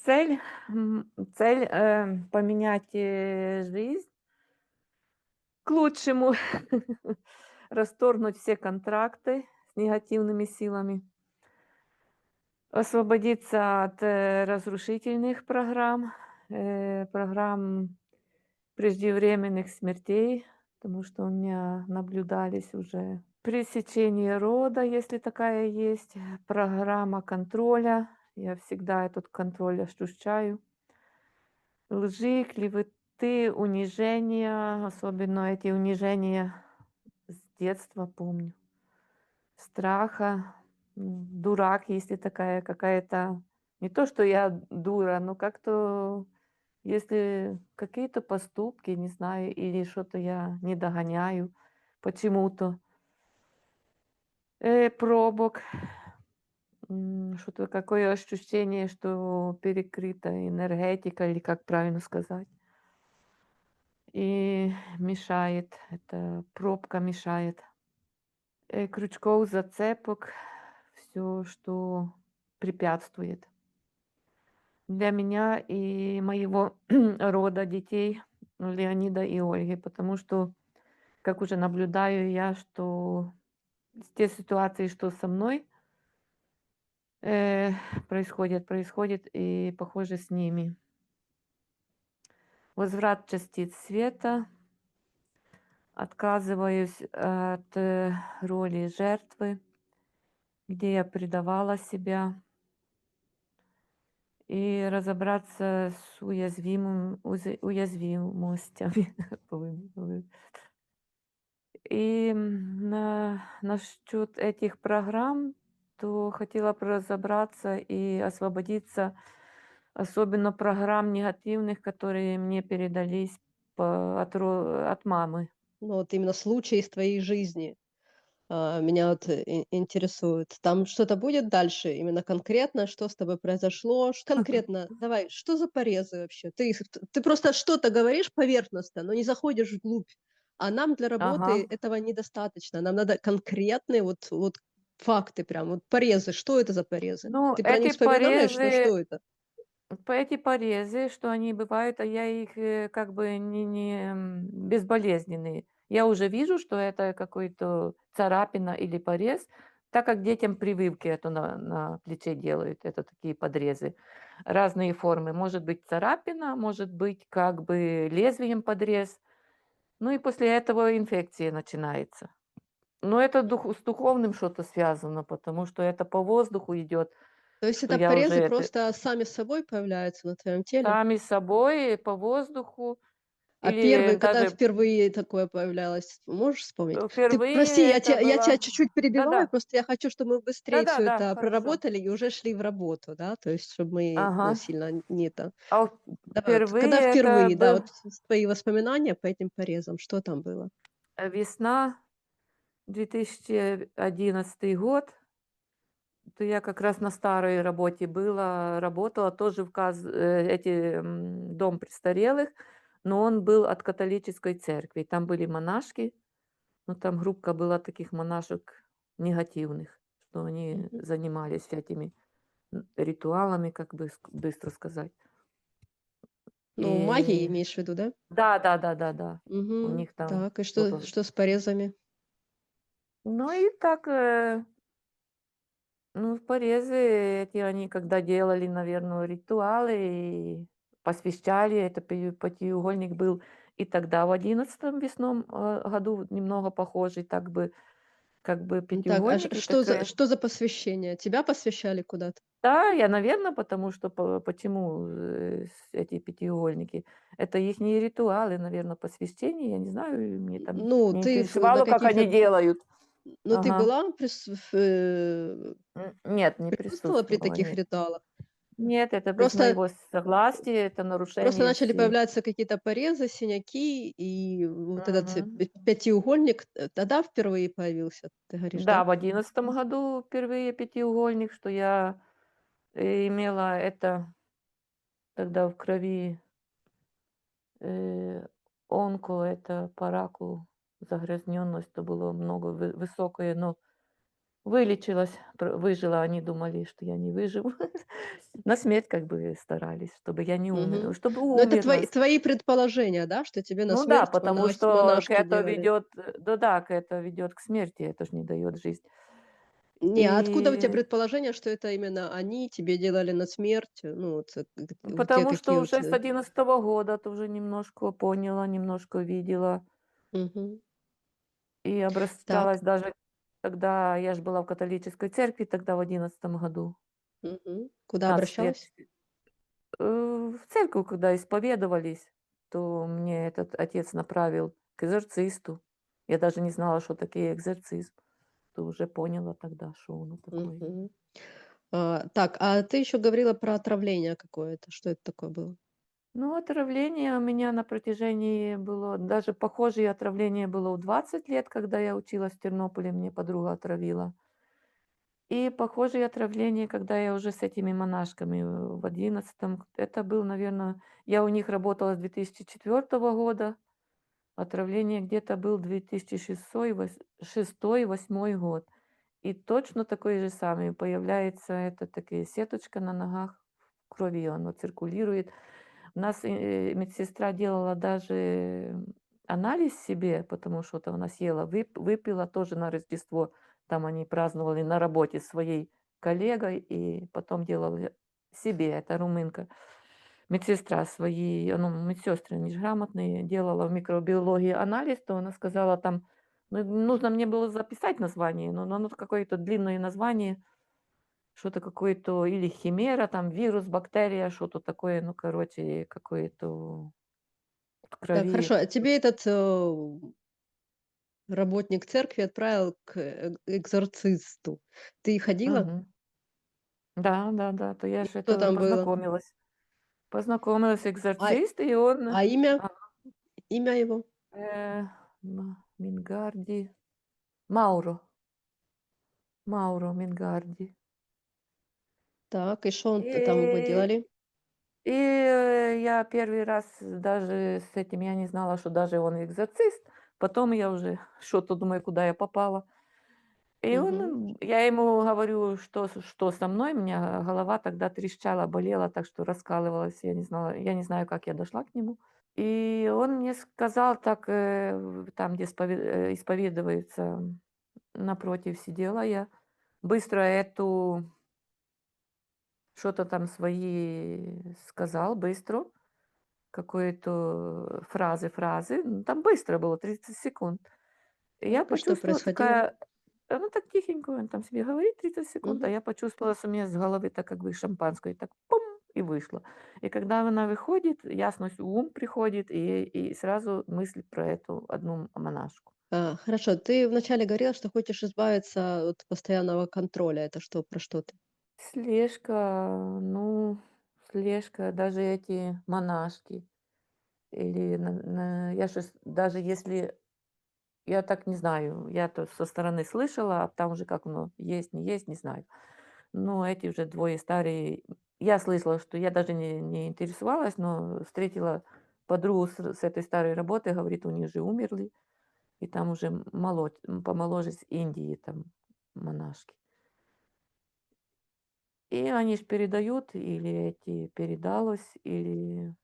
Цель, цель, поменять, жизнь к лучшему, расторгнуть все контракты с негативными силами, освободиться от, разрушительных программ, программ преждевременных смертей, потому что у меня наблюдались уже пресечение рода, если такая есть, программа контроля. Я всегда этот контроль ощущаю. Лжи, клеветы, унижения, особенно эти унижения с детства помню. Страха, дурак, если такая какая-то. Не то, что я дура, но как-то, если какие-то поступки, не знаю, или что-то я не догоняю почему-то, пробок, что-то какое ощущение, что перекрыта энергетика, или как правильно сказать. И мешает, эта пробка мешает. Крючков, зацепок, все, что препятствует для меня и моего рода детей, Леонида и Ольги. Потому что, как уже наблюдаю я, что те ситуации, что со мной, э, происходит и похоже с ними. Возврат частиц света. Отказываюсь от, роли жертвы, где я предавала себя, и разобраться с уязвимостями. И, насчет этих программ, то хотела бы разобраться и освободиться, особенно программ негативных, которые мне передались от мамы. Ну, вот именно случай из твоей жизни, меня вот интересует. Там что-то будет дальше? Именно конкретно, что с тобой произошло? Конкретно, давай, что за порезы вообще? Ты просто что-то говоришь поверхностно, но не заходишь вглубь. А нам для работы Ага. этого недостаточно. Нам надо конкретные вот факты прям, вот порезы. Что это за порезы? Ну, Ты про них эти вспоминаешь, но порезы что это? эти порезы, что они бывают, а я их, как бы безболезненные. Я уже вижу, что это какой-то царапина или порез, так как детям прививки это на плече делают. Это такие подрезы. Разные формы. Может быть царапина, может быть как бы лезвием подрез. Ну и после этого инфекция начинается. Но это с духовным что-то связано, потому что это по воздуху идет, То есть что это я уже порезы это просто сами собой появляются на твоем теле? сами собой, по воздуху А или первый, когда даже, впервые такое появлялось, можешь вспомнить? Ты впервые прости, это я тя было. чуть-чуть перебиваю, Да-да, просто я хочу, чтобы мы быстрее все да-да-да, это хорошо. проработали и уже шли в работу, да, то есть чтобы мы, ну, Ага. сильно не это. А Давай вот, впервые когда это впервые, да, был вот твои воспоминания по этим порезам, что там было? весна, 2011 год. То я как раз на старой работе была, работала тоже дом престарелых, но он был от католической церкви. Там были монашки, но там группа была таких монашек негативных, что они Мгм. занимались этими ритуалами, как бы быстро сказать. Ну, магией И имеешь в виду, да? да. У Мгм. них там Так, и что-то. что с порезами? Ну и так, ну, порезы эти они когда делали, наверное, ритуалы и посвящали, это пятиугольник был и тогда в 11 весном, году немного похожий, так бы, как бы Так, а пятиугольник и так, что за посвящение? Тебя посвящали куда-то? да, я, наверно, потому что почему, эти пятиугольники? Это ихние ритуалы, наверно, посвящения. Я не знаю, мне там Ну, не ты на интересовало, как они каких-то делают. Ну, ты Ага. была Нет, не присутствовала при присутствовала, таких нет. ритуалах? Нет, это без Просто моего согласия, это просто нарушение начали все. появляться какие-то порезы, синяки, и вот этот Мгм. пятиугольник, тогда впервые появился, ты говоришь, да? Да, в 11 году впервые пятиугольник, что я, имела это тогда в крови, э, это по раку загрязнённость, то было много высокое, но Вылечилась, выжила. Они думали, что я не выживу. На смерть как бы старались, чтобы я не умер, Мгм. чтобы Но это умерла. твои предположения, да, что тебе на Ну да, смерть потому что к монашки это делали? ведет, да-да, к это ведет к смерти, это ж не дает жизнь. Не, а откуда у тебя И предположение, что это именно они тебе делали на смерть? Ну, вот, у тебя потому что какие вот, уже с 11 года тоже немножко поняла, немножко видела мгм. и Так, обращалась даже, когда я ж была в католической церкви тогда в 11 году, мгм. Куда 15 лет. обращалась? В церковь, когда исповедовались, то мне этот отец направил к экзорцисту. Я даже не знала, что такое экзорцизм. То уже поняла тогда, что оно такое. Мгм. Так, а ты еще говорила про отравление какое-то. Что это такое было? Ну, отравление у меня на протяжении было, даже похожее отравление было в 20 лет, когда я училась в Тернополе, мне подруга отравила. И похожее отравление, когда я уже с этими монашками в 11-м, это был, наверное, я у них работала с 2004 года. Отравление где-то был 2006-2008 год. И точно такой же самый. Появляется эта такая сеточка на ногах, в крови оно циркулирует. У нас медсестра делала даже анализ себе, потому что-то она съела, выпила тоже на Рождество. Там они праздновали на работе с своей коллегой, и потом делали себе, это румынка. Медсестра своей, ну, медсестры, они ж грамотные, делала в микробиологии анализ, то она сказала там, ну, нужно мне было записать название, но оно какое-то длинное название, что-то какое-то или химера, там вирус, бактерия, что-то такое, ну, короче, какое-то в Так, крови. хорошо. А тебе этот, работник церкви отправил к экзорцисту. Ты ходила? Мгм. Да, да, да, то я И же что это там было? познакомилась. Познакомилась, А экзорцист, и он, а имя? а, Имя его? Мингарди, Мауро, Мауро Мингарди. Так, и что он там вы И делали? я первый раз даже с этим я не знала, что даже он экзорцист. Потом я уже что-то думаю, куда я попала. И он, Мгм. я ему говорю, что со мной. У меня голова тогда трещала, болела, так что раскалывалась. Я не знала, я не знаю, как я дошла к нему. И он мне сказал так, там, где исповедуется, напротив сидела я, быстро эту, что-то там свои сказал, быстро. Какой-то фразы, ну, там быстро было, 30 секунд. И я Так, и что почувствовала происходило? такая, ну, так тихенько он там себе говорит 30 секунд, а Мгм. я почувствовала, что у меня с головы так как бы шампанское, так пум, и вышло. И когда она выходит, ясность в ум приходит, и сразу мысль про эту одну монашку. Хорошо. Ты вначале говорила, что хочешь избавиться от постоянного контроля. Это что, про что ты? Слежка, ну, слежка, даже эти монашки, или я же даже если я так не знаю. Я то со стороны слышала, а там уже как оно есть, не есть, не знаю. Но эти уже двое старые. Я слышала, что я даже не интересовалась, но встретила подругу с этой старой работы, говорит, у них же умерли, и там уже помоложе с Индии там монашки. И они ж передают, или эти передалось, или,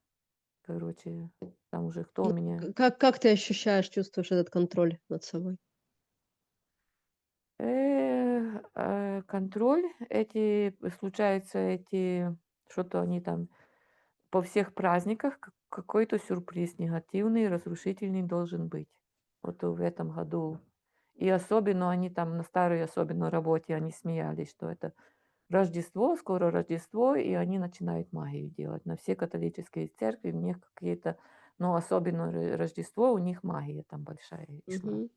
короче, там уже кто у Ну, меня. как ты ощущаешь, чувствуешь этот контроль над собой? Контроль, эти, случаются эти, что-то они там по всех праздниках какой-то сюрприз негативный, разрушительный должен быть. Вот в этом году. И особенно они там на старой особенно работе, они смеялись, что это Рождество, скоро Рождество, и они начинают магию делать. На все католические церкви у них какие-то, ну, особенно Рождество, у них магия там большая шла. Мгм.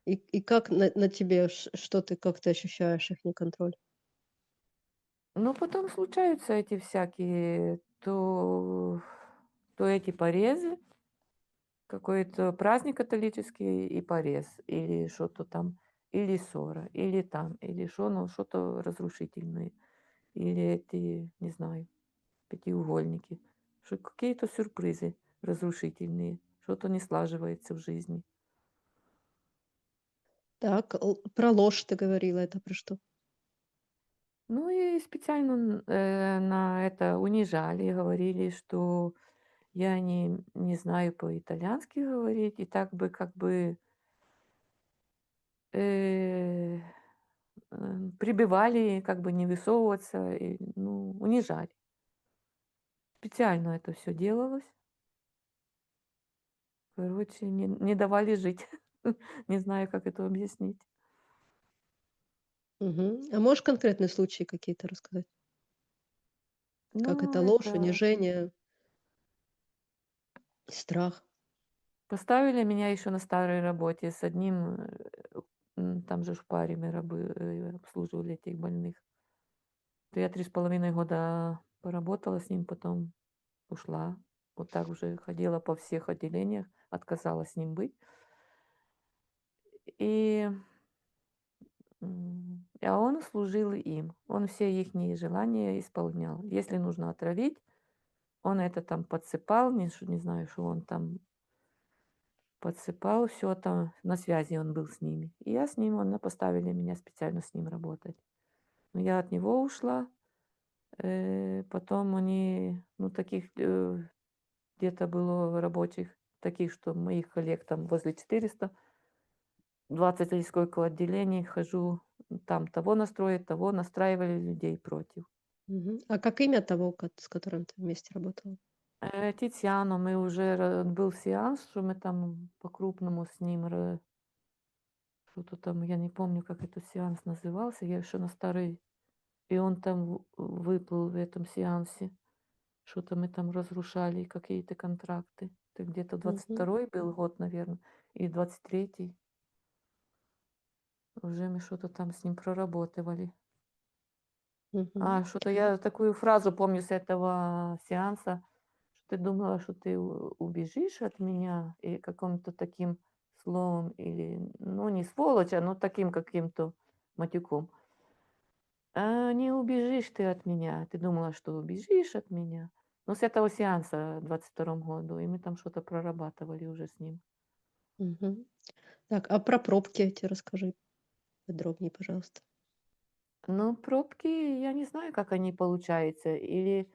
И как на тебе, что ты, как ты ощущаешь их контроль? Ну, потом случаются эти всякие, то эти порезы, какой-то праздник католический и порез, или что-то там, или ссора, или там, или что, ну, что-то разрушительное, или эти, не знаю, пятиугольники, что какие-то сюрпризы разрушительные, что-то не слаживается в жизни. Так, про ложь ты говорила, это про что? Ну и специально на это унижали, говорили, что я не знаю по-итальянски говорить, и так бы как бы э, прибивали, как бы не высовываться, и, ну, унижали. Специально это все делалось. Короче, не давали жить. Не знаю, как это объяснить. Мгм. А можешь конкретные случаи какие-то рассказать? Как Ну, это ложь, это унижение, страх? поставили меня еще на старой работе с одним, там же ж в паре мы обслуживали этих больных. То я 3,5 года поработала с ним, потом ушла. Вот так уже ходила по всех отделениях, отказалась с ним быть. И, а он служил им. Он все ихние желания исполнял. Если нужно отравить, он это там подсыпал, не знаю, что он там подсыпал, все там, на связи он был с ними. И я с ним, поставили меня специально с ним работать. Но я от него ушла. Потом они, ну, таких где-то было рабочих, таких, что моих коллег там возле 400, 20 или сколько отделений хожу, там того настроить, того настраивали людей против. Мгм. А как имя того, с которым ты вместе работала? Тициану мы уже, был сеанс, что мы там по-крупному с ним, что-то там, я не помню, как этот сеанс назывался, я еще на старый, и он там выплыл в этом сеансе. Что-то мы там разрушали, какие-то контракты. Это где-то двадцать Мгм. второй был год, наверное, и 23-й. Уже мы что-то там с ним проработывали. Мгм. Что-то я такую фразу помню с этого сеанса, что ты думала, что ты убежишь от меня, и каким-то таким словом, или, ну, не сволочь, ну, таким каким-то матюком. Не убежишь ты от меня. Ты думала, что убежишь от меня. Ну, с этого сеанса в 22-м году, и мы там что-то прорабатывали уже с ним. Мгм. Так, а про пробки эти расскажи подробнее, пожалуйста. Ну, пробки, я не знаю, как они получаются. Или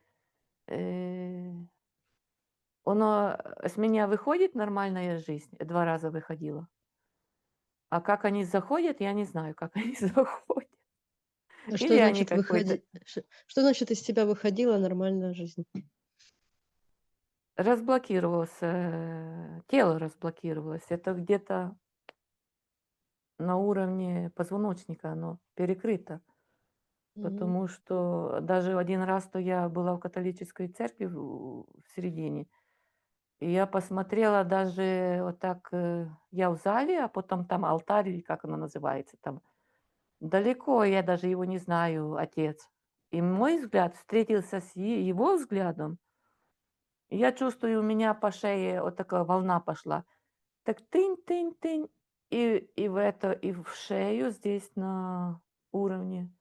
э, с меня выходит нормальная жизнь, 2 раза выходила. А как они заходят, я не знаю, как они заходят. А что Или они значит какой-то выходить? Что значит из тебя выходила нормальная жизнь? разблокировалось, тело разблокировалось. Это где-то на уровне позвоночника оно перекрыто. Мгм. Потому что даже один раз, то я была в католической церкви в середине, и я посмотрела даже вот так, я в зале, а потом там алтарь, или как оно называется там, далеко, я даже его не знаю, отец. И мой взгляд встретился с его взглядом. И я чувствую, у меня по шее вот такая волна пошла. Так тынь-тынь-тынь, и в шею здесь на уровне,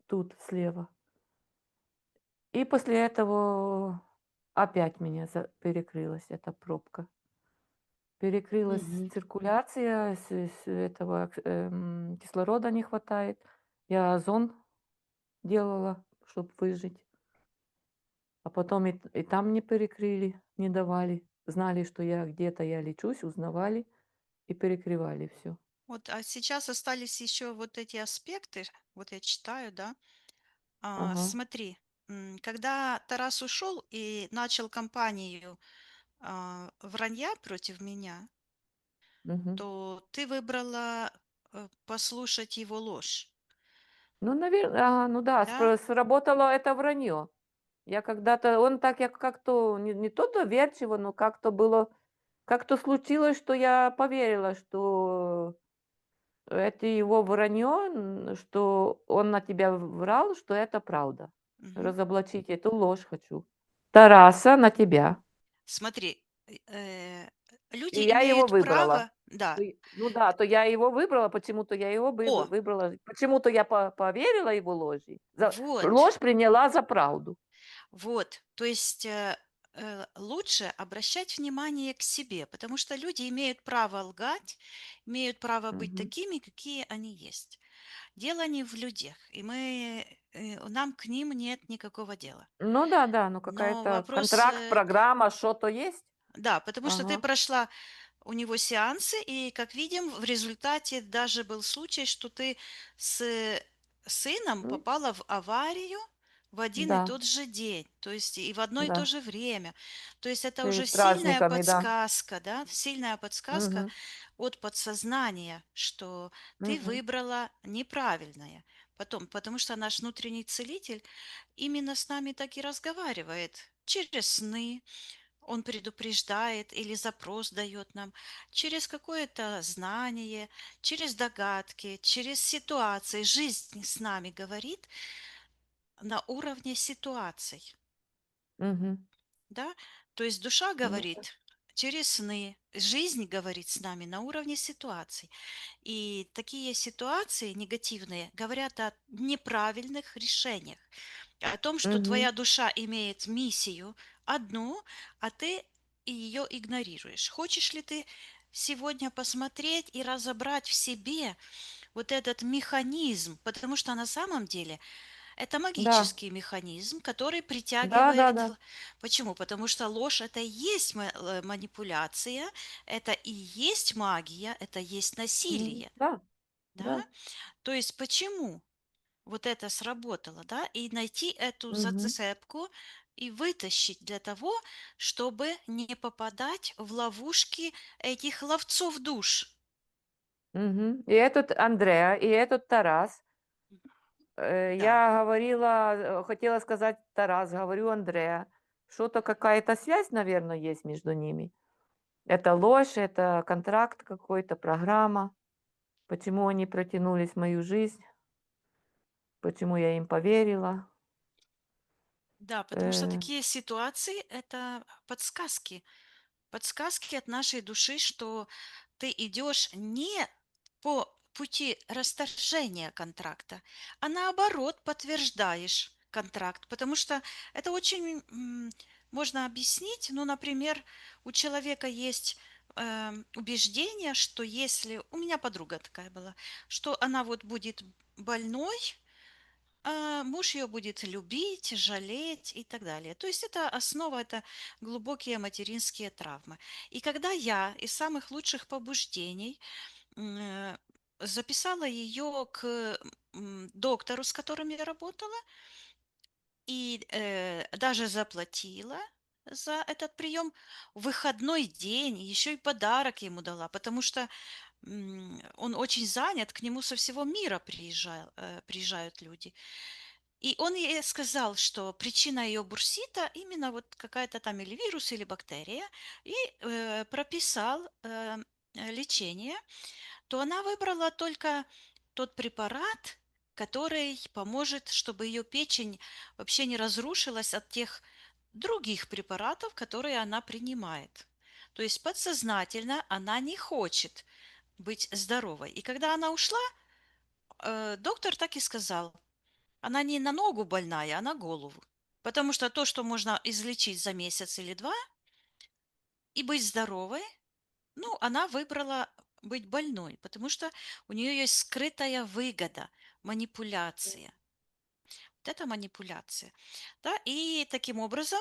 тут слева. И после этого опять меня перекрылась эта пробка. Перекрылась Мгм. циркуляция, этого кислорода не хватает. Я озон делала, чтобы выжить. А потом и там не перекрыли, не давали. Знали, что я где-то я лечусь, узнавали и перекрывали все. Вот, а сейчас остались еще вот эти аспекты, вот я читаю, да. Ага, Смотри, когда Тарас ушел и начал кампанию вранья против меня, мгм. то ты выбрала послушать его ложь, Ну, наверное, ну да, да? сработало это вранье. Я когда-то он так, я как-то не то доверчиво, но как-то было, как-то случилось, что я поверила, что это его вранье, что он на тебя врал, что это правда. Мгм. Разоблачить эту ложь хочу. Тараса на тебя. Смотри, э, И люди я его имеют выбрала. право, да. Ну да, то я его выбрала, почему-то я его О, выбрала, почему-то я поверила его ложи. вот, Ложь приняла за правду. вот, то есть лучше обращать внимание к себе, потому что люди имеют право лгать, имеют право быть Мгм. такими, какие они есть. Дело не в людях, и нам к ним нет никакого дела. Ну да, да, ну Но какая-то вопрос, контракт, программа, что-то есть. да, потому что ты Ага. прошла у него сеансы, и, как видим, в результате даже был случай, что ты с сыном М, попала в аварию в один и да, тот же день, то есть и в одно и то да. же время. То есть это уже Перед сильная праздниками, да. подсказка, да, сильная подсказка Мгм. от подсознания, что ты Мгм. выбрала неправильное. Потом, потому что наш внутренний целитель именно с нами так и разговаривает через сны, он предупреждает или запрос дает нам через какое-то знание, через догадки, через ситуации. Жизнь с нами говорит на уровне ситуаций, Мгм. да? То есть душа Ну да. говорит через сны, жизнь говорит с нами на уровне ситуаций. И такие ситуации негативные говорят о неправильных решениях, о том, что Мгм. твоя душа имеет миссию одну, а ты ее игнорируешь. Хочешь ли ты сегодня посмотреть и разобрать в себе вот этот механизм, потому что на самом деле это Да. магический механизм, который притягивает. Да-да-да. Почему? Потому что ложь это и есть манипуляция, это и есть магия, это есть насилие, Да, да? да. То есть почему вот это сработало, да, и найти эту Мгм. зацепку и вытащить для того, чтобы не попадать в ловушки этих ловцов душ. Мгм. И этот Андреа, и этот Тарас. Да, Я говорила, хотела сказать Тарас, говорю Андреа. Что-то какая-то связь, наверное, есть между ними. Это ложь, это контракт какой-то, программа. Почему они протянулись в мою жизнь, почему я им поверила. да, потому что Э, такие ситуации– это подсказки. Подсказки от нашей души, что ты идешь не по пути расторжения контракта, а наоборот подтверждаешь контракт, потому что это очень можно объяснить. Ну, например, у человека есть убеждение, что если у меня подруга такая была, что она вот будет больной, муж ее будет любить, жалеть и так далее. То есть это основа, это глубокие материнские травмы. И когда я из самых лучших побуждений м, э, записала ее к доктору, с которым я работала, и даже заплатила за этот прием в выходной день, еще и подарок ему дала, потому что он очень занят, к нему со всего мира приезжают люди. И он ей сказал, что причина ее бурсита именно вот какая-то там или вирус, или бактерия, и прописал лечение, то она выбрала только тот препарат, который поможет, чтобы ее печень вообще не разрушилась от тех других препаратов, которые она принимает. То есть подсознательно она не хочет быть здоровой. И когда она ушла, доктор так и сказал, она не на ногу больная, а на голову. Потому что то, что можно излечить за месяц или два и быть здоровой, ну, она выбрала быть больной, потому что у нее есть скрытая выгода, манипуляция. Вот это манипуляция. Да? И таким образом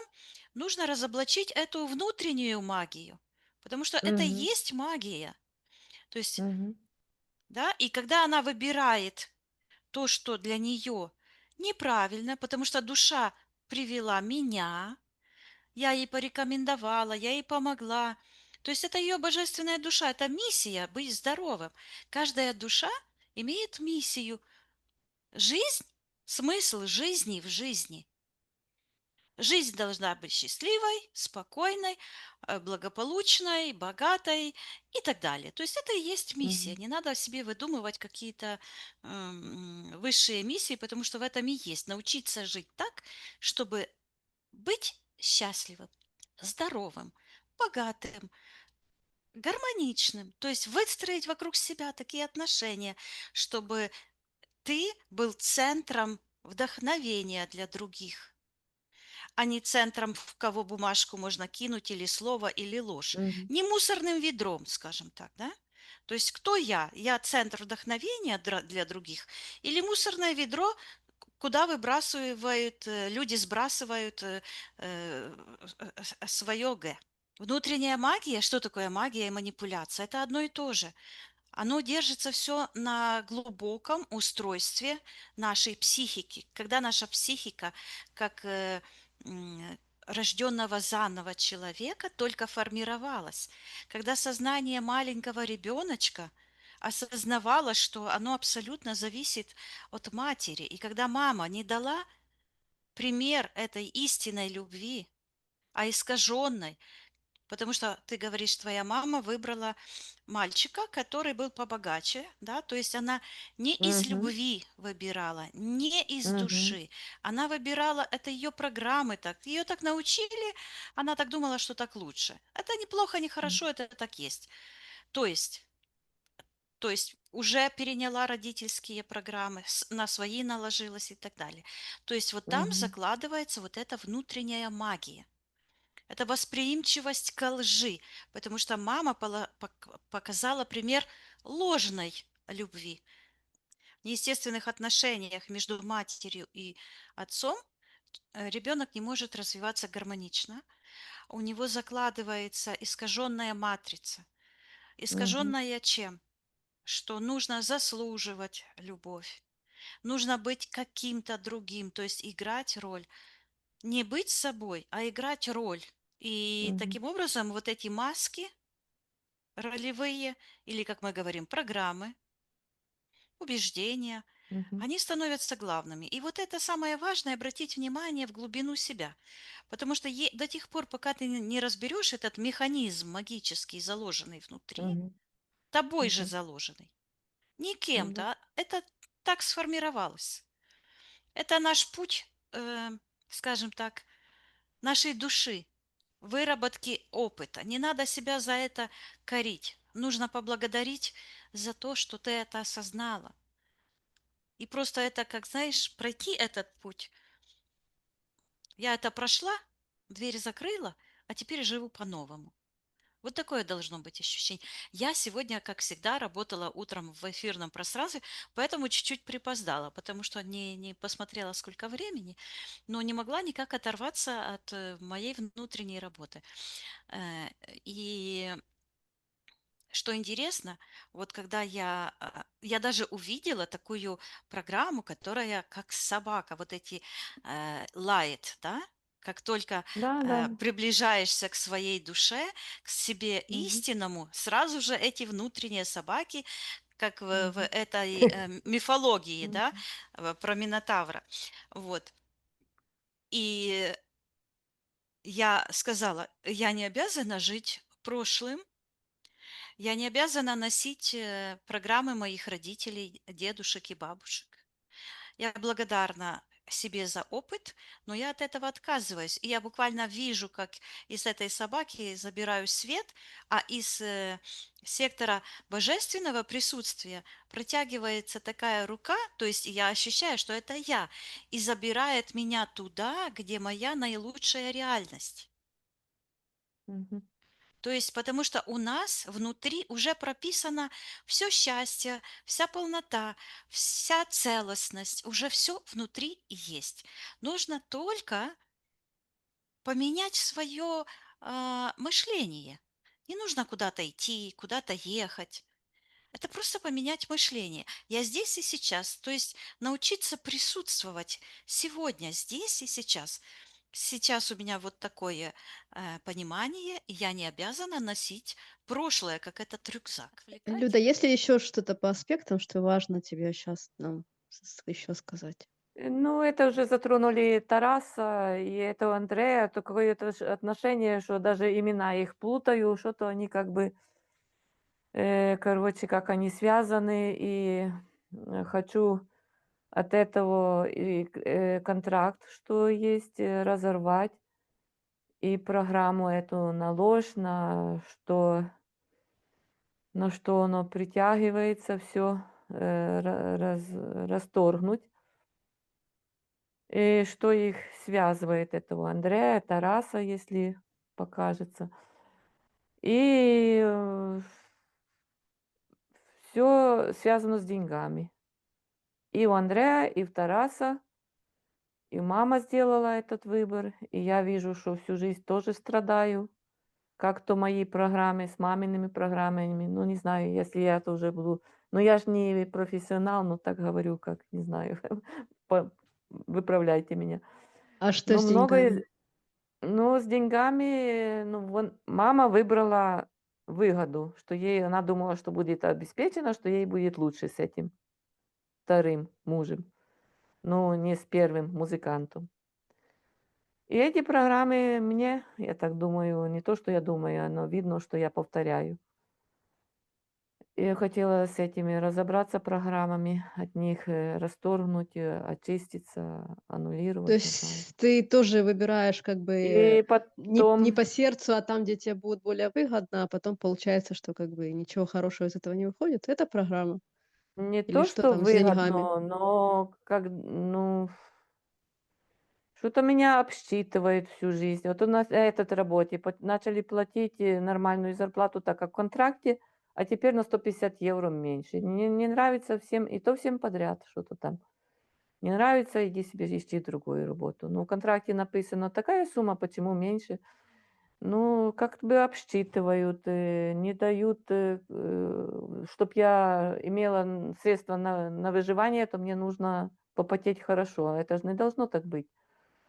нужно разоблачить эту внутреннюю магию, потому что это и мгм, есть магия. То есть, мгм, да, и когда она выбирает то, что для нее неправильно, потому что душа привела меня, я ей порекомендовала, я ей помогла. То есть это ее божественная душа, это миссия быть здоровым. Каждая душа имеет миссию. Жизнь, смысл жизни в жизни. Жизнь должна быть счастливой, спокойной, благополучной, богатой и так далее. То есть это и есть миссия. мгм, Не надо себе выдумывать какие-то высшие миссии, потому что в этом и есть научиться жить так, чтобы быть счастливым, здоровым, богатым, гармоничным. То есть выстроить вокруг себя такие отношения, чтобы ты был центром вдохновения для других. а не центром, в кого бумажку можно кинуть, или слово, или ложь. Мгм. Не мусорным ведром, скажем так, да? То есть кто я? Я центр вдохновения для других или мусорное ведро, куда выбрасывают, люди сбрасывают свое «г». Внутренняя магия, что такое магия и манипуляция? Это одно и то же. Оно держится все на глубоком устройстве нашей психики. Когда наша психика, как рожденного заново человека, только формировалась. Когда сознание маленького ребеночка осознавало, что оно абсолютно зависит от матери. И когда мама не дала пример этой истинной любви, а искаженной, потому что ты говоришь, твоя мама выбрала мальчика, который был побогаче, да, то есть она не из Мгм. любви выбирала, не из Мгм. души, она выбирала, это ее программы так, ее так научили, она так думала, что так лучше. Это не плохо, не М. хорошо, это так есть. То есть, то есть уже переняла родительские программы, на свои наложилась и так далее. То есть вот там Мгм. закладывается вот эта внутренняя магия. Это восприимчивость ко лжи, потому что мама показала пример ложной любви. В неестественных отношениях между матерью и отцом ребенок не может развиваться гармонично. У него закладывается искаженная матрица. Мгм. Искаженная чем? Что нужно заслуживать любовь, нужно быть каким-то другим, то есть играть роль. Не быть собой, а играть роль. И Мгм. таким образом вот эти маски ролевые, или, как мы говорим, программы, убеждения, Мгм. они становятся главными. И вот это самое важное — обратить внимание в глубину себя. Потому что до тех пор, пока ты не разберешь этот механизм магический, заложенный внутри, Мгм. тобой же Мгм. заложенный, не Мгм. кем-то, а это так сформировалось. Это наш путь, скажем так, нашей души, выработки опыта. Не надо себя за это корить. Нужно поблагодарить за то, что ты это осознала. И просто это, как знаешь, пройти этот путь. Я это прошла, дверь закрыла, а теперь живу по-новому. Вот такое должно быть ощущение. Я сегодня, как всегда, работала утром в эфирном пространстве, поэтому чуть-чуть припоздала, потому что не посмотрела, сколько времени, но не могла никак оторваться от моей внутренней работы. Э, И что интересно, вот когда я даже увидела такую программу, которая как собака, вот эти лает, да, как только Да, да. приближаешься к своей душе, к себе Мгм. истинному, сразу же эти внутренние собаки, как в Мгм. этой мифологии, да, Мгм. про Минотавра. Вот. И я сказала, я не обязана жить прошлым, я не обязана носить программы моих родителей, дедушек и бабушек. Я благодарна себе за опыт, но я от этого отказываюсь. И я буквально вижу, как из этой собаки забираю свет, а из сектора божественного присутствия протягивается такая рука, то есть я ощущаю, что это я, и забирает меня туда, где моя наилучшая реальность. Мгм. То есть, потому что у нас внутри уже прописано все счастье, вся полнота, вся целостность, уже все внутри есть. Нужно только поменять свое мышление. Не нужно куда-то идти, куда-то ехать. Это просто поменять мышление. Я здесь и сейчас. То есть научиться присутствовать сегодня, здесь и сейчас. Сейчас у меня вот такое понимание, и я не обязана носить прошлое, как этот рюкзак. Люда, Отвлекать? есть ли еще что-то по аспектам, что важно тебе сейчас нам еще сказать? Ну, это уже затронули Тараса и этого Андрея, то какое-то отношение, что даже имена их путаю, что-то они как бы, короче, как они связаны, и хочу от этого и контракт, что есть, разорвать, и программу эту на ложь, на что оно притягивается, все расторгнуть. И что их связывает, этого Андрея, Тараса, если покажется. И все связано с деньгами. И у Андрея, и у Тараса, и мама сделала этот выбор, и я вижу, что всю жизнь тоже страдаю. Как то мои программы с мамиными программами. Ну, не знаю, если я тоже буду. Ну, я ж не профессионал, но так говорю, как, не знаю, по выправляйте меня. А что Но с многое, деньгами? ну, с деньгами, ну, вон мама выбрала выгоду, что ей она думала, что будет обеспечена, что ей будет лучше с этим вторым мужем, но не с первым музыкантом. И эти программы мне, я так думаю, не то, что я думаю, но видно, что я повторяю. Я хотела с этими разобраться программами, от них, расторгнуть, очиститься, То аннулировать, не знаю. есть ты тоже выбираешь как бы И не потом по сердцу, а там, где тебе будет более выгодно, а потом получается, что как бы ничего хорошего из этого не выходит. Это программа? не Или то, что что там с деньгами? выгодно, но как, ну, что-то меня обсчитывает всю жизнь. Вот у нас этот работе начали платить нормальную зарплату, так как в контракте, а теперь на 150 евро меньше. Не нравится всем, и то всем подряд что-то там. Не нравится, иди себе ищи другую работу. Ну, в контракте написано такая сумма, почему меньше? Ну, как бы обсчитывают, не дают, чтоб я имела средства на выживание, то мне нужно попотеть хорошо. Это же не должно так быть.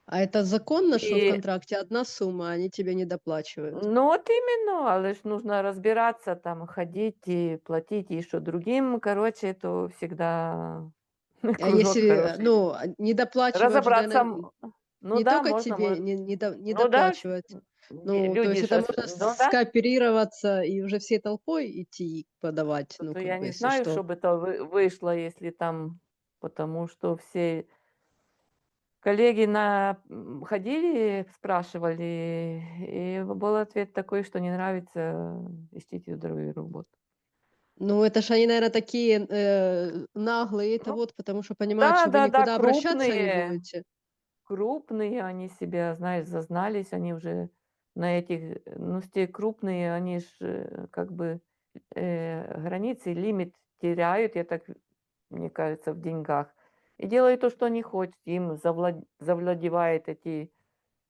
А это законно, что в И, контракте одна сумма, а они тебе не доплачивают? ну, вот именно, але ж нужно разбираться, там, ходить и платить, и что другим, короче, это всегда А кружок если, хороший. ну, не доплачивают же, Разобраться, наверно, ну не да, только можно, тебе можно. не Ну да, доплачивают. Ну, то люди есть это щас, можно ну да. скооперироваться и уже всей толпой идти подавать, ну, То как я бы, не если знаю, что. что бы это вышло, если там, потому что все коллеги ходили, спрашивали, и был ответ такой, что не нравится, ищите другую работу. Ну, это ж они, наверно, такие, наглые, это Ну вот потому что понимают, что вы да-да-да, никуда обращаться не будете. крупные они себя, знаешь, зазнались, они уже на этих, ну, те крупные, они ж как бы границы, лимит теряют, я так, мне кажется, в деньгах. И делают то, что они хотят. Им завладевает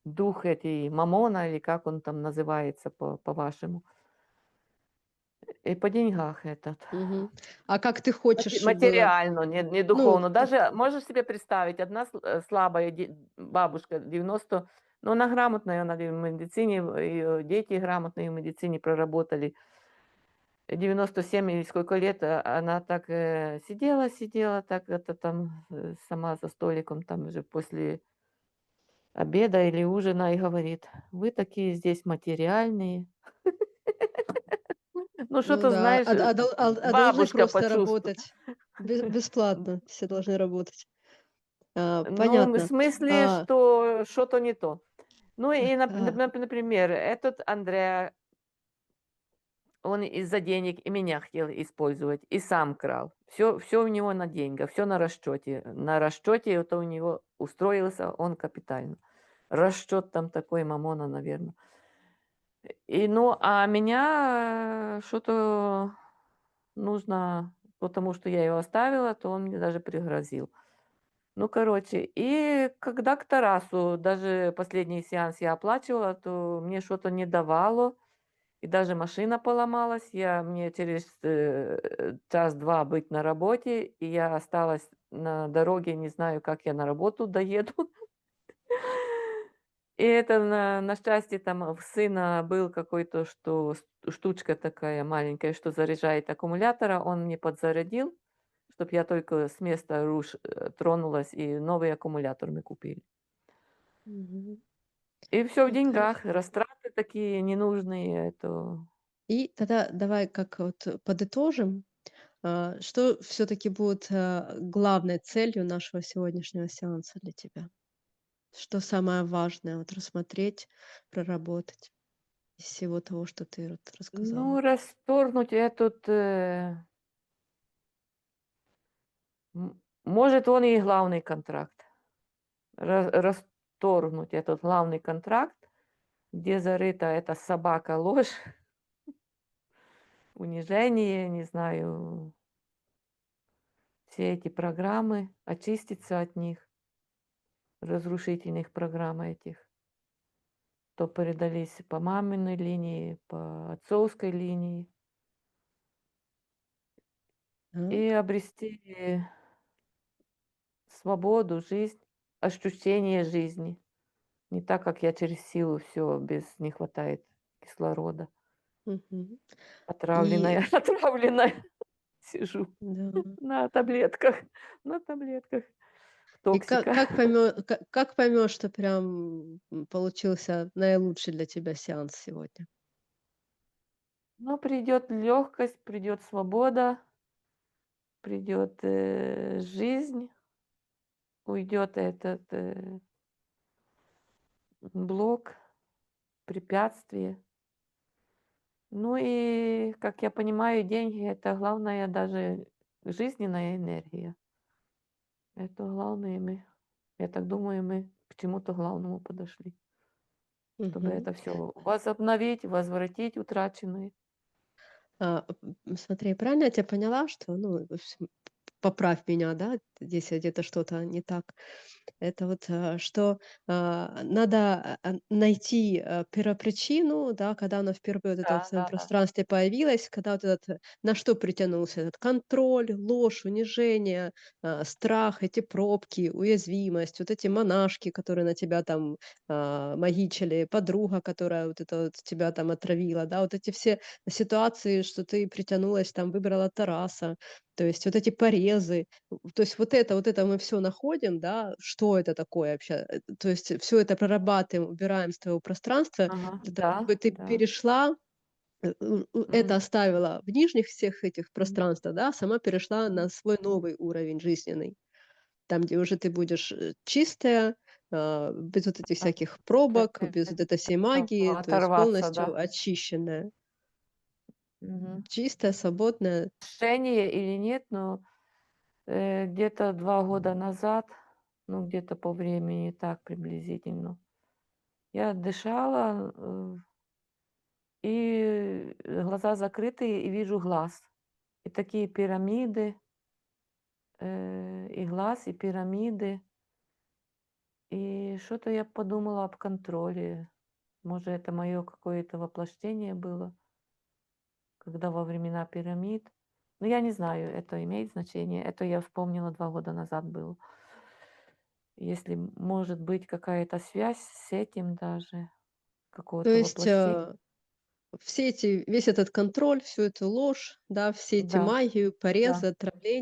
дух эти мамона, или как он там называется по-вашему. И по деньгах этот. Мгм. А как ты хочешь, чтобы было? Материально, не Ну, духовно. Даже можешь себе представить, одна слабая бабушка 90, но она грамотная, она и в медицине, ее дети грамотные в медицине проработали. 97 или сколько лет, она так сидела, так это там сама за столиком, там уже после обеда или ужина и говорит: "Вы такие здесь материальные". Ну, ну что-то, да, знаешь, а должны бабушка просто почувствовала. работать бесплатно, все должны работать. Ну, в Понятно. смысле, А, что что-то не то. Ну и, а, например, этот Андреа, он из-за денег и меня хотел использовать, и сам крал. Все у него на деньгах, все на расчете. На расчете это у него устроился он капитально. Расчет там такой мамона, наверное. И, ну, а меня что-то нужно, потому что я его оставила, то он мне даже пригрозил. Ну, короче, и когда к Тарасу, даже последний сеанс я оплачивала, то мне что-то не давало, и даже машина поломалась. Мне через час-два быть на работе, и я осталась на дороге, не знаю, как я на работу доеду. И это на счастье там у сына был какой-то, что штучка такая маленькая, что заряжает аккумулятора, он мне подзарядил, чтобы я только с места тронулась, и новый аккумулятор мы купили. мгм. И все в Ну, хорошо. деньгах, растраты такие ненужные. Это, И тогда давай как вот подытожим, что все таки будет, главной целью нашего сегодняшнего сеанса для тебя? Что самое важное вот рассмотреть, проработать из всего того, что ты вот рассказала? ну, расторгнуть этот, может, он и главный контракт. расторгнуть этот главный контракт, где зарыта эта собака ложь, унижение, не знаю, все эти программы, очиститься от них, разрушительных программ этих, то передались по маминой линии, по отцовской линии, и Так. обрести свободу, жизнь, ощущение жизни. Не так, как я через силу все без не хватает кислорода. Мгм. И Отравленная, отравленная сижу да. на таблетках, на таблетках И токсика. как поймешь, что прям, получился наилучший для тебя сеанс сегодня? Но придет легкость, придет свобода, придет, жизнь, уйдет этот, блок, препятствие. Ну и, как я понимаю, деньги — это главная даже жизненная энергия. Это главное мы, я так думаю, мы к чему-то главному подошли, чтобы Мгм. это все возобновить, возвратить утраченное. Смотри, правильно я тебя поняла, что, ну, в общем, поправь меня, да, если где-то что-то не так. Это вот, что, надо, найти, первопричину, да, когда она впервые вот это в Да, твоем да-да. пространстве появилась, когда вот этот, на что притянулся этот контроль, ложь, унижение, страх, эти пробки, уязвимость, вот эти монашки, которые на тебя там, магичили, подруга, которая вот это вот тебя там отравила, да, вот эти все ситуации, что ты притянулась, там, выбрала Тараса, то есть вот эти порезы. То есть вот это мы все находим, да, что это такое вообще. То есть все это прорабатываем, убираем с твоего пространства Ага, для того, да, чтобы ты да. перешла, это Мгм, оставила в нижних всех этих мгм, пространствах, да, сама перешла мгм, на свой мгм. новый уровень жизненный. Там, где уже ты будешь, чистая, без вот этих От всяких пробок, без вот этой всей этого магии, то есть оторваться, полностью да. очищенная, Мгм. чистая, свободная. Отношения или нет, но, где-то 2 года назад, ну, где-то по времени так приблизительно, я дышала, и глаза закрыты, и вижу глаз. И такие пирамиды, и глаз, и пирамиды. И что-то я подумала об контроле. Может, это мое какое-то воплощение было, когда во времена пирамид. Ну, я не знаю, это имеет значение. Это я вспомнила 2 года назад было. Если может быть какая-то связь с этим даже, То какого-то есть, воплощения. весь этот контроль, всю эту ложь, да, все эти Да, магию, да. порезы,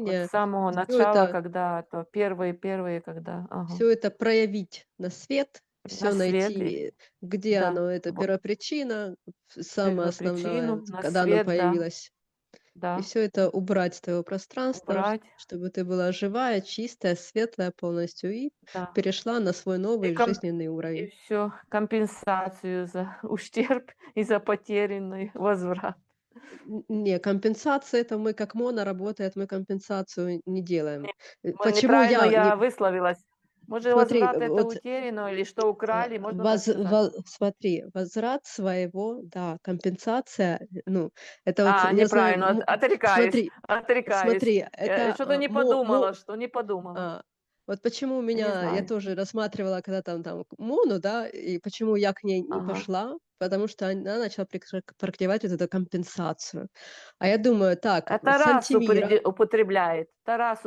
Вот с отравления, самого все начала, это когда то первые, когда, ага, всё это проявить на свет, на все свет, и найти, где да, оно, эта во первопричина, самое первопричину, основное, на когда оно свет, да, появилось. И да, все это убрать с твоего пространства, убрать, чтобы ты была живая, чистая, светлая полностью и да. перешла на свой И новый ком жизненный и уровень. всё, компенсацию за ущерб и за потерянный возврат. Не, компенсация — это мы как моно работает, мы компенсацию не делаем. Не, Почему неправильно я не я высlovилась. Может, смотри, возврат — это вот, утеряно или что украли, можно так сказать? смотри, возврат своего, да, компенсация, ну, это вот, я знаю, Неправильно, отрекаюсь, смотри, отрекаюсь. смотри, это, Что-то не подумала, что не подумала. а, вот почему Не я знаю. тоже рассматривала, когда там Мону, да, и почему я к ней не Ага. пошла, потому что она начала практиковать вот эту компенсацию. А я думаю: так, Это с раз Антимира, употребляет, Тарас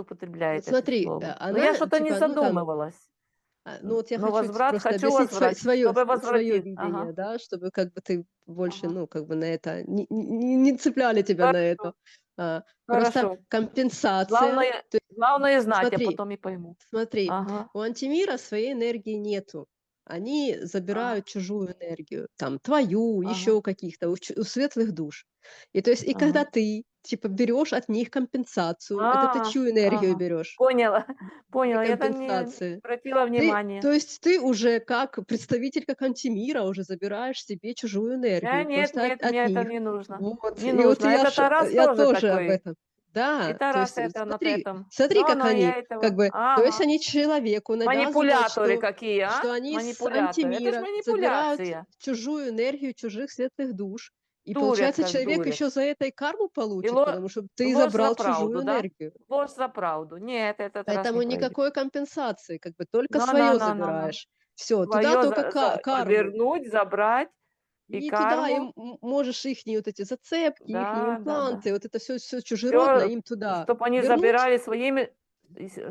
вот употребляет это смотри, слово. Но я она что-то не типа, ну, там. задумывалась. Ну, вот я Но хочу возврат просто хочу объяснить чтобы свое возвратить. видение, Ага, да, чтобы как бы ты больше, ага. ну, как бы на это не цепляли тебя на Хорошо, это. Просто хорошо. компенсация. Главное То есть главное знать, а смотри, потом и пойму. смотри, Ага, у антимира своей энергии нету. Они ага, забирают чужую энергию, там, твою, ага, еще каких-то, у светлых душ. И то есть, и когда ага. ты, типа, берешь от них компенсацию, это ты А, чью энергию ага. берешь? Поняла, Энергию поняла. Я-то не компенсации. обратила То внимания. есть ты уже как представитель, как антимира уже забираешь себе чужую энергию Нет, просто от нет, мне это них. не нужно. Вот. Не И вот нужно. Этот Тарас я тоже тоже об такой. этом. Да, Это то раз есть это на смотри, этом. смотри, Но, как но я они, как этого. бы, то есть Ага. они человеку навязывают, Манипуляторы что, какие, а? что они с Манипуляторы. Это ж антимира забирают манипуляция. чужую энергию чужих светлых душ. И Дурят, получается, как человек дурят. еще за это и карму И получит, потому что ты ложь за забрал чужую правду, да? энергию. Ложь за правду. Нет, этот раз Поэтому не пройдет. никакой компенсации, как бы только свое Но. забираешь. Все, туда Свое только карму. повернуть, забрать и И туда карму. им можешь ихние вот эти зацепки, ихние Да, да, да. импланты, вот это все чужеродное Все, им туда чтоб они вернуть. забирали своими,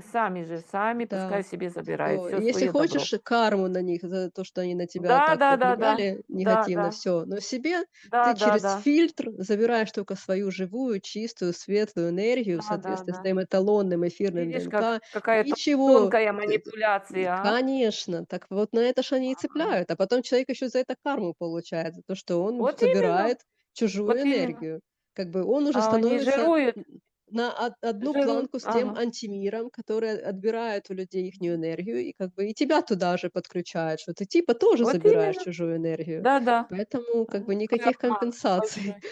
сами Да, пускай себе забирают всё. все Если свое добро. хочешь карму на них за то, что они на тебя Да, так да, вот да, да, влияли да, негативно, да, все. Но себе да, ты да, через да, фильтр забираешь только свою живую, чистую, светлую энергию в да, да, соответствии с да. твоим эталонным эфирным Видишь, как ДНК. какая Ничего, тонкая т манипуляция, а? конечно, так вот на это ж они и Ага. цепляют. А потом человек еще за это карму получает, за то, что он Вот именно, забирает чужую вот именно. энергию. Как бы он уже А они становится жируют, на одну жируют. планку с тем Ага. антимиром, который отбирает у людей ихнюю энергию, и как бы и тебя туда же подключает, что ты типа тоже Вот забираешь именно. чужую энергию. Да-да. Поэтому как бы Такой никаких обман компенсаций. большой.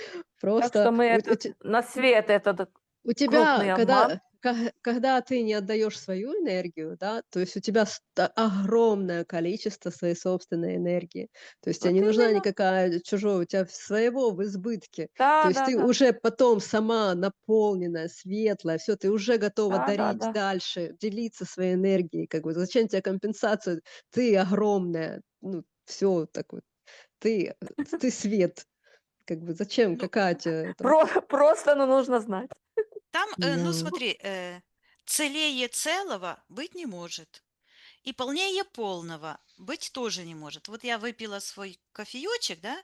Так что Просто мы этот на свет этот у тебя, крупный обман. когда ты не отдаешь свою энергию, да, то есть у тебя огромное количество своей собственной энергии. То есть тебе Вот не нужна именно. никакая чужого, у тебя своего в избытке. То есть ты Да-да-да. уже потом сама наполненная, светлая, все, ты уже готова дарить Да-да-да. дальше, делиться своей энергией. Как бы зачем тебе компенсация? Ты огромная, ну, все так вот. Ты, ты свет. Как бы зачем? Ну, Какая тебе это? Просто, но нужно знать. там, ну Да. смотри, целее целого быть не может. И полнее полного быть тоже не может. Вот я выпила свой кофеечек, да,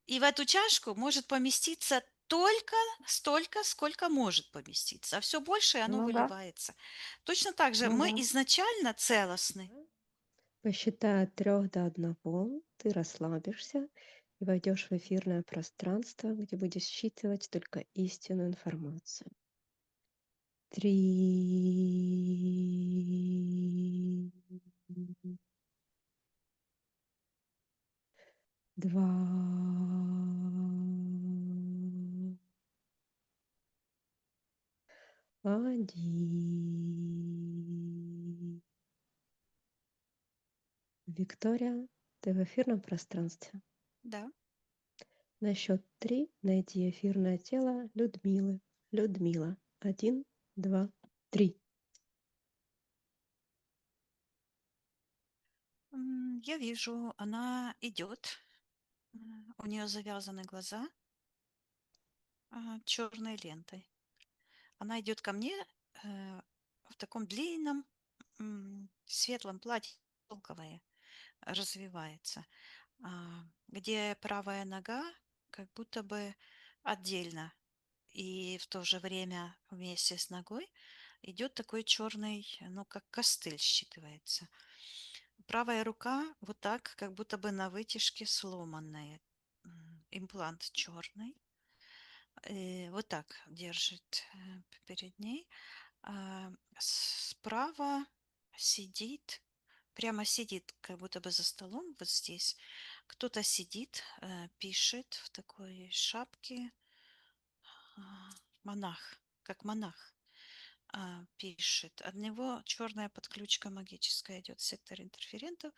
и в эту чашку может поместиться только столько, сколько может поместиться, а все больше оно Ну да, выливается. Точно так же ну мы да. изначально целостны. Посчитай от 3 до 1, ты расслабишься и войдешь в эфирное пространство, где будешь считывать только истинную информацию. 3, 2, 1. Виктория, ты в эфирном пространстве. Да. На счет 3 найди эфирное тело Людмилы. Людмила. 1, 2, 3. Я вижу, она идет, у нее завязаны глаза черной лентой. Она идет ко мне в таком длинном светлом платье, шелковое, развивается, где правая нога как будто бы отдельно, и в то же время вместе с ногой идет такой черный, ну, как костыль считывается. Правая рука вот так, как будто бы на вытяжке сломанная. Имплант черный. Вот так держит перед ней. Справа сидит, прямо сидит, как будто бы за столом, вот здесь. Кто-то сидит, пишет в такой шапке, монах, как монах, пишет. От него черная подключка магическая идет в сектор интерферентов,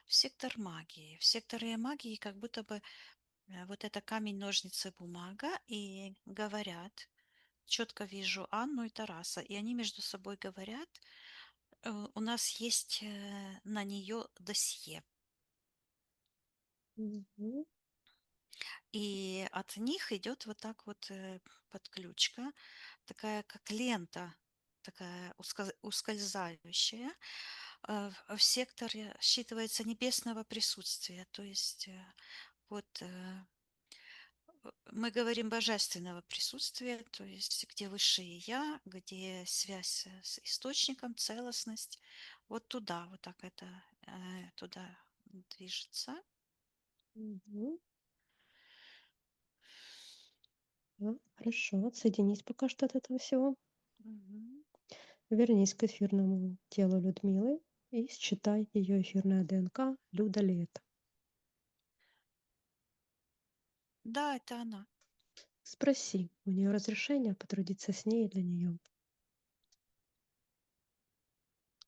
в сектор магии. В секторе магии как будто бы вот это камень, ножницы, бумага, и говорят, четко вижу Анну и Тараса, и они между собой говорят, у нас есть на нее досье. Мгм. И от них идет вот так вот подключка, такая как лента, такая ускользающая. В секторе считывается небесного присутствия, то есть вот мы говорим божественного присутствия, то есть где высшее я, где связь с источником, целостность. Вот туда, вот так это туда движется. Мгм. Да, хорошо. Отсоединись пока что от этого всего. Мгм. Вернись к эфирному телу Людмилы и считай ее эфирное ДНК. Люда ли это? Да, это она. Спроси у нее разрешение потрудиться с ней и для нее.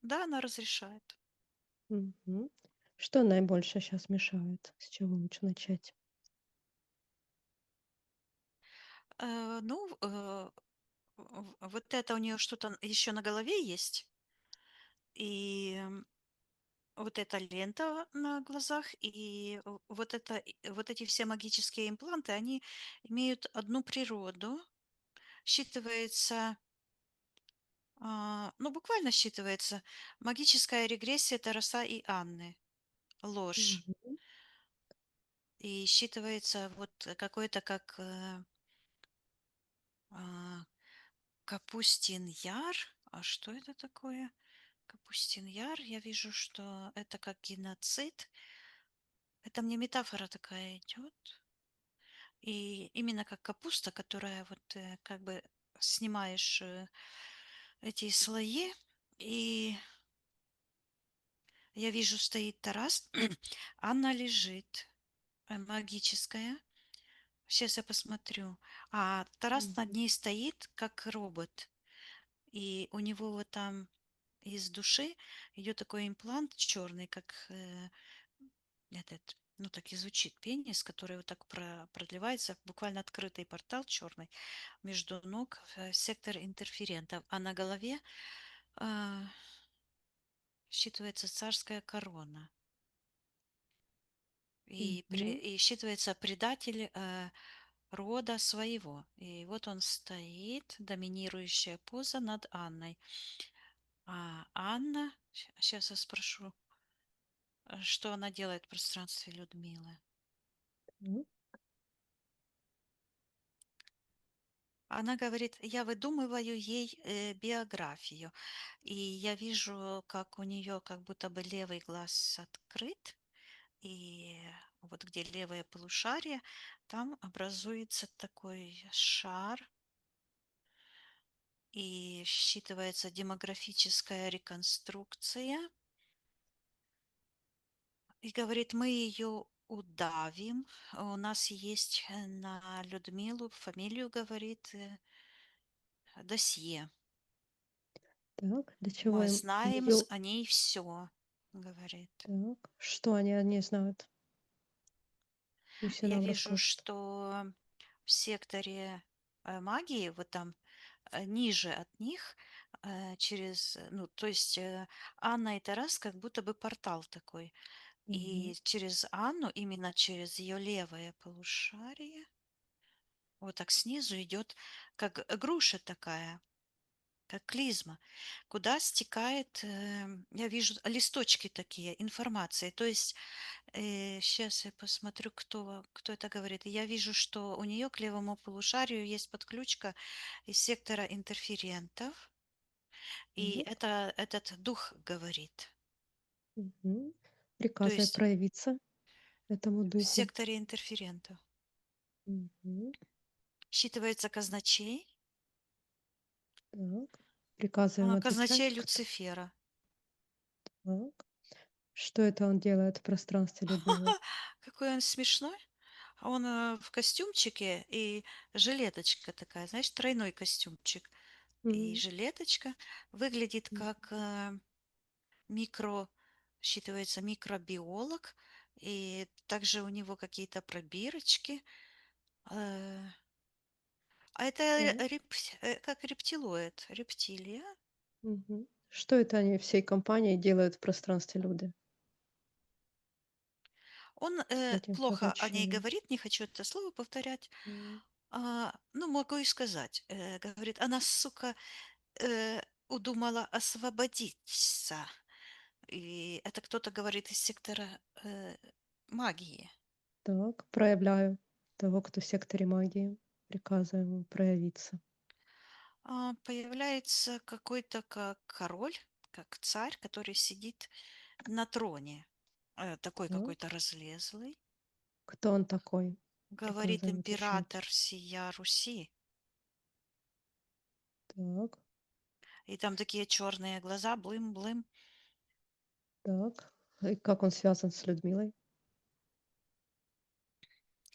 Да, она разрешает. Мгм. Что наибольше сейчас мешает? С чего лучше начать? Ну, вот это у нее что-то еще на голове есть, и вот эта лента на глазах, и вот эти все магические импланты, они имеют одну природу. Считывается, ну, буквально считывается магическая регрессия Тараса и Анны, ложь. Мгм. И считывается вот какой-то как а, Капустин Яр. А что это такое? Капустин Яр. Я вижу, что это как геноцид. Это мне метафора такая идет. И именно как капуста, которая вот как бы снимаешь эти слои, и я вижу, стоит Тарас, Анна лежит, магическая. Сейчас я посмотрю. А Тарас над Мгм. ней стоит, как робот. И у него вот там из души идет такой имплант черный, как этот, ну так и звучит пенис, который вот так продлевается, буквально открытый портал черный между ног, сектор интерферентов. А на голове а, считывается царская корона. Мгм. И считывается предатель рода своего. И вот он стоит, доминирующая поза над Анной. А Анна, сейчас я спрошу, что она делает в пространстве Людмилы. Так. Она говорит, я выдумываю ей биографию, и я вижу, как у нее как будто бы левый глаз открыт, и вот где левое полушарие, там образуется такой шар, и считывается демографическая реконструкция. И говорит, мы ее удавим. У нас есть на Людмилу фамилию, говорит, досье. Так, для чего Мы им знаем ее? о ней все, говорит. Так, что они о ней знают? Пусть и Я нам вижу, расскажет. что в секторе магии, вот там ниже от них, ну, то есть Анна и Тарас как будто бы портал такой. Мгм. И через Анну, именно через ее левое полушарие, вот так снизу идет, как груша такая, как клизма, куда стекает, я вижу листочки такие, информации. То есть сейчас я посмотрю, кто это говорит. Я вижу, что у нее к левому полушарию есть подключка из сектора интерферентов, и Так. это этот дух говорит. Мгм. То Приказывай есть проявиться этому в духу. секторе интерферентов Мгм. считывается казначей, Так. Приказываем отвечать. казначей Люцифера. Так. Что это он делает в пространстве Людмилы? Какой он смешной. Он в костюмчике и жилеточка такая, знаешь, тройной костюмчик. И М. жилеточка выглядит М. как микро, считывается микробиолог. И также у него какие-то пробирочки. Э, А это Так. как рептилоид, рептилия. Мгм. Что это они всей компанией делают в пространстве Люды Он с этим плохо о ней казначеем? говорит, не хочу это слово повторять. М. Ну, могу и сказать. Говорит, она, сука, э, удумала освободиться. И это кто-то говорит из сектора магии. Так, проявляю того, кто в секторе магии. Приказываю ему проявиться. Появляется какой-то как король, как царь, который сидит на троне. Такой Так. какой-то разлезлый. Кто он такой? Говорит Приказываем отвечать. император сия Руси. Так, И там такие черные глаза, блым-блым. так. И как он связан с Людмилой?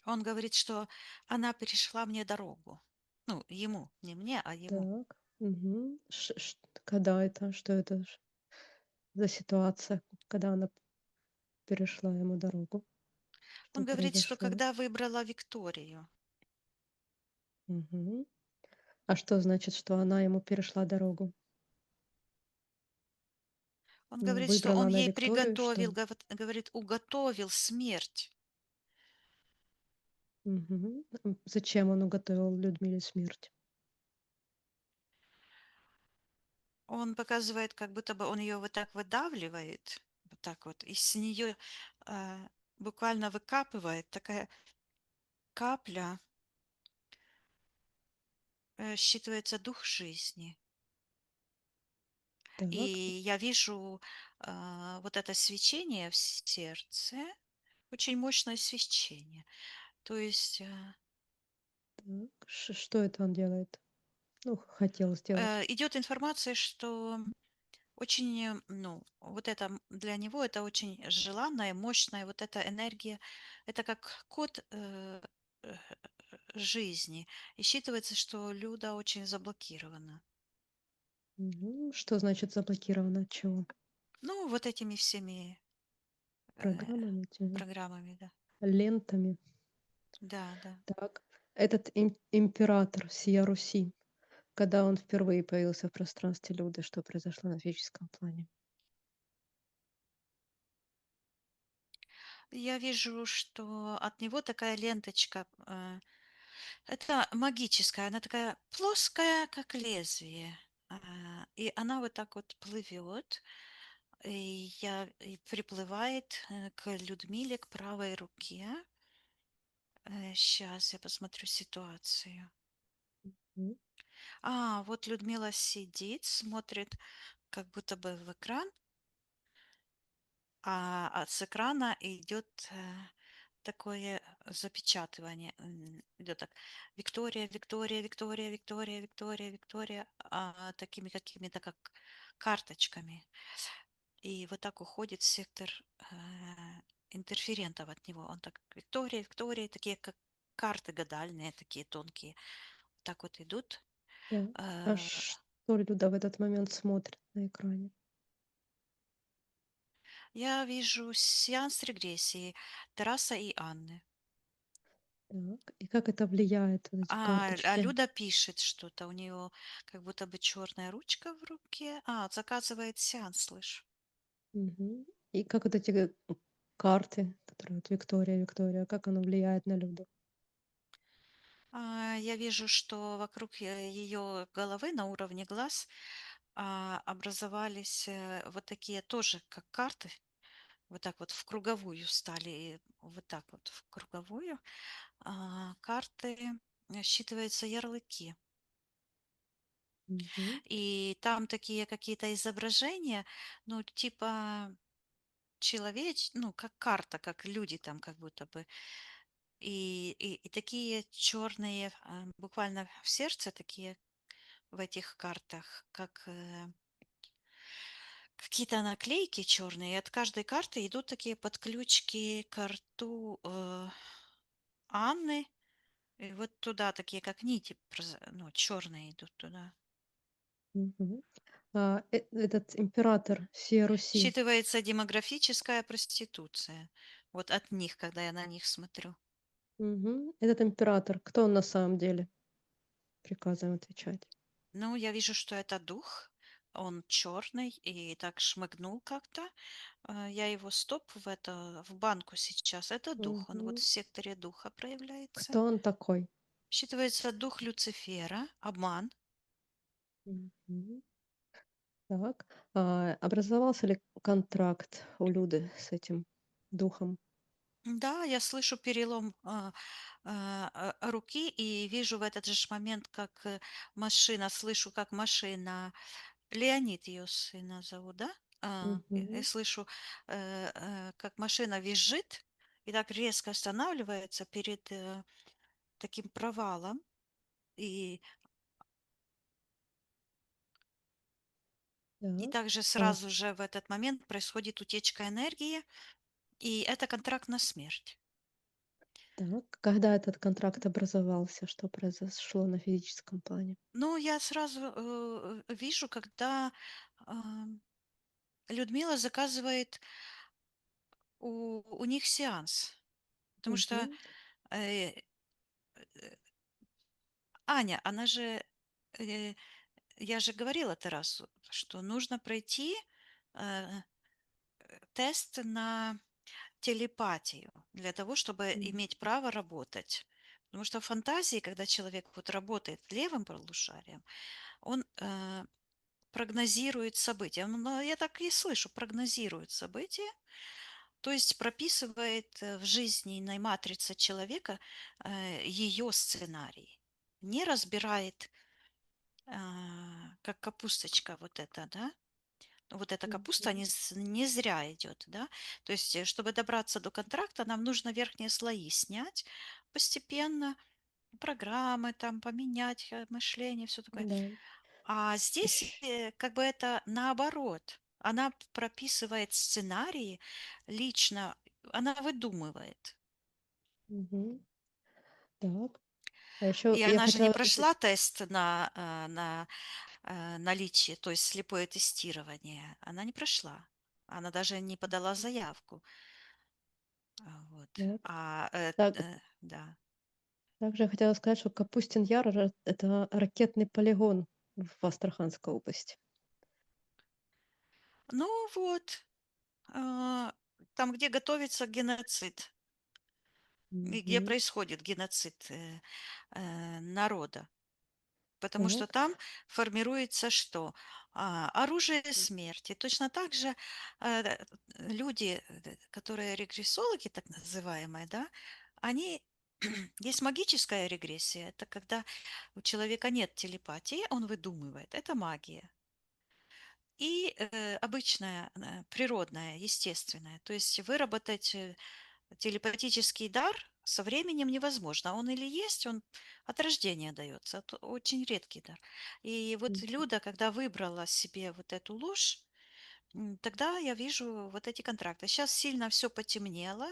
Он говорит, что она перешла мне дорогу. Ну, ему, не мне, а ему. Так. Мгм. Когда это? Что это за ситуация, когда она перешла ему дорогу? Что Он говорит, что произошло? когда выбрала Викторию, Мгм. А что значит, что она ему перешла дорогу? он Ну, говорит, что выбрала он она ей Викторию, что приготовил, ли? говорит, уготовил смерть. Мгм. Зачем он уготовил Людмиле смерть? Он показывает, как будто бы он ее вот так выдавливает, вот так вот, и с нее буквально выкапывает такая капля, считывается дух жизни. И Так, я вижу вот это свечение в сердце, очень мощное свечение. То есть так. Что это он делает? Ну, хотел сделать. идет информация, что очень, ну, вот это для него это очень желанная, мощная вот эта энергия. Это как код э, жизни. И считывается, что Люда очень заблокирована. Мгм. Что значит заблокировано? От чего? Ну, вот этими всеми э, Программами этими? программами, да. Лентами? Да, да. Так. Этот император сия Руси, когда он впервые появился в пространстве Люды, что произошло на физическом плане? Я вижу, что от него такая ленточка. Это магическая, она такая плоская, как лезвие. И она вот так вот плывет, и приплывает к Людмиле, к правой руке. Сейчас я посмотрю ситуацию. М, Вот Людмила сидит, смотрит как будто бы в экран, с экрана идет такое запечатывание. Идет так: Виктория, Виктория, Виктория, Виктория, Виктория, Виктория, такими какими-то как карточками. И вот так уходит сектор интерферентов от него. Он так: Виктория, Виктория, такие как карты гадальные, такие тонкие. Так вот идут. так. А Э, что Люда в этот момент смотрит на экране? Я вижу сеанс регрессии Тараса и Анны. Так. И как это влияет, вот эти А карточки? Люда пишет что-то, у нее как будто бы черная ручка в руке. Заказывает сеанс, слышь. Мгм. И как вот эти карты, которые вот Виктория, Виктория, как оно влияет на Люду? Я вижу, что вокруг ее головы на уровне глаз образовались вот такие тоже, как карты, вот так вот в круговую стали, вот так вот в круговую. Карты, считываются ярлыки. Мгм. И там такие какие-то изображения, ну, типа ну, как карта, как люди там как будто бы. И такие черные, буквально в сердце такие в этих картах, как какие-то наклейки черные. И от каждой карты идут такие подключки к рту Анны. И вот туда такие, как нити, ну, черные идут туда. Мгм. Этот император всей Руси. Считывается демографическая проституция. Вот от них, когда я на них смотрю. Мгм. Этот император, кто он на самом деле? Приказываем отвечать. Ну, я вижу, что это дух. Он черный и так шмыгнул как-то. Я его стоп в банку сейчас. Это дух. Он вот Мгм. в секторе духа проявляется. Кто он такой? Считывается дух Люцифера, обман. Мгм. Так. Образовался ли контракт у Люды с этим духом? Да, я слышу перелом руки и вижу в этот же момент, как машина, слышу, как машина, Леонид ее сына зовут, да? И Мгм. слышу, как машина визжит и так резко останавливается перед таким провалом. И, и Так. также А, сразу же в этот момент происходит утечка энергии, и это контракт на смерть. Так, когда этот контракт образовался, что произошло на физическом плане? Ну, я сразу вижу, когда а, Людмила заказывает у них сеанс, потому что Мгм. э, Аня, она же, э, я же говорила Тарасу, что нужно пройти э, тест на телепатию для того, чтобы М, иметь право работать. Потому что в фантазии, когда человек вот работает левым полушарием, он прогнозирует события. Ну, я так и слышу, прогнозирует события, то есть прописывает в жизненной матрице человека ее сценарий. Не разбирает, как капусточка вот эта, да, вот эта капуста мгм. не зря идет, да. То есть, чтобы добраться до контракта, нам нужно верхние слои снять постепенно, программы там поменять, мышление, все такое. Да. А здесь Ещ как бы это наоборот. Она прописывает сценарии лично, она выдумывает. Мгм. Так. А еще И я она же не хотела прошла спросить. тест на наличие, то есть слепое тестирование. Она не прошла. Она даже не подала заявку. Вот. Так. Так, Да. также я хотела сказать, что Капустин Яр это ракетный полигон в Астраханской области. Ну вот, а, там, где готовится геноцид, и где Мгм. происходит геноцид народа. Потому что Так. там формируется что? Оружие смерти. Точно так же люди, которые регрессологи, так называемые, да, они есть магическая регрессия. Это когда у человека нет телепатии, он выдумывает. Это магия. И обычная, природная, естественная. То есть выработать телепатический дар со временем невозможно. Он или есть, он от рождения дается. Это очень редкий дар. И вот Мгм. Люда, когда выбрала себе вот эту ложь, тогда я вижу вот эти контракты. Сейчас сильно все потемнело,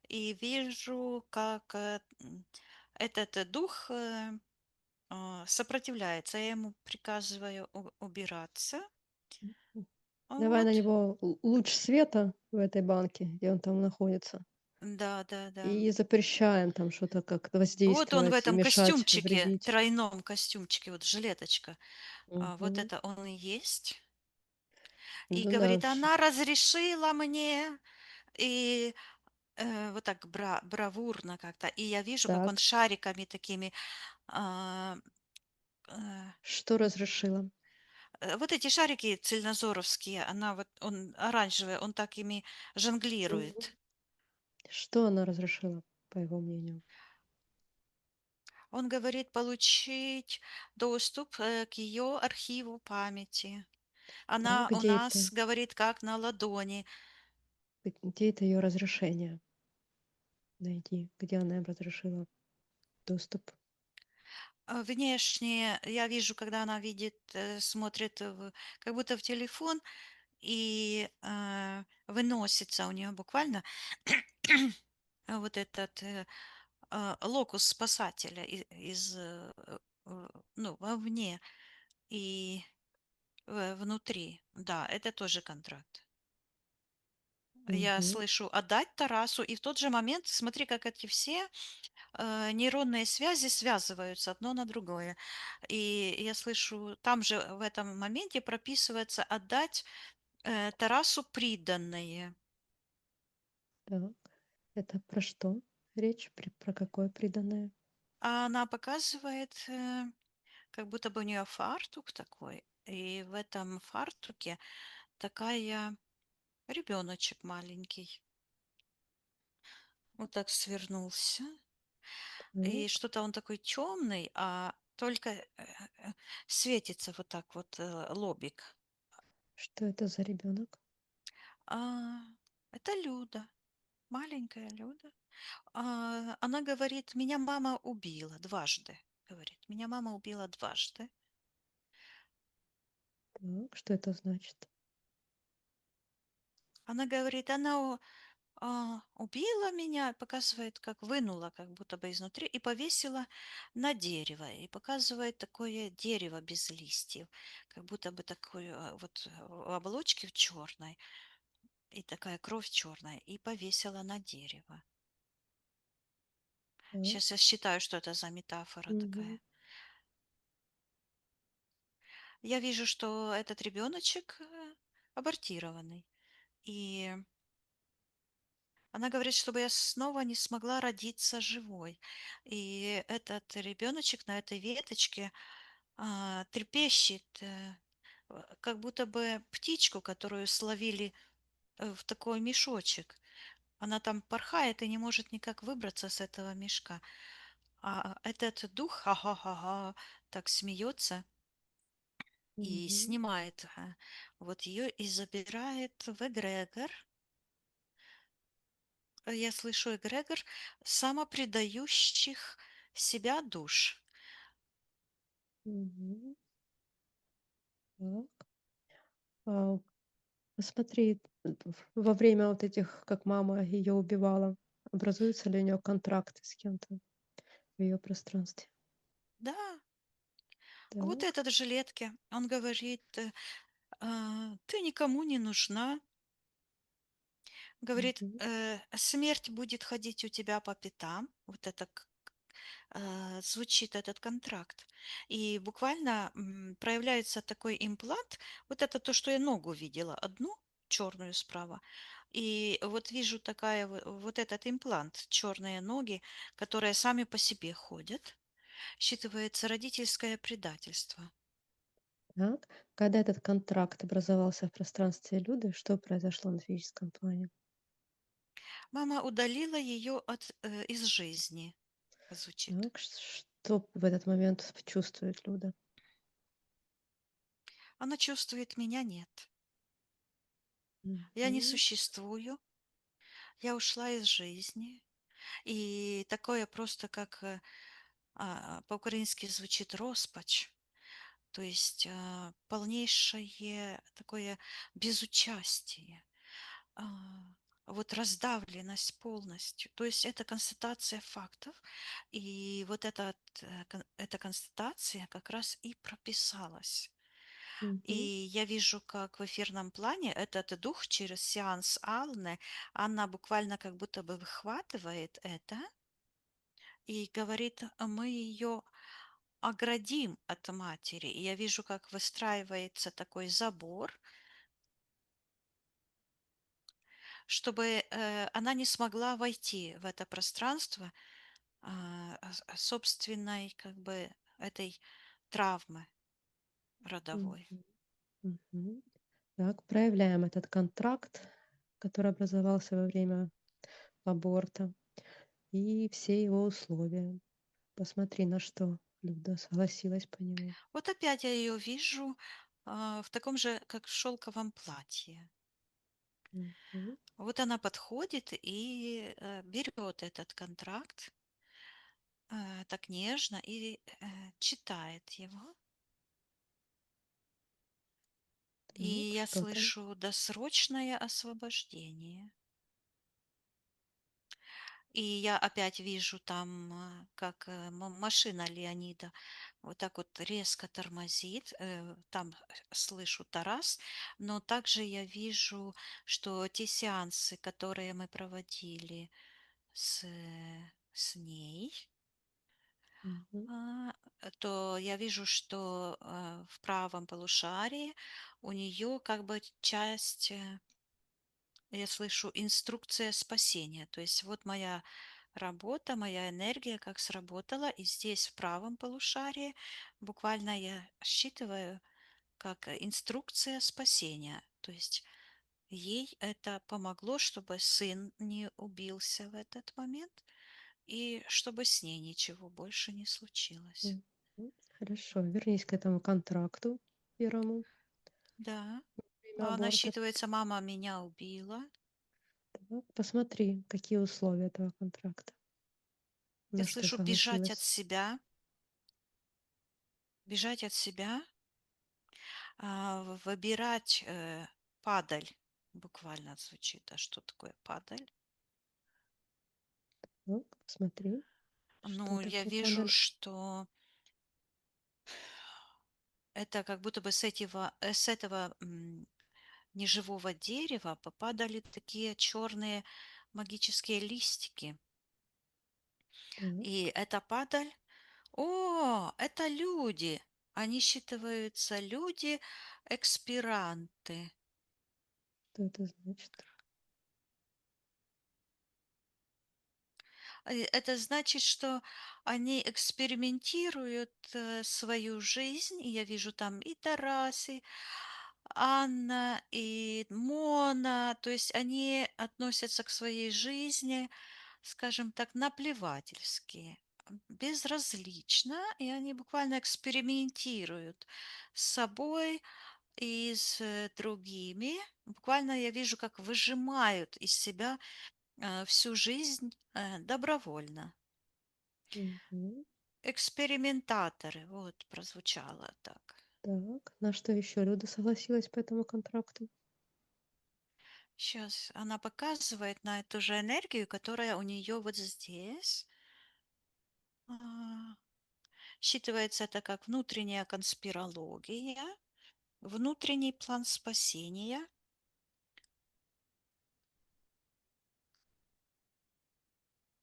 и вижу, как этот дух сопротивляется. Я ему приказываю убираться. Давай на Вот. него луч света в этой банке, где он там находится, Да, да, да. и запрещаем там что-то как-то Вот он в воздействовать и этом мешать, костюмчике, вредить. тройном костюмчике, вот жилеточка. Вот Мгм. это он и есть. И Ну да, говорит, она разрешила мне. И вот так бравурно как-то. И я вижу, как он так. шариками такими, а, э, Что разрешила? вот эти шарики цельнозоровские, он оранжевый, он так ими Мгм. жонглирует. Что она разрешила, по его мнению? Он говорит получить доступ к ее архиву памяти. Так, Она у где это? нас говорит как на ладони. Где это ее разрешение найти? Где она им разрешила доступ? Внешне я вижу, когда она видит, смотрит как будто в телефон и выносится у нее буквально вот этот локус спасателя ну, вовне и внутри. Да, это тоже контракт. Я Мгм. слышу отдать Тарасу, и в тот же момент, смотри, как эти все нейронные связи связываются одно на другое. И я слышу, там же в этом моменте прописывается отдать Тарасу приданное. Так. Это про что речь? Про какое приданое? А она показывает, как будто бы у нее фартук такой, и в этом фартуке такая ребеночек маленький. Вот так свернулся. И Так. что-то он такой темный, а только светится вот так вот лобик. Что это за ребенок? А, это Люда, маленькая Люда. Она говорит, меня мама убила дважды. Говорит, меня мама убила дважды. Так, что это значит? Она говорит, она убила меня, показывает, как вынула как будто бы изнутри и повесила на дерево. И показывает такое дерево без листьев, как будто бы такое вот в оболочке в черной, и такая кровь черная, и повесила на дерево. Так. Сейчас я считаю, что это за метафора Мгм. такая. Я вижу, что этот ребеночек абортированный. И она говорит, чтобы я снова не смогла родиться живой. И этот ребеночек на этой веточке трепещет, как будто бы птичку, которую словили в такой мешочек. Она там порхает и не может никак выбраться с этого мешка. А этот дух, ха-ха-ха-ха, так смеется и Мгм. снимает вот ее и забирает в эгрегор. Я слышу эгрегор самопредающих себя душ. Мгм. Так. А, Посмотри, во время вот этих, как мама ее убивала, образуются ли у нее контракты с кем-то в ее пространстве? Да, вот Так. этот в жилетке, он говорит, ты никому не нужна. Говорит, Мгм. смерть будет ходить у тебя по пятам. Вот это звучит этот контракт. И буквально проявляется такой имплант. Вот это то, что я ногу видела, одну черную справа. И вот вижу такая вот этот имплант, черные ноги, которые сами по себе ходят. Считывается родительское предательство. Так. Когда этот контракт образовался в пространстве Люды, что произошло на физическом плане? Мама удалила ее из жизни, звучит. Так. Что в этот момент чувствует Люда? Она чувствует, меня нет. Я не Мгм. существую, я ушла из жизни. И такое просто, как по-украински звучит роспач, то есть полнейшее такое безучастие, а, вот раздавленность полностью. То есть это констатация фактов, и вот эта констатация как раз и прописалась. И Мгм. я вижу, как в эфирном плане этот дух через сеанс Алны, она буквально как будто бы выхватывает это и говорит, мы ее оградим от матери. И я вижу, как выстраивается такой забор, чтобы она не смогла войти в это пространство собственной как бы этой травмы родовой. Мгм. Мгм. Так, проявляем этот контракт, который образовался во время аборта, и все его условия. Посмотри, на что Люда согласилась по нему. Вот опять я ее вижу в таком же, как в шелковом платье. Мгм. Вот она подходит и берет этот контракт так нежно и читает его. И Так, я что там? слышу досрочное освобождение. И я опять вижу там, как машина Леонида вот так вот резко тормозит. Там слышу Тарас, но также я вижу, что те сеансы, которые мы проводили с ней, Мгм. то я вижу, что в правом полушарии у нее как бы часть я слышу инструкция спасения. То есть вот моя работа, моя энергия как сработала. И здесь в правом полушарии буквально я считываю как инструкция спасения. То есть ей это помогло, чтобы сын не убился в этот момент и чтобы с ней ничего больше не случилось. Мгм. Хорошо, вернись к этому контракту первому Да, во время она аборта. считывается, мама меня убила. Так, посмотри, какие условия этого контракта, Я на что слышу согласилась. бежать от себя, выбирать падаль, буквально звучит. А что такое падаль? Так, смотри, что Ну, я такое вижу, подали. что это как будто бы с этого неживого дерева попадали такие черные магические листики. Так, И эта падаль, о, это люди. Они считываются люди-экспиранты. что это значит? Это значит, что они экспериментируют свою жизнь. И я вижу там и Тараси, Анна, и Мона. То есть они относятся к своей жизни, скажем так, наплевательски, безразлично, и они буквально экспериментируют с собой и с другими. Буквально я вижу, как выжимают из себя всю жизнь добровольно. Мгм. Экспериментаторы, вот прозвучало так. Так, на что еще Люда согласилась по этому контракту? Сейчас она показывает на эту же энергию, которая у нее вот здесь. А, Считывается это как внутренняя конспирология, внутренний план спасения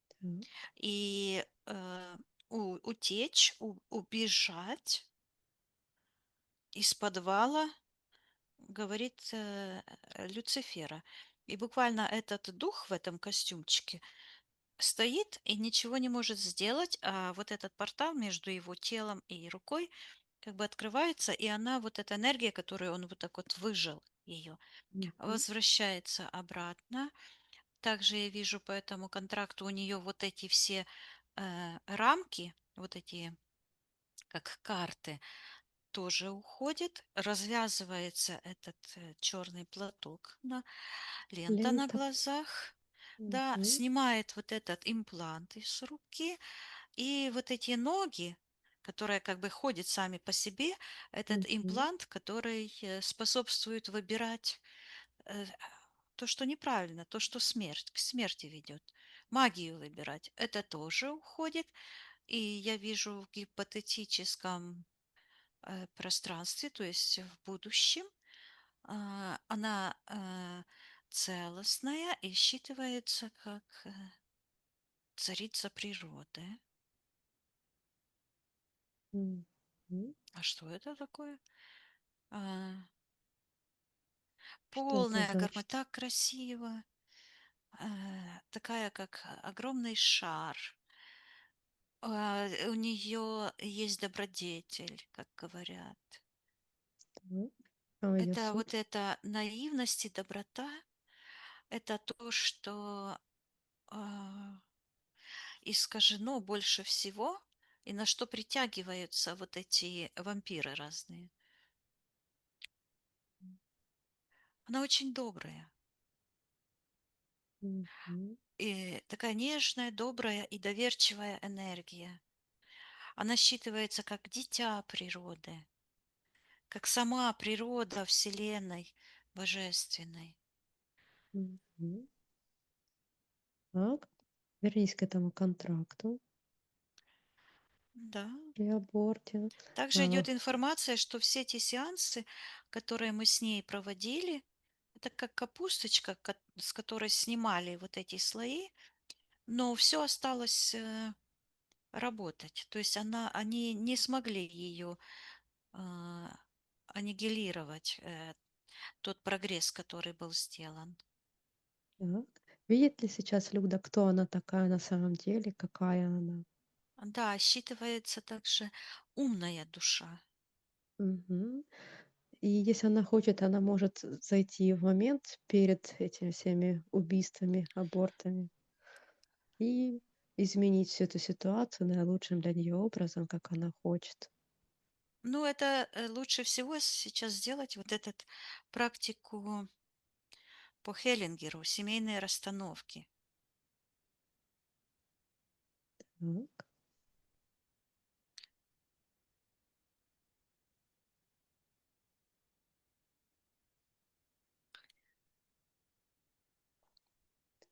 Так, и утечь, убежать из подвала, говорит Люцифера. И буквально этот дух в этом костюмчике стоит и ничего не может сделать, а вот этот портал между его телом и рукой как бы открывается, и она, вот эта энергия, которую он вот так вот выжил ее, мгм. возвращается обратно. Также я вижу по этому контракту у нее вот эти все рамки, вот эти как карты, тоже уходит. Развязывается этот черный платок, лента на Лента. глазах. Да, Мгм. снимает вот этот имплант из руки, и вот эти ноги, которые как бы ходят сами по себе, этот Мгм. имплант, который способствует выбирать э, то, что неправильно, то, что смерть, к смерти ведет. Магию выбирать, это тоже уходит. И я вижу в гипотетическом пространстве, то есть в будущем, она целостная и считывается как царица природы. Мгм. А что это такое? А, Что это Полная гармония, значит? так красиво. Такая, как огромный шар. У нее есть добродетель, как говорят. Так. А ее Это вот суть? эта наивность и доброта, это то, что а, искажено больше всего, и на что притягиваются вот эти вампиры разные. Она очень добрая. Мгм. И такая нежная, добрая и доверчивая энергия. Она считывается как дитя природы, как сама природа Вселенной Божественной. Мгм. Так, вернись к этому контракту Да. при аборте. Также А, идет информация, что все эти сеансы, которые мы с ней проводили, это как капусточка, с которой снимали вот эти слои, но все осталось работать. То есть они не смогли ее аннигилировать, тот прогресс, который был сделан. так. Видит ли сейчас Люда, кто она такая на самом деле, какая она? Да, считывается также умная душа. Мгм. И если она хочет, она может зайти в момент перед этими всеми убийствами, абортами и изменить всю эту ситуацию наилучшим для нее образом, как она хочет. Ну, это лучше всего сейчас сделать вот этот практику по Хеллингеру, семейные расстановки. Так.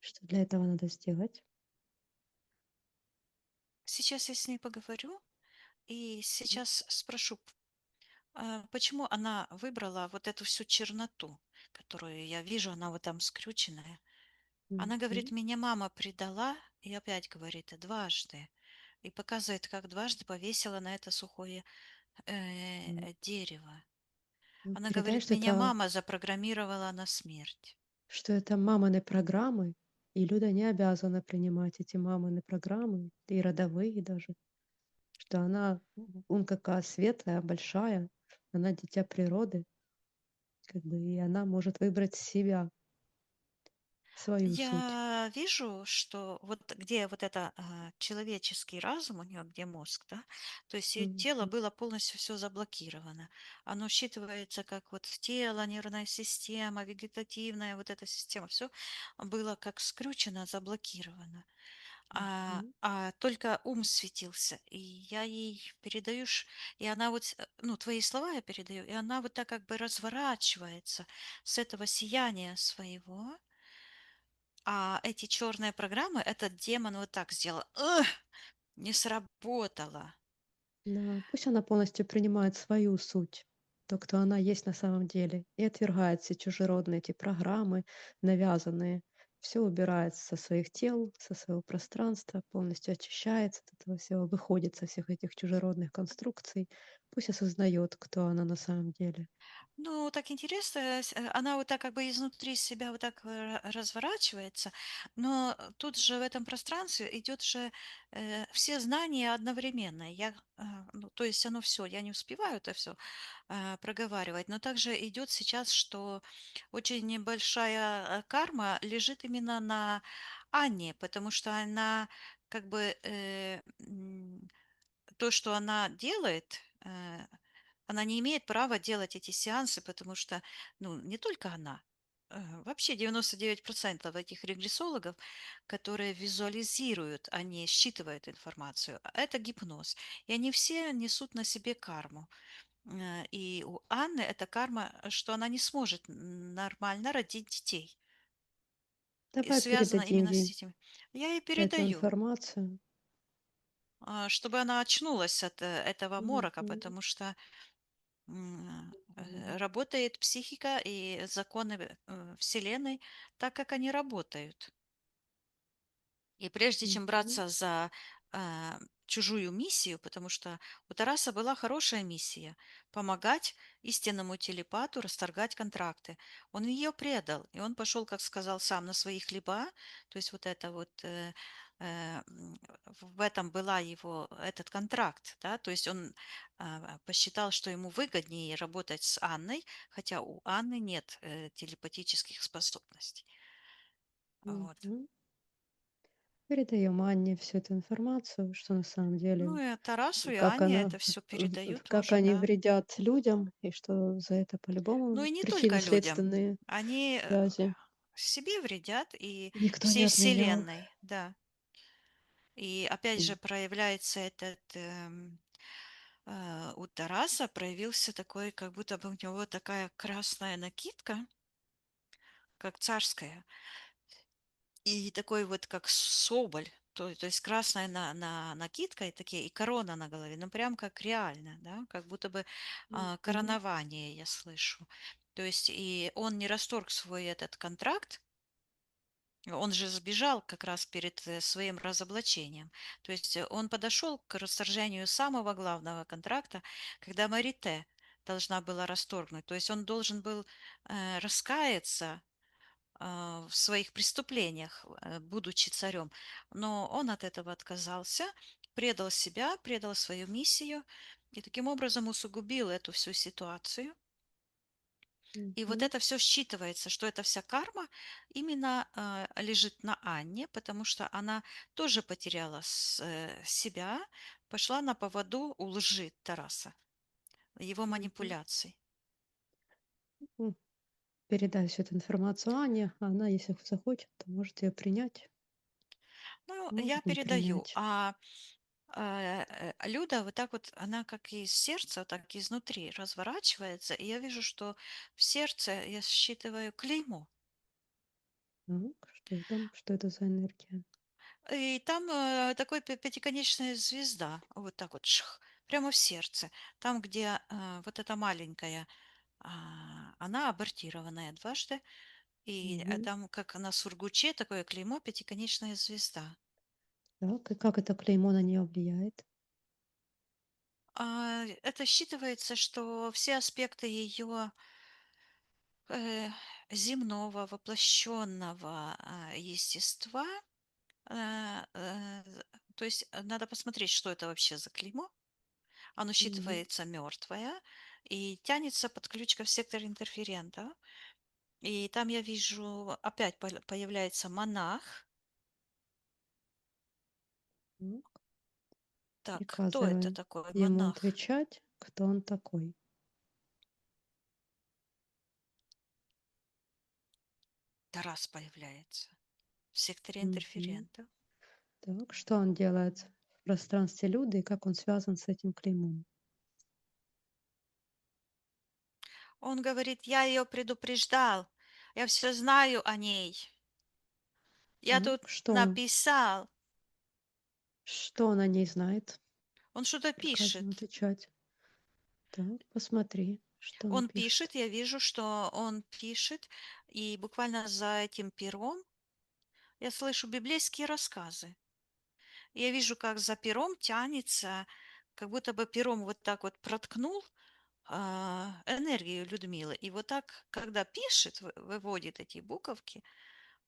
Что для этого надо сделать? Сейчас я с ней поговорю и сейчас спрошу, почему она выбрала вот эту всю черноту, которую я вижу, она вот там скрюченная. Она говорит, Мгм. меня мама предала, и опять говорит, дважды. И показывает, как дважды повесила на это сухое М. дерево. Она Передай, говорит, меня мама запрограммировала на смерть. что это мамины программы, и Люда не обязана принимать эти мамины программы, и родовые даже, что она какая светлая, большая, она дитя природы, как бы, и она может выбрать себя, свою суть. Я вижу, что вот где вот это человеческий разум у нее, где мозг, да, то есть ее тело Мгм. было полностью все заблокировано. Оно считывается как вот тело, нервная система, вегетативная вот эта система, все было как скрючено, заблокировано. Мгм. А только ум светился, и я ей передаю, и она вот, ну, твои слова я передаю, и она вот так как бы разворачивается с этого сияния своего, а эти черные программы, этот демон вот так сделал. Ugh, не сработало. Да, пусть она полностью принимает свою суть, то, кто она есть на самом деле, и отвергает все чужеродные эти программы, навязанные. Все убирает со своих тел, со своего пространства, полностью очищается от этого всего, выходит со всех этих чужеродных конструкций. Пусть осознает, кто она на самом деле. Ну, так интересно, она вот так как бы изнутри себя вот так разворачивается, но тут же в этом пространстве идет же все знания одновременно. Ну, то есть оно все, я не успеваю это все проговаривать, но также идет сейчас, что очень небольшая карма лежит именно на Анне, потому что она как бы то, что она делает, она не имеет права делать эти сеансы, потому что, ну, не только она, вообще 99% этих регрессологов, которые визуализируют, они считывают информацию, это гипноз. И они все несут на себе карму. И у Анны эта карма, что она не сможет нормально родить детей. И Давай связано передадим именно с ей этим. Я ей эту передаю, информацию. чтобы она очнулась от этого морока, Мгм. потому что работает психика и законы Вселенной так, как они работают. И прежде чем Мгм. браться за чужую миссию, потому что у Тараса была хорошая миссия — помогать истинному телепату расторгать контракты. Он ее предал, и он пошел, как сказал сам, на свои хлеба. То есть вот это вот в этом была его этот контракт, да, то есть он посчитал, что ему выгоднее работать с Анной, хотя у Анны нет телепатических способностей. Вот. Мгм. Передаем Анне всю эту информацию, что на самом Ну деле, и Тарасу и как Анне она, это все передаю как тоже, они да. вредят людям, и что за это Ну по-любому и не только людям. причинно-следственные Они связи себе вредят и никто не всей отменял. Вселенной, да. И опять же М. проявляется у Тараса проявился такой, как будто бы у него такая красная накидка, как царская, и такой вот как соболь, то есть красная накидка и такие, и корона на голове, ну прям как реально, да, как будто бы Мгм. коронование я слышу. То есть и он не расторг свой этот контракт, он же сбежал как раз перед своим разоблачением. То есть он подошел к расторжению самого главного контракта, когда Марите должна была расторгнуть. То есть он должен был раскаяться в своих преступлениях, будучи царем. Но он от этого отказался, предал себя, предал свою миссию и таким образом усугубил эту всю ситуацию. И вот Мгм. это все считывается, что эта вся карма именно лежит на Анне, потому что она тоже потеряла себя, пошла на поводу у лжи Тараса, его Мгм. манипуляций. М. Передай всю эту информацию Ане, а она, если захочет, то может ее принять, Ну, я может не передаю, принять. Люда вот так вот, она как из сердца, так и изнутри разворачивается, и я вижу, что в сердце я считываю клеймо. Так, что там, что это за энергия? И там такой пятиконечная звезда, вот так вот, прямо в сердце. Там, где вот эта маленькая, она абортированная дважды, и Мгм. там, как на сургуче, такое клеймо пятиконечная звезда. Так, и как это клеймо на нее влияет? Это считывается, что все аспекты ее земного, воплощенного естества, э, э, то есть надо посмотреть, что это вообще за клеймо. Оно Мгм. считывается мертвое и тянется под ключиков в сектор интерферента. И там я вижу, опять появляется монах. Так, Так, кто это приказываем такой ему монах? отвечать, кто он такой. Тарас появляется в секторе Мгм. интерферента. Так, что он делает в пространстве Люды и как он связан с этим клеймом? Он говорит, я ее предупреждал, я все знаю о ней. Я Так, тут написал. что он о ней знает? Он что-то Приказываем пишет. отвечать. Так, посмотри, что он Он пишет. пишет, я вижу, что он пишет, и буквально за этим пером я слышу библейские рассказы. Я вижу, как за пером тянется, как будто бы пером вот так вот проткнул энергию Людмилы. И вот так, когда пишет, выводит эти буковки,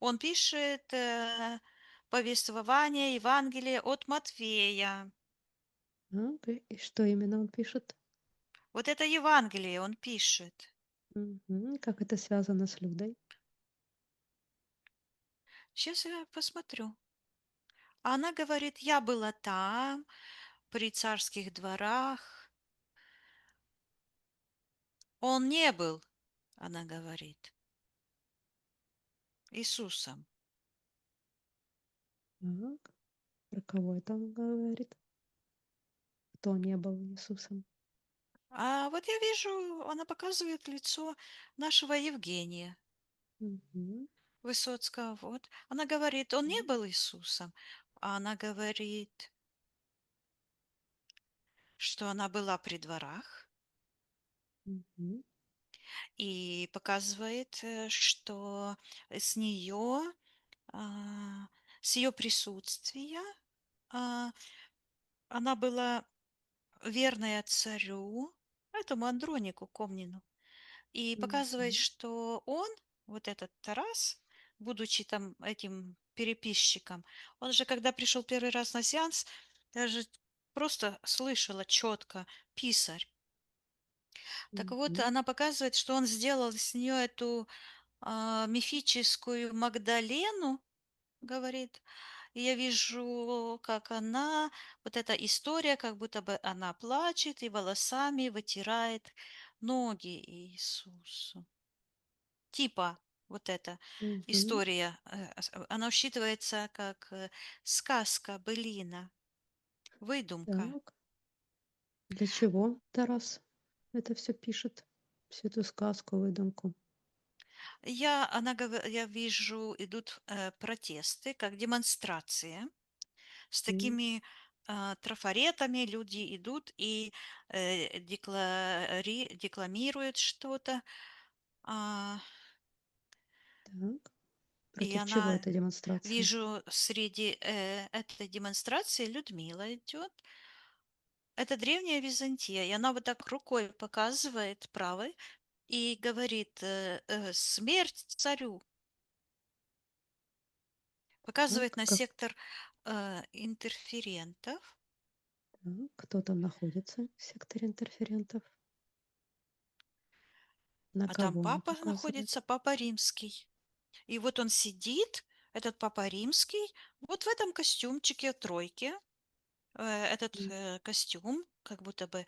он пишет повествование Евангелия от Матфея. Так, и что именно он пишет? Вот это Евангелие он пишет. Мгм. Как это связано с Людой? Сейчас я посмотрю. Она говорит, я была там, при царских дворах. Он не был, она говорит, Иисусом. Так, про кого это он говорит? Кто не был Иисусом? А вот я вижу, она показывает лицо нашего Евгения Мгм. Высоцкого. Вот. Она говорит, он не М, был Иисусом. А она говорит, что она была при дворах мгм. и показывает, что с нее, а, с ее присутствия а, она была верная царю, этому Андронику Комнину, и показывает, Мгм. что он, вот этот Тарас, будучи там этим переписчиком, он же, когда пришел первый раз на сеанс, даже просто слышала четко «писарь». Так вот, Мгм. она показывает, что он сделал с нее эту мифическую Магдалену, говорит, и я вижу, как она, вот эта история, как будто бы она плачет и волосами вытирает ноги Иисусу. Типа вот эта Мгм. история, она считывается как сказка, былина, выдумка. Так, для чего Тарас это все пишет? Всю эту сказку, выдумку? Я вижу, идут протесты, как демонстрации. С М, такими трафаретами люди идут и декламируют что-то. А, так. и Против чего она, эта демонстрация? вижу, среди этой демонстрации Людмила идет. Это древняя Византия, и она вот так рукой показывает правой и говорит «Смерть царю!» Показывает Так, на как сектор интерферентов. так, кто там находится в секторе интерферентов? На А там кого она папа показывает? находится, папа римский. И вот он сидит, этот папа римский, вот в этом костюмчике тройки. Этот М, костюм как будто бы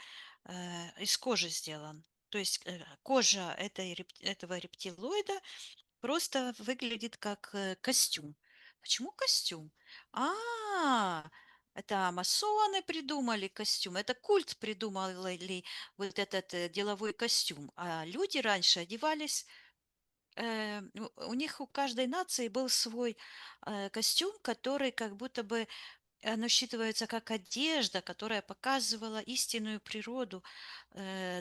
из кожи сделан. То есть кожа этого рептилоида просто выглядит как костюм. Почему костюм? Это масоны придумали костюм, это культ придумали вот этот деловой костюм. А люди раньше одевались у них у каждой нации был свой костюм, который как будто бы оно считывается как одежда, которая показывала истинную природу,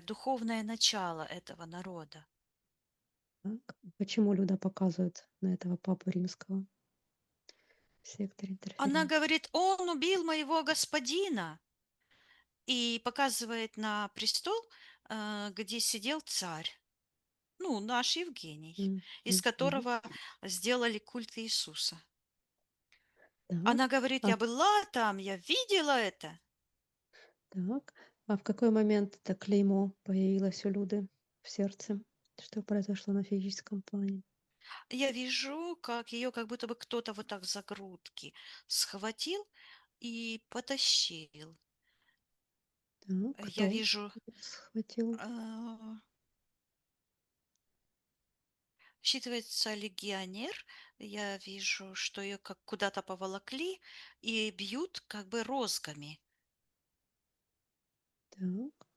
духовное начало этого народа. Так. Почему Люда показывает на этого папу римского в секторе Она интерференции? говорит, он убил моего господина, и показывает на престол, где сидел царь, ну, наш Евгений, из Мгм. которого сделали культ Иисуса. Она Так. говорит, А, я была там, я видела это. так. А в какой момент это клеймо появилось у Люды в сердце? Что произошло на физическом плане? Я вижу, как ее как будто бы кто-то вот так за грудки схватил и потащил. Так, Я кто вижу, схватил? а, считывается легионер, я вижу, что ее как куда-то поволокли и бьют как бы розгами. Так.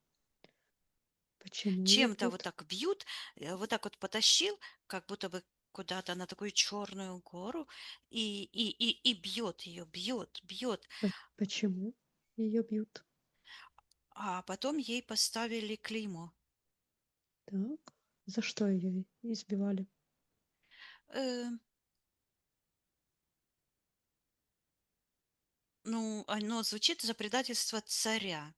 Почему ее Чем-то вот бьют? так бьют, вот так вот потащил, как будто бы куда-то на такую черную гору и бьет ее, бьет, бьет. Почему ее бьют? А потом ей поставили клеймо. Так. За что ее избивали? Э, ну, оно звучит за предательство царя.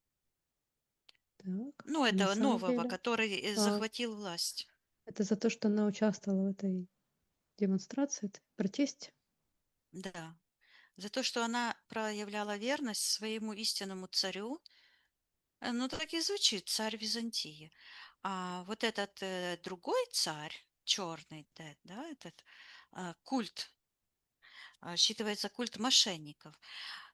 Так. Ну, А на этого самом нового, деле? который А, захватил власть. это за то, что она участвовала в этой демонстрации, протесте? Да. За то, что она проявляла верность своему истинному царю. Ну, так и звучит, царь Византии. А вот этот другой царь, черный, да, этот культ, считывается культ мошенников.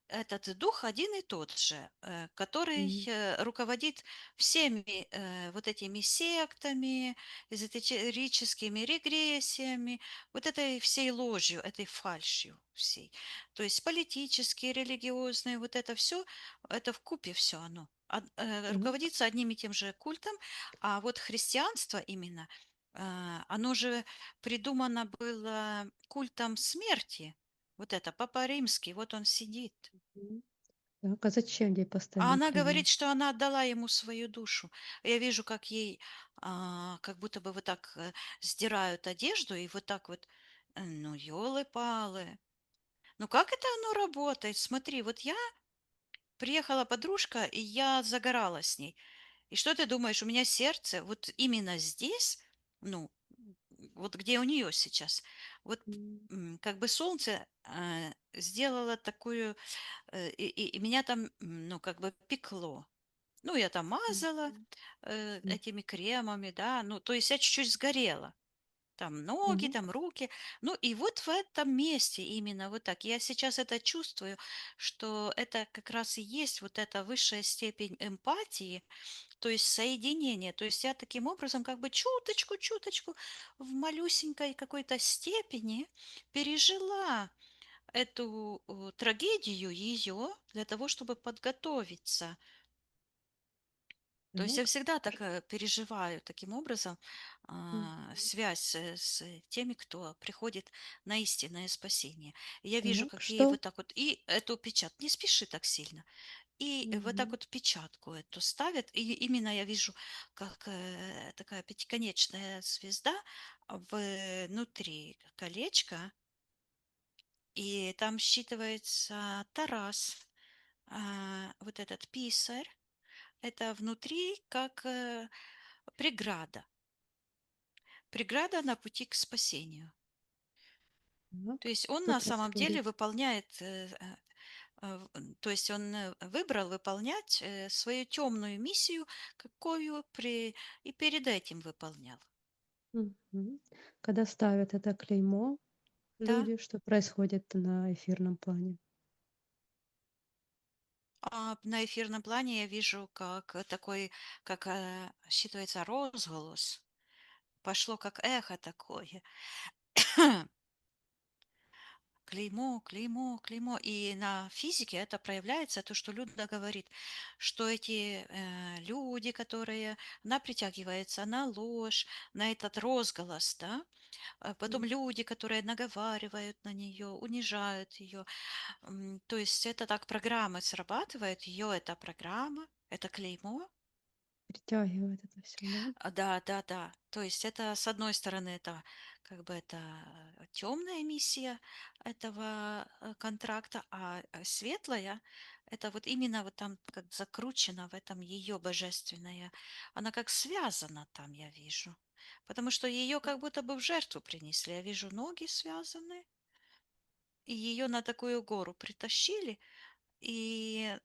Этот дух один и тот же, который М, руководит всеми вот этими сектами, эзотерическими регрессиями, вот этой всей ложью, этой фальшью всей. То есть политические, религиозные, вот это все, это в купе все оно. Так. Руководится одним и тем же культом, а вот христианство именно, оно же придумано было культом смерти, вот это, Папа Римский, вот он сидит. М. Так, а зачем ей А поставили она клеймо? говорит, что она отдала ему свою душу. Я вижу, как ей как будто бы вот так сдирают одежду и вот так вот, ну, елы-палы. Ну, как это оно работает? Смотри, вот я приехала подружка, и я загорала с ней. И что ты думаешь, у меня сердце вот именно здесь, ну, вот где у нее сейчас, вот М, как бы солнце сделало такую, и меня там, ну, как бы пекло. Ну, я там мазала мгм, м. этими кремами, да, ну, то есть я чуть-чуть сгорела. Там ноги, Так. там руки. Ну, и вот в этом месте именно вот так. Я сейчас это чувствую, что это как раз и есть вот эта высшая степень эмпатии, то есть соединение. То есть я таким образом как бы чуточку в малюсенькой какой-то степени пережила эту трагедию ее для того, чтобы подготовиться. То есть я Так. всегда Ш так переживаю таким образом Мгм. связь с теми, кто приходит на истинное спасение. И я вижу, Так, как ей что? вот так вот и эту печать, не спеши так сильно, и вот так Мгм, вот печатку эту ставят, и именно я вижу, как такая пятиконечная звезда внутри колечка, и там считывается Тарас, вот этот писарь, это внутри как преграда. Преграда на пути к спасению. То так. есть он Что на самом деле происходит? выполняет, то есть он выбрал выполнять свою темную миссию, какую и перед этим выполнял. Мгм. Когда ставят это клеймо Да? люди, что происходит на эфирном плане? А на эфирном плане я вижу, как такой, как считывается розголос, пошло как эхо такое. клеймо, клеймо, клеймо. И на физике это проявляется, то, что Люда говорит, что эти люди, которые, она притягивается на ложь, на этот розголос, да, потом М. люди, которые наговаривают на нее, унижают ее. То есть это так программа срабатывает, ее эта программа, это клеймо. Притягивает это все, да? Да, да, да. То есть это, с одной стороны, это как бы это темная миссия этого контракта, а светлая, это вот именно вот там как закручена в этом ее божественное. Она как связана там, я вижу. Потому что ее как будто бы в жертву принесли. Я вижу ноги связаны, и ее на такую гору притащили, и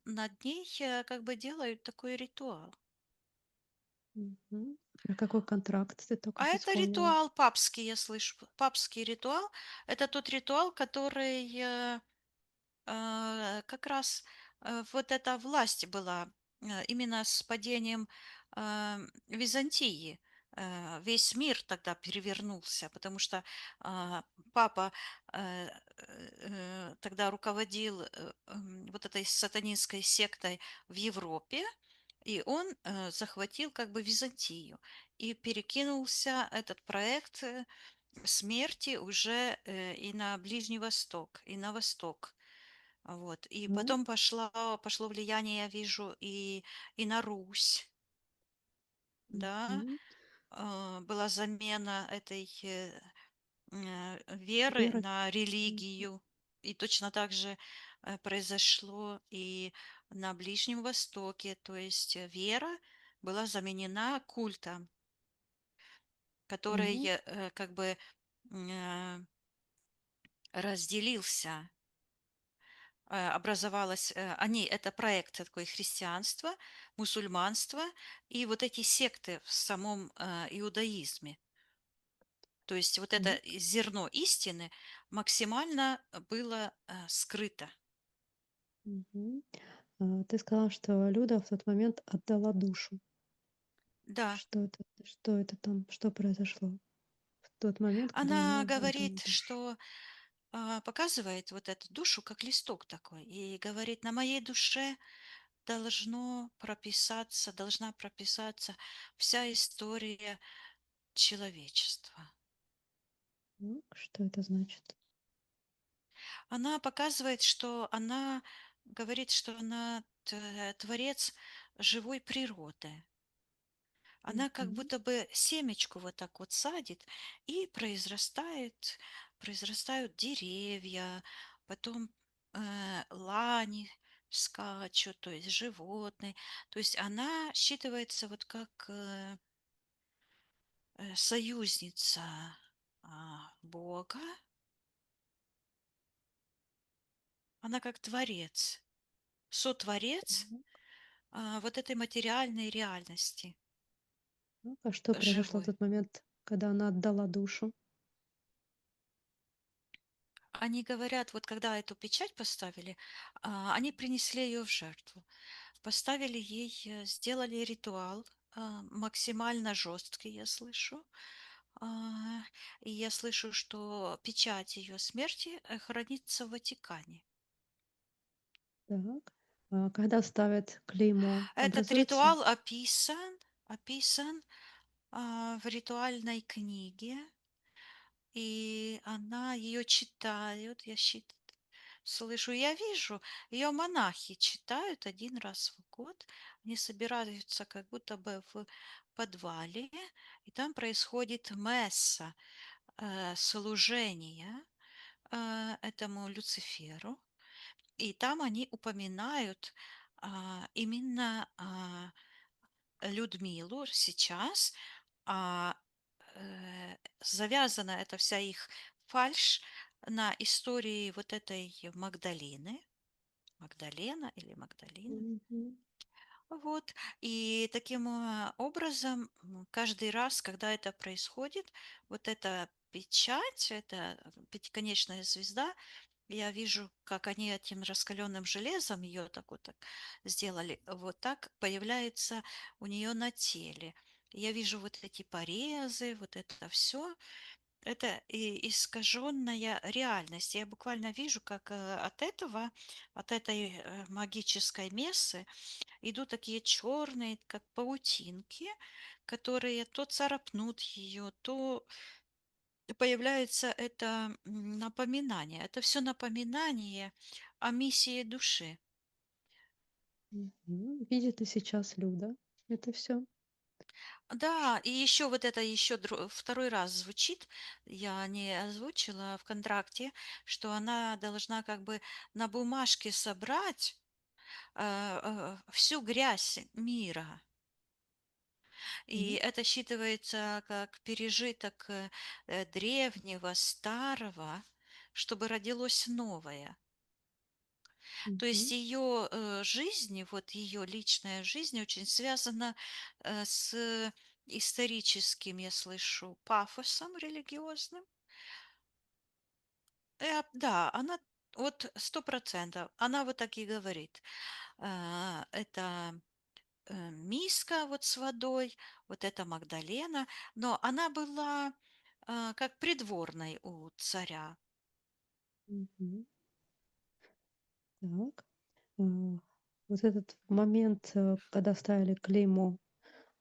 над ней как бы делают такой ритуал. Мгм. А какой контракт ты только А что это вспомнила? ритуал папский, я слышу. Папский ритуал– это тот ритуал, который как раз вот эта власть была именно с падением Византии. Весь мир тогда перевернулся, потому что папа тогда руководил вот этой сатанинской сектой в Европе, и он захватил как бы Византию и перекинулся этот проект смерти уже и на Ближний Восток, и на Восток. Вот. И Так. потом пошло влияние, я вижу, и на Русь, да. Мгм. Была замена этой веры Вера. на Мгм. религию. И точно так же произошло и на Ближнем Востоке. То есть вера была заменена культом, который Так. как бы э, разделился. Образовалось, они, это проект такой христианства, мусульманства и вот эти секты в самом иудаизме. То есть вот это Так. зерно истины максимально было скрыто. Мгм. Ты сказала, что Люда в тот момент отдала душу. Да, Что это там, что произошло в тот момент, когда она она отдала говорит, душу? что показывает вот эту душу как листок такой и говорит, на моей душе должна прописаться вся история человечества. Что это значит? Она показывает, что она говорит, что она творец живой природы. Она как Мгм. будто бы семечку вот так вот садит, и произрастают деревья, потом лани скачут, то есть животные. То есть она считывается вот как союзница Бога, она как творец, сотворец Так. вот этой материальной реальности Так, а что произошло в живой. тот момент, когда она отдала душу? Они говорят, вот когда эту печать поставили, они принесли ее в жертву, поставили ей, сделали ритуал максимально жесткий, я слышу. А, И я слышу, что печать ее смерти хранится в Ватикане. Так. Когда ставят клеймо, Этот образуется. ритуал описан в ритуальной книге, и она ее читают, слышу, я вижу, ее монахи читают один раз в год. Они собираются как будто бы в подвале, и там происходит месса, служение этому Люциферу. И там они упоминают именно Людмилу сейчас, а, завязана эта вся их фальшь на истории вот этой Магдалины, Магдалена или Магдалина. Мгм. Вот. И таким образом, каждый раз, когда это происходит, вот эта печать, эта пятиконечная звезда, я вижу, как они этим раскаленным железом ее так вот так сделали, вот так появляется у нее на теле. Я вижу вот эти порезы, вот это все. Это и искаженная реальность. Я буквально вижу, как от этой магической мессы идут такие черные, как паутинки, которые то царапнут ее, то появляется это напоминание. Это все напоминание о миссии души. Видит и сейчас Люда. Это все. Да, и еще вот это еще второй раз звучит, я не озвучила в контракте, что она должна как бы на бумажке собрать всю грязь мира. И это считывается как пережиток древнего, старого, чтобы родилось новое. То есть ее жизнь, вот ее личная жизнь очень связана с историческим, я слышу, пафосом религиозным. Да, она вот 100%. Она вот так и говорит. Это миска вот с водой, вот эта Магдалена, но она была как придворной у царя. Мгм. Так. А, Вот этот момент, когда ставили клеймо,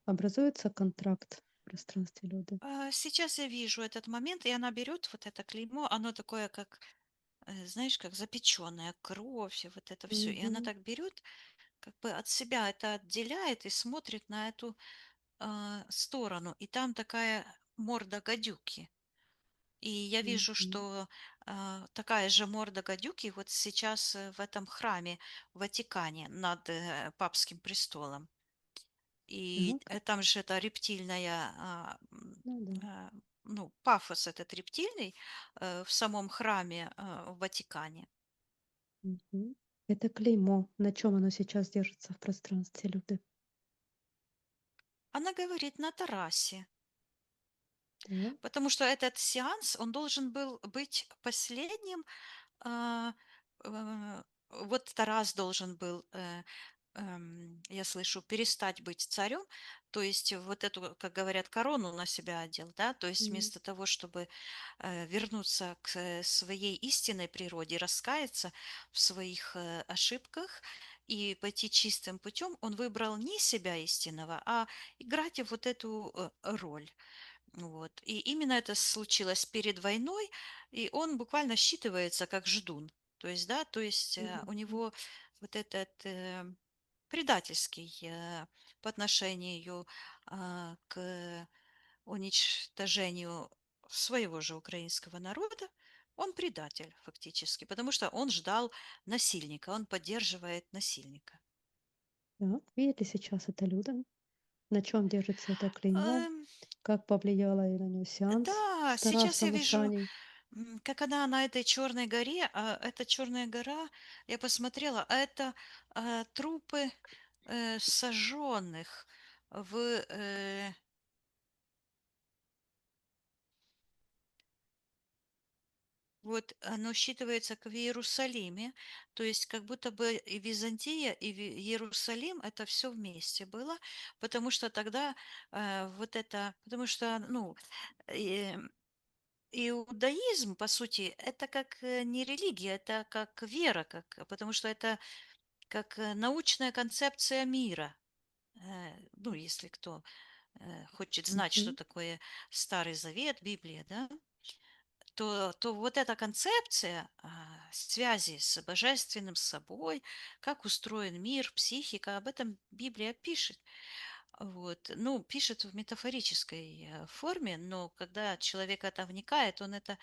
образуется контракт в пространстве Люды? Сейчас я вижу этот момент, и она берет вот это клеймо, оно такое, как, знаешь, как запеченная кровь, и вот это все. И она Мгм. так берет, как бы от себя это отделяет и смотрит на эту сторону. И там такая морда гадюки. И я вижу, Мгм. что такая же морда гадюки вот сейчас в этом храме в Ватикане над папским престолом. И Так. там же это рептильная, Ну да. ну, пафос этот рептильный в самом храме в Ватикане. Мгм. Это клеймо. На чем оно сейчас держится в пространстве Люды? Она говорит на террасе, Так. потому что этот сеанс, он должен был быть последним. а, э, вот Тарас должен был я слышу, перестать быть царем, то есть вот эту, как говорят, корону на себя одел, да, то есть М. вместо того, чтобы вернуться к своей истинной природе, раскаяться в своих ошибках и пойти чистым путем, он выбрал не себя истинного, а играть в вот эту роль. Вот. И именно это случилось перед войной, и он буквально считывается как ждун. То есть, да, то есть у Мгм. него вот этот предательский по отношению к уничтожению своего же украинского народа, он предатель фактически, потому что он ждал насильника, он поддерживает насильника. Так. Видит ли сейчас это Люда? На чем держится это клеймо? Эм, Как повлияла и на нее сеанс Да, с сейчас я Тарасом и вижу, Саней? как она на этой Черной горе, эта Черная гора, я посмотрела, а это трупы сожженных в вот оно считывается как в Иерусалиме, то есть как будто бы и Византия, и Иерусалим это все вместе было, потому что тогда вот это, потому что, ну, э, иудаизм, по сути, это как не религия, это как вера, как, потому что это как научная концепция мира. Ну, если кто хочет знать, что Мгм. такое Старый Завет, Библия, да, то вот эта концепция связи с божественным с собой, как устроен мир, психика, об этом Библия пишет. Вот. Ну, пишет в метафорической форме, но когда человек это вникает, он это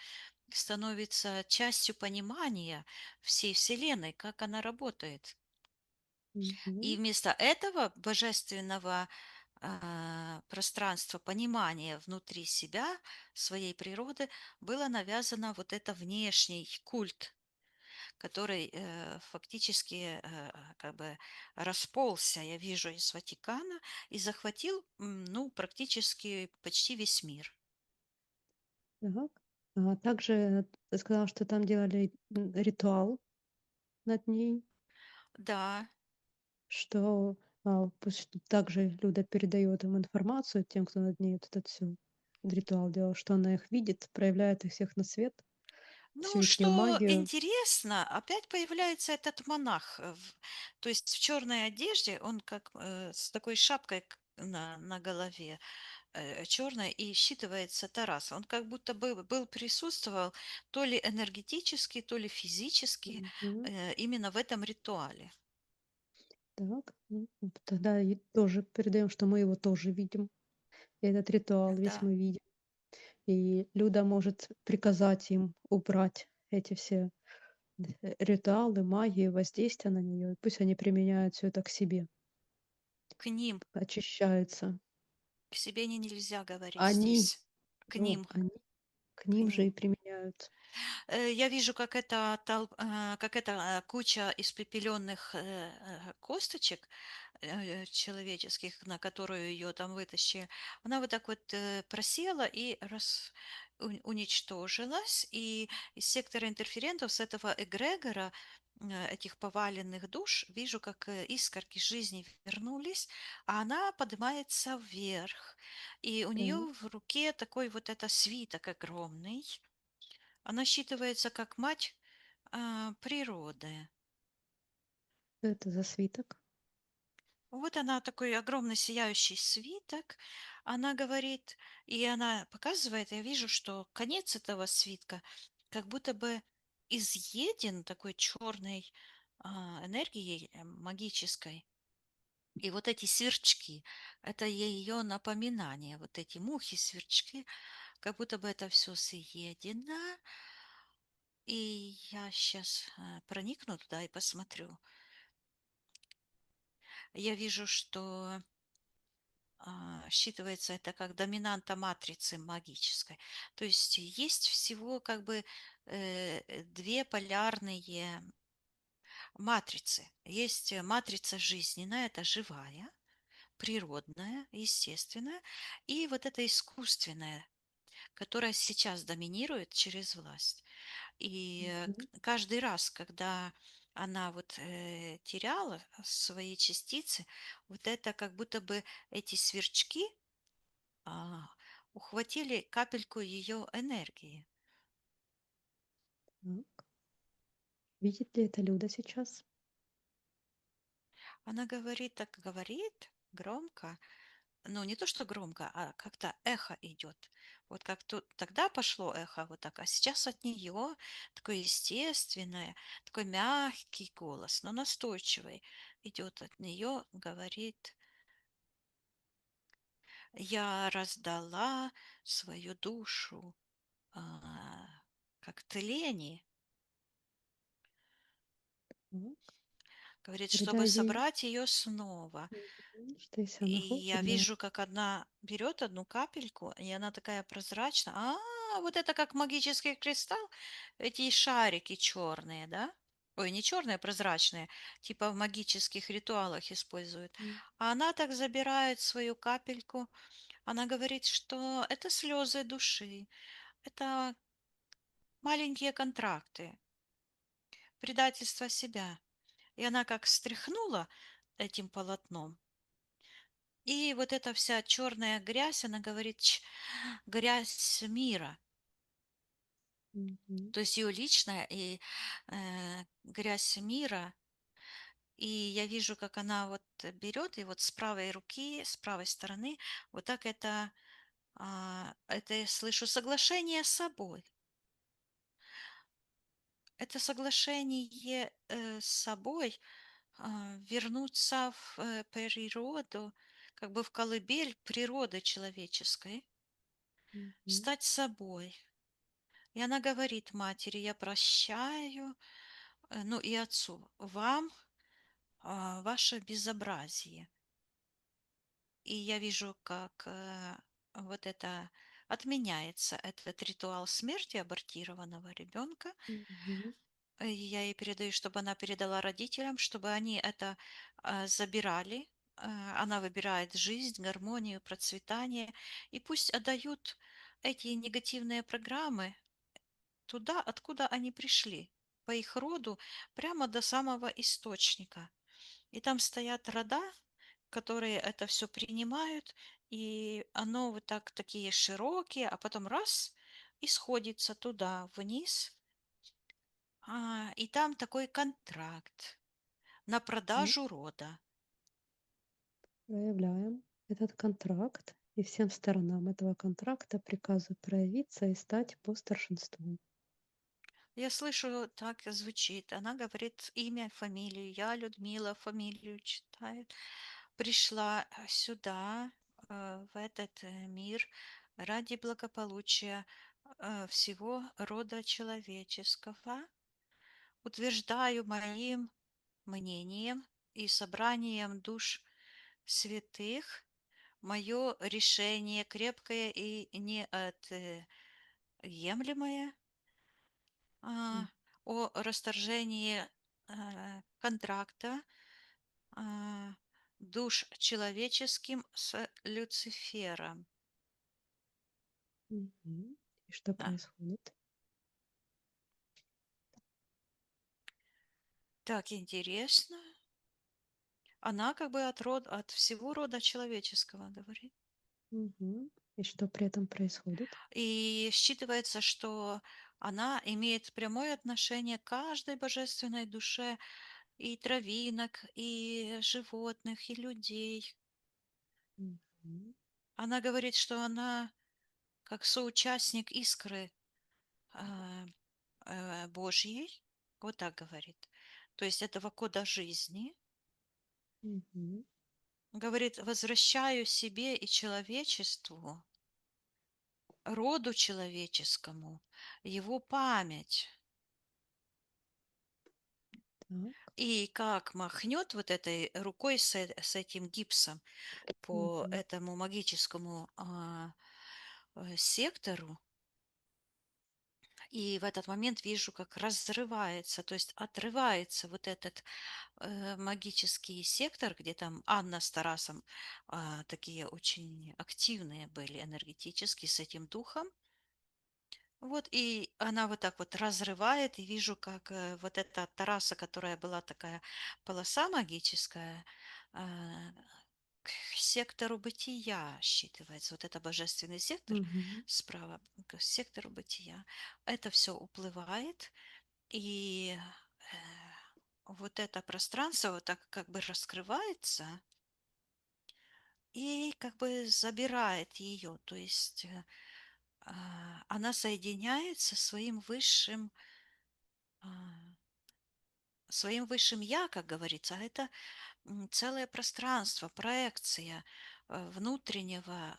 становится частью понимания всей Вселенной, как она работает. И Мгм. вместо этого божественного пространства понимания внутри себя, своей природы, было навязано вот это внешний культ, который фактически как бы расползся, я вижу, из Ватикана и захватил, ну, практически почти весь мир. Так. Также ты сказала, что там делали, ритуал над ней, Да, что, пусть также Люда передает им информацию, тем, кто над ней вот это всё ритуал делала? Что она их видит, проявляет их всех на свет, всю Ну, ихнюю что магию? интересно, опять появляется этот монах, то есть в черной одежде, он как с такой шапкой на голове, черной, и считывается Тарас. Он как будто бы присутствовал то ли энергетически, то ли физически Мгм. именно в этом ритуале. Так, тогда и тоже передаем, что мы его тоже видим. И этот ритуал весь Да, мы видим. И Люда может приказать им убрать эти все ритуалы, магии, воздействия на нее. И пусть они применяют все это к себе, к ним, очищаются. к себе нельзя говорить Они, здесь, к ну, ним, они к к ним же и ним. применяют. Я вижу, как эта куча испепеленных косточек человеческих, на которую ее там вытащили, она вот так вот просела и уничтожилась. И из сектора интерферентов, с этого эгрегора, этих поваленных душ, вижу, как искорки жизни вернулись, а она поднимается вверх. И у нее Так, в руке такой вот это свиток огромный. Она считывается как мать природы. что это за свиток? Вот она такой огромный сияющий свиток. Она говорит, и она показывает, я вижу, что конец этого свитка как будто бы изъеден такой черной энергией магической. И вот эти сверчки, это ее напоминание, вот эти мухи-сверчки, как будто бы это все съедено. И я сейчас проникну туда и посмотрю. Я вижу, что считывается это как доминанта матрицы магической. То есть есть всего как бы две полярные матрицы. Есть матрица жизненная, это живая, природная, естественная, и вот это искусственная, которая сейчас доминирует через власть. И Мгм. каждый раз, когда она вот теряла свои частицы, вот это как будто бы эти сверчки а, ухватили капельку ее энергии. Так. Видит ли это Люда сейчас? Она говорит, так говорит громко, ну не то что громко, а как-то эхо идет. Вот как тут тогда пошло эхо вот так, а сейчас от нее такое естественное, такой мягкий голос, но настойчивый идет от нее, говорит: я раздала свою душу как тлени, Так. говорит, чтобы Передай ей, собрать ее снова. что если И она я хочет, да. вижу, как одна берет одну капельку, и она такая прозрачная. Вот это как магический кристалл, эти шарики черные, да? Ой, не черные, а прозрачные, типа в магических ритуалах используют. М, А она так забирает свою капельку. Она говорит, что это слезы души, это маленькие контракты, предательство себя. И она как стряхнула этим полотном, и вот эта вся черная грязь, она говорит, грязь мира, мгм, то есть ее личная и грязь мира. И я вижу, как она вот берет и вот с правой руки, с правой стороны, вот так это я слышу соглашение с собой. Это соглашение с собой вернуться в природу, как бы в колыбель природы человеческой, мгм, стать собой. И она говорит матери: я прощаю, ну и отцу, вам ваше безобразие. И я вижу, как вот это отменяется, этот ритуал смерти абортированного ребенка. мгм, И я ей передаю, чтобы она передала родителям, чтобы они это забирали. Она выбирает жизнь, гармонию, процветание. И пусть отдают эти негативные программы туда, откуда они пришли, по их роду, прямо до самого источника. И там стоят рода, которые это все принимают, и оно вот так такие широкие, а потом раз и сходится туда вниз, и там такой контракт на Так, продажу рода. проявляем этот контракт, и всем сторонам этого контракта приказываю проявиться и стать по старшинству. Я слышу, так и звучит. Она говорит имя, фамилию. Я, Людмила, фамилию читает. Пришла сюда, в этот мир, ради благополучия всего рода человеческого. Утверждаю моим мнением и собранием душ святых мое решение крепкое и неотъемлемое М, о расторжении контракта а, душ человеческим с Люцифером. мгм. И что А, происходит? Так интересно. Она как бы от всего рода человеческого говорит. Мгм. И что при этом происходит? И считывается, что она имеет прямое отношение к каждой божественной душе и травинок, и животных, и людей. Мгм. Она говорит, что она как соучастник искры а, Божьей, вот так говорит, то есть этого кода жизни, Мгм. говорит, возвращаю себе и человечеству, роду человеческому, его память. Так. И как махнет вот этой рукой с этим гипсом по Мгм. этому магическому сектору, и в этот момент вижу, как разрывается, то есть отрывается вот этот магический сектор, где там Анна с Тарасом такие очень активные были энергетически с этим духом. Вот, и она вот так вот разрывает, и вижу, как вот эта от Тараса, которая была такая полоса магическая, а, к сектору бытия считывается. Вот это божественный сектор Мгм. справа, к сектору бытия. Это все уплывает, и вот это пространство вот так как бы раскрывается и как бы забирает ее, то есть она соединяется а, своим высшим я, как говорится, а это целое пространство, проекция внутреннего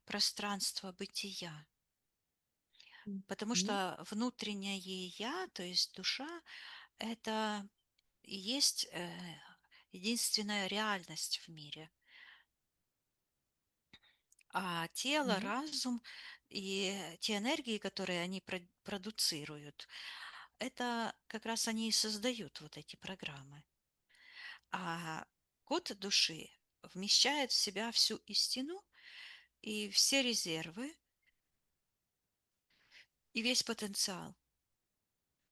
пространства бытия. Потому Мгм. что внутреннее я, то есть душа, это и есть единственная реальность в мире. А тело, Так. разум и те энергии, которые они продуцируют, это как раз они и создают вот эти программы. А код души вмещает в себя всю истину и все резервы, и весь потенциал.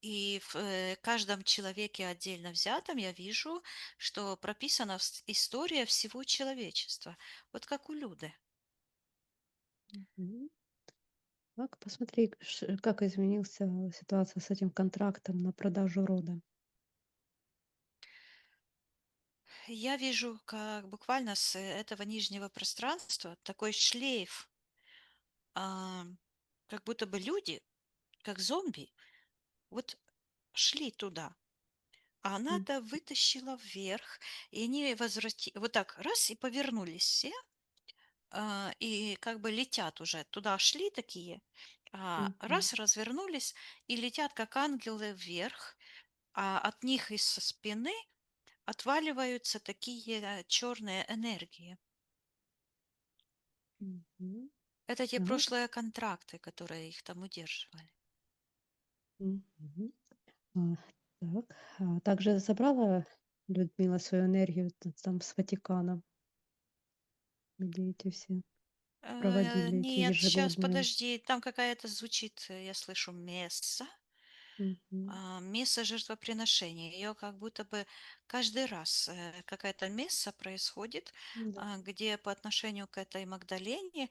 И в каждом человеке отдельно взятом я вижу, что прописана история всего человечества. Вот как у Люды. Мгм. Так, посмотри, как изменился ситуация с этим контрактом на продажу рода. Я вижу, как буквально с этого нижнего пространства такой шлейф, а, как будто бы люди, как зомби, вот шли туда. А М, она-то вытащила вверх, и они вот так раз и повернулись все, и как бы летят уже. Туда шли такие, мгм, раз развернулись и летят как ангелы вверх, а от них из спины отваливаются такие черные энергии. мгм. Это те Так, прошлые контракты, которые их там удерживали. мгм. А, так, также забрала Людмила свою энергию там с Ватикана, где эти все проводили эти Нет, сейчас ежегодные. подожди, там какая-то звучит, я слышу месса. Мгм. Месса жертвоприношения. Ее как будто бы каждый раз какая-то месса происходит, Да. где по отношению к этой Магдалене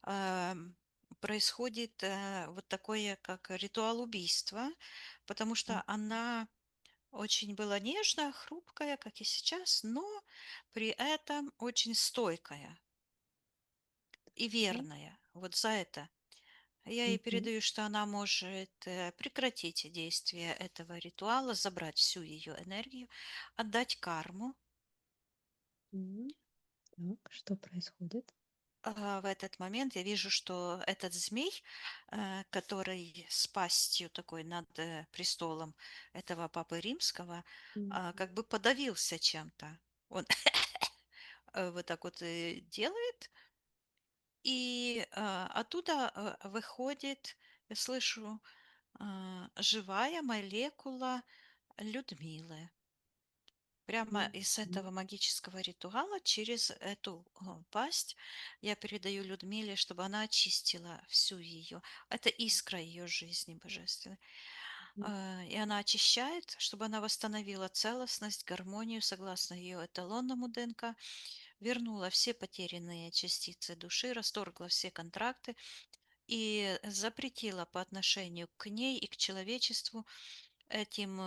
ам, происходит вот такое, как ритуал убийства, потому что Мгм. она очень была нежная, хрупкая, как и сейчас, но при этом очень стойкая и Да. верная. Вот за это я ей Мгм. передаю, что она может прекратить действие этого ритуала, забрать всю ее энергию, отдать карму. М. Так, что происходит? В этот момент я вижу, что этот змей, который с пастью такой над престолом этого папы римского, Мгм. как бы подавился чем-то. Он вот так вот делает, и оттуда выходит, я слышу, живая молекула Людмилы. Прямо из Мгм. этого магического ритуала через эту пасть я передаю Людмиле, чтобы она очистила всю ее. Это искра ее жизни божественной. Мгм. И она очищает, чтобы она восстановила целостность, гармонию согласно ее эталонному ДНК, вернула все потерянные частицы души, расторгла все контракты и запретила по отношению к ней и к человечеству этим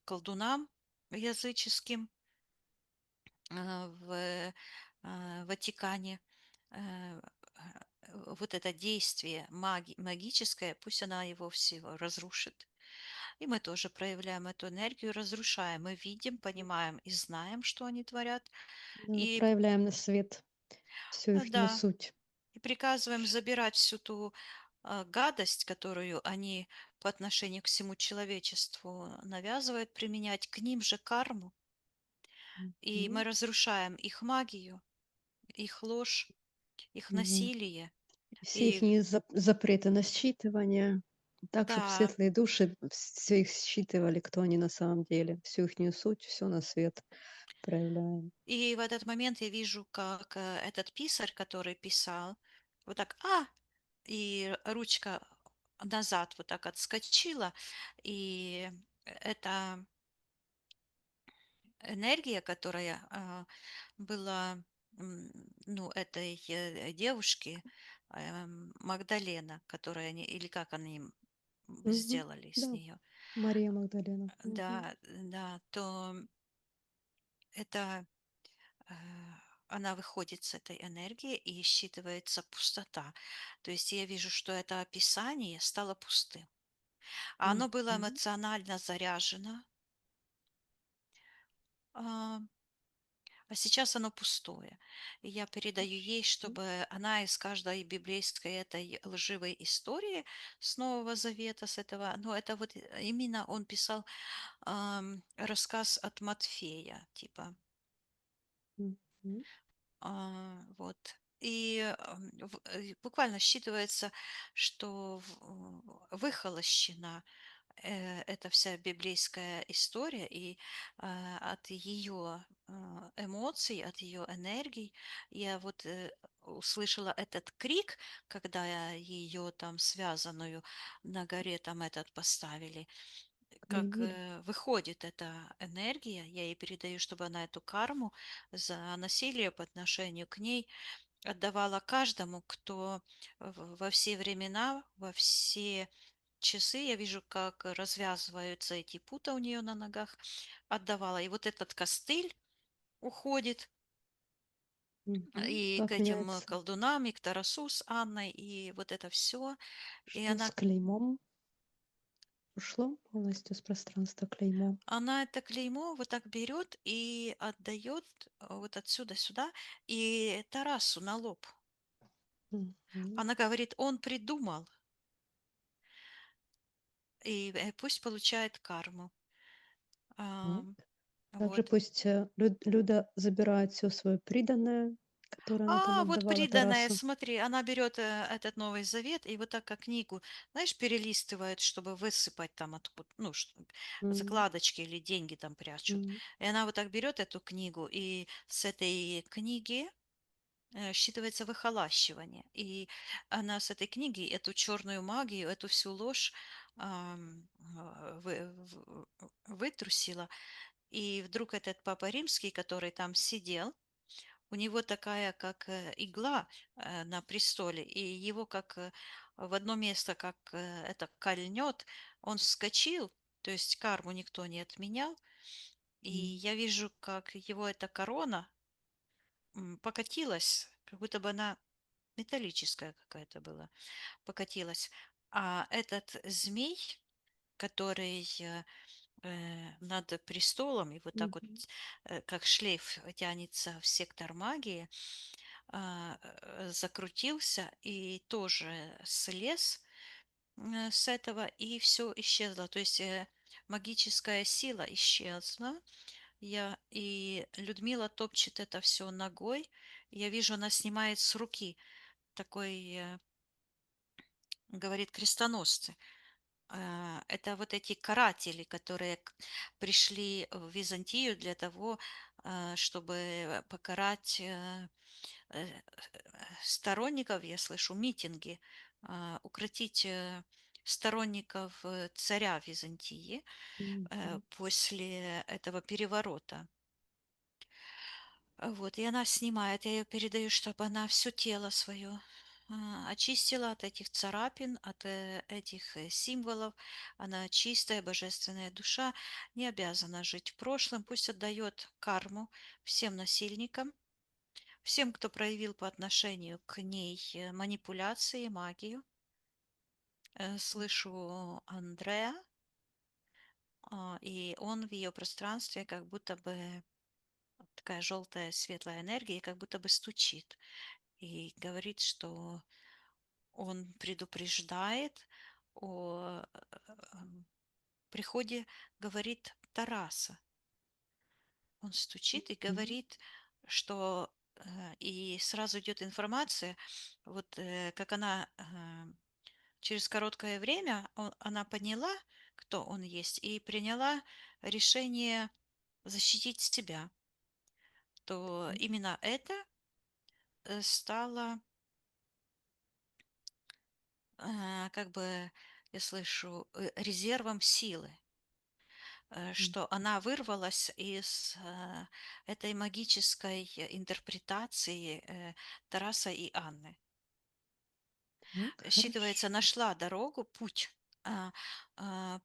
колдунам языческим в Ватикане, э, вот это действие магическое, пусть она его всего разрушит. И мы тоже проявляем эту энергию, разрушаем. Мы видим, понимаем и знаем, что они творят. Да, И проявляем на свет всю ихнюю да, суть. и приказываем забирать всю ту гадость, которую они по отношению к всему человечеству навязывают, применять к ним же карму. И мы Мгм. разрушаем их магию, их ложь, их Вот. насилие. Все И ихние запреты на считывание, так, чтобы да, светлые души все их считывали, кто они на самом деле. Всю ихнюю суть, все на свет проявляем. и в этот момент я вижу, как этот писарь, который писал, вот так, и ручка назад вот так отскочила, и эта энергия, которая была, ну, этой девушки, Магдалена, которая они, или как они Мгм. сделали с Да, нее, Мария Магдалена. Мгм. да, то это э, она выходит с этой энергии и считывается пустота. То есть я вижу, что это описание стало пустым. А оно было Мгм. эмоционально заряжено, а, а сейчас оно пустое. И я передаю ей, чтобы она из каждой библейской этой лживой истории с Нового Завета, с этого, ну это вот именно он писал рассказ от Матфея, типа. Мгм. Вот. И буквально считывается, что выхолощена эта вся библейская история, и от ее эмоций, от ее энергий я вот услышала этот крик, когда ее там связанную на горе там этот поставили, как Клеймили. выходит эта энергия, я ей передаю, чтобы она эту карму за насилие по отношению к ней отдавала каждому, кто во все времена, во все часы, я вижу, как развязываются эти пута у нее на ногах, отдавала. И вот этот костыль уходит Мгм. и к Как этим меняется колдунам, и к Тарасу с Анной, и вот это все. И что с клеймом ушло полностью с пространства клеймо. она это клеймо вот так берет и отдает вот отсюда сюда, и Тарасу на лоб. Мгм. Она говорит, он придумал, и пусть получает карму. Так. Ам, Также Вот. пусть, Люда забирает все свое приданое, которое она там Вот отдавала приданное, Тарасу. смотри, она берет этот Новый Завет и вот так как книгу, знаешь, перелистывает, чтобы высыпать там откуда, ну, М, закладочки или деньги там прячут. м, И она вот так берет эту книгу, и с этой книги считывается выхолащивание. И она с этой книги эту черную магию, эту всю ложь вытрусила. И вдруг этот Папа Римский, который там сидел, у него такая, как игла на престоле, и его как в одно место, как это кольнет, он вскочил, то есть карму никто не отменял, и М. я вижу, как его эта корона покатилась, как будто бы она металлическая какая-то была, покатилась. А этот змей, который над престолом, и вот так вот, Мгм. как шлейф тянется в сектор магии, закрутился и тоже слез с этого, и все исчезло. То есть магическая сила исчезла. И Людмила топчет это все ногой. Я вижу, она снимает с руки такой, говорит, крестоносцы. Это вот эти каратели, которые пришли в Византию для того, чтобы покарать э, сторонников, я слышу, митинги, укротить сторонников царя Византии Мгм. после этого переворота. Вот, и она снимает, я ее передаю, чтобы она все тело свое очистила от этих царапин, от этих символов. Она чистая, божественная душа, не обязана жить в прошлом. Пусть отдает карму всем насильникам, всем, кто проявил по отношению к ней манипуляции, магию. Слышу Андреа, и он в ее пространстве как будто бы такая желтая светлая энергия, как будто бы стучит и говорит, что он предупреждает о приходе, говорит, Тараса. Он стучит и Мгм. говорит, что и сразу идет информация, вот как она через короткое время она поняла, кто он есть, и приняла решение защитить себя, то М. именно это стало как бы, я слышу, резервом силы, М. что она вырвалась из этой магической интерпретации Тараса и Анны. Так, Считывается, хорошо. нашла дорогу, путь,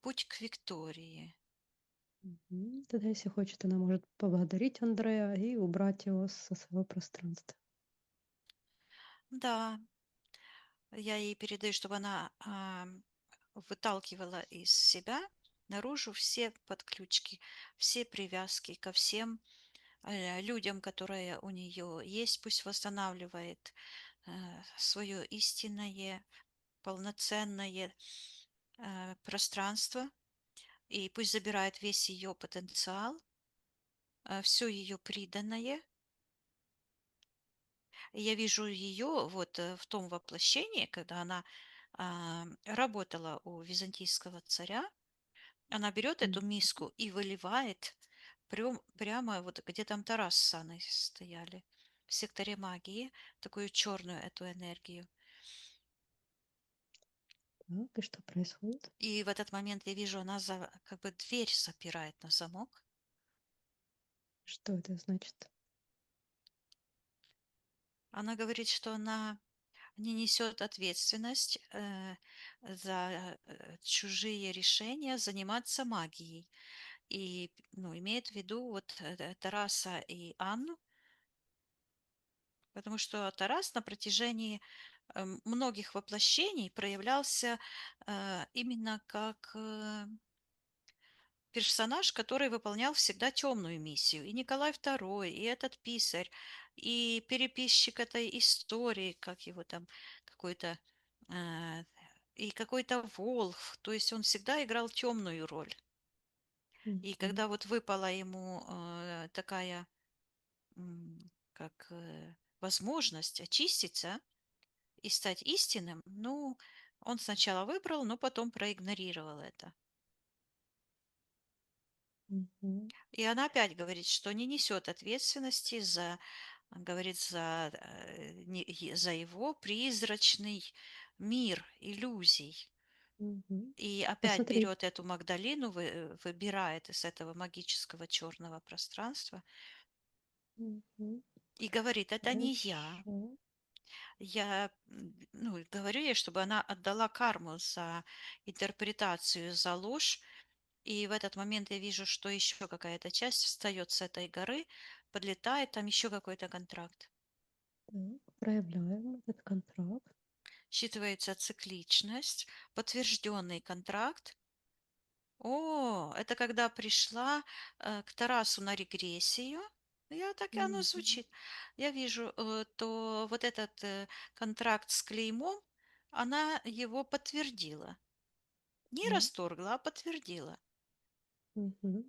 путь к Виктории. Мгм. Тогда, если хочет, она может поблагодарить Андрея и убрать его со своего пространства. Да, я ей передаю, чтобы она выталкивала из себя наружу все подключки, все привязки ко всем людям, которые у нее есть, пусть восстанавливает свое истинное, полноценное пространство, и пусть забирает весь ее потенциал, все ее приданное. И я вижу ее вот в том воплощении, когда она работала у византийского царя, она берет эту М. миску и выливает прямо вот где там Тарас с Анной стояли, в секторе магии, такую черную эту энергию. Так, и что происходит? И в этот момент я вижу, она как бы дверь запирает на замок. Что это значит? Она говорит, что она не несет ответственность за чужие решения заниматься магией. И ну, имеет в виду вот Тараса и Анну, потому что Тарас на протяжении многих воплощений проявлялся именно как персонаж, который выполнял всегда темную миссию. И Николай II, и этот писарь, и переписчик этой истории, как его там, какой-то, э, и какой-то Волх. То есть он всегда играл темную роль. И Мгм. когда вот выпала ему такая, как возможность очиститься и стать истинным, ну, он сначала выбрал, но потом проигнорировал это. Мгм. И она опять говорит, что не несет ответственности за, говорит, за, за его призрачный мир иллюзий. Мгм. И опять Посмотри. берет эту Магдалину, выбирает из этого магического черного пространства Мгм. и говорит, это не я. Хорошо. Я ну, говорю ей, чтобы она отдала карму за интерпретацию, за ложь. И в этот момент я вижу, что еще какая-то часть встает с этой горы, подлетает, там еще какой-то контракт. Так, проявляем этот контракт. Считывается цикличность, подтвержденный контракт. О, это когда пришла к Тарасу на регрессию. Я так и оно Мгм. звучит. Я вижу, то вот этот контракт с клеймом, она его подтвердила. Не Так. расторгла, а подтвердила. Мгм.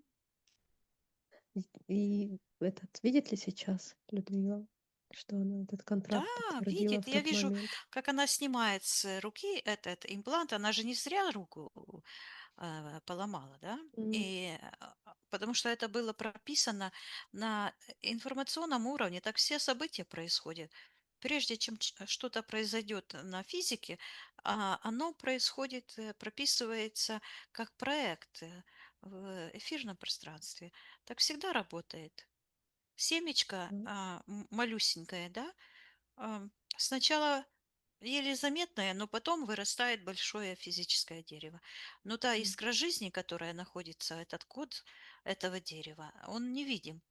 И этот видит ли сейчас Людмила, что она этот Да, контракт подтвердила видит. в Я тот вижу, момент? как она снимает с руки этот имплант. Она же не зря руку поломала, да? М, И, потому что это было прописано на информационном уровне, так все события происходят. Прежде чем что-то произойдет на физике, оно происходит, прописывается как проект в эфирном пространстве. Так всегда работает. Семечко так. малюсенькое, да, сначала еле заметное, но потом вырастает большое физическое дерево. Но та М, искра жизни, которая находится, этот код этого дерева, он невидим.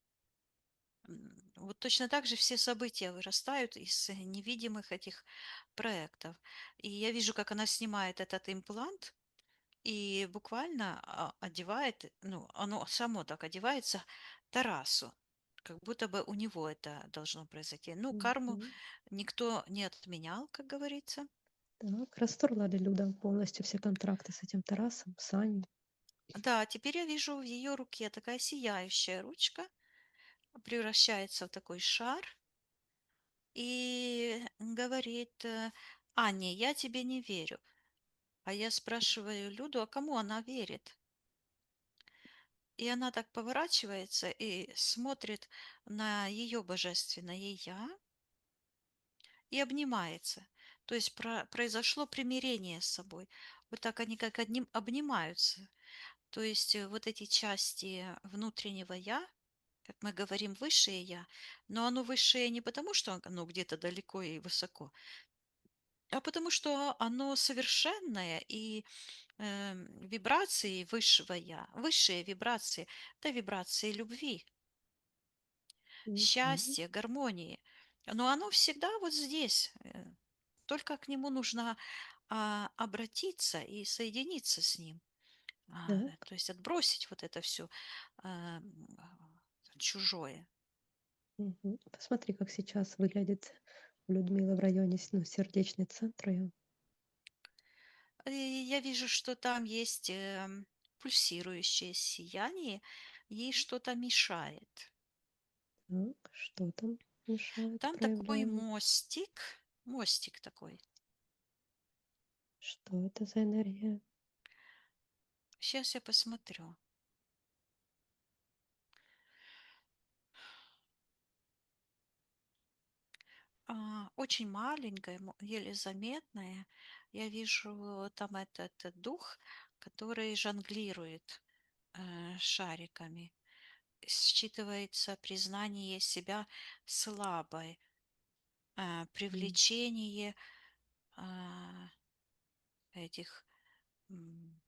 Вот точно так же все события вырастают из невидимых этих проектов. И я вижу, как она снимает этот имплант и буквально одевает, ну, оно само так одевается Тарасу. Как будто бы у него это должно произойти. Ну, карму мгм. никто не отменял, как говорится. Так, расторгла ли Люда полностью все контракты с этим Тарасом, с Аней? Да, теперь я вижу в ее руке такая сияющая ручка, превращается в такой шар и говорит, Аня, я тебе не верю. А я спрашиваю Люду, а кому она верит? И она так поворачивается и смотрит на ее божественное я и обнимается. То есть произошло примирение с собой. Вот так они как одним обнимаются. То есть вот эти части внутреннего я, как мы говорим, высшее я, но оно высшее не потому, что оно где-то далеко и высоко, а потому что оно совершенное и вибрации высшего я, высшие вибрации, это вибрации любви, Мгм. счастья, гармонии. Но оно всегда вот здесь. Только к нему нужно обратиться и соединиться с ним. Так. То есть отбросить вот это все чужое. Мгм. Посмотри, как сейчас выглядит у Людмилы в районе ну, сердечный центр её. И я вижу, что там есть пульсирующее сияние, ей что-то мешает. Так, что там мешает, Там такой проявляем? мостик такой. Что это за энергия? Сейчас я посмотрю. Очень маленькая, еле заметная. Я вижу там этот дух, который жонглирует шариками. Считывается признание себя слабой, М, привлечение а, этих м,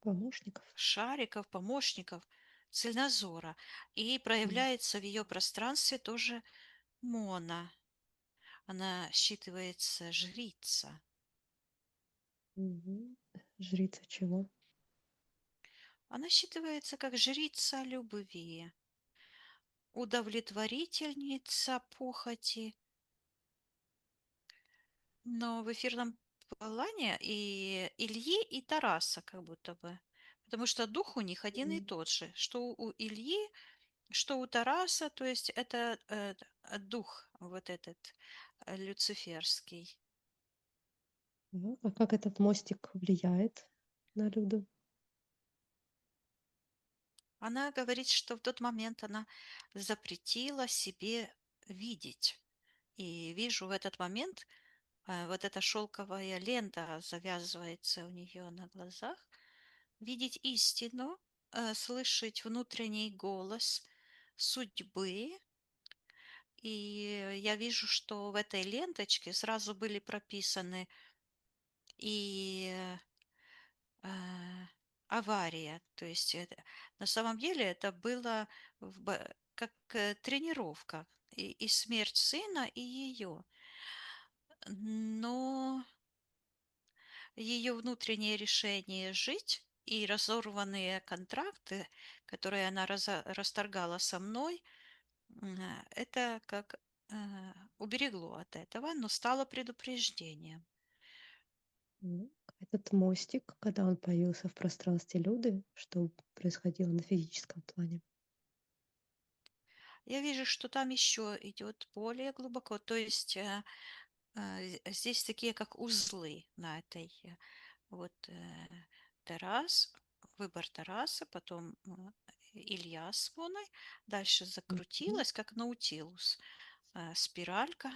помощников? шариков, помощников, цельнозора. И М, проявляется в ее пространстве тоже Мона. Она считывается жрица. мгм. Жрица чего? Она считывается как жрица любви, удовлетворительница похоти, но в эфирном плане и Ильи, и Тараса как будто бы. Потому что дух у них один и М, тот же, что у Ильи, что у Тараса, то есть это дух вот этот люциферский. так, а как этот мостик влияет на Люду? Она говорит, что в тот момент она запретила себе видеть. И вижу в этот момент Вот эта шелковая лента завязывается у нее на глазах. Видеть истину, слышать внутренний голос судьбы. И я вижу, что в этой ленточке сразу были прописаны и а, авария. То есть на самом деле это было как тренировка и смерть сына, и ее. Но ее внутреннее решение жить и разорванные контракты, которые она расторгала со мной, это как уберегло от этого, но стало предупреждением. М. Этот мостик, когда он появился в пространстве Люды, что происходило на физическом плане? Я вижу, что там еще идет более глубоко, то есть здесь такие как узлы на этой вот Тарас, выбор Тараса, потом Илья с Моной, дальше Мгм. закрутилась, как наутилус, спиралька,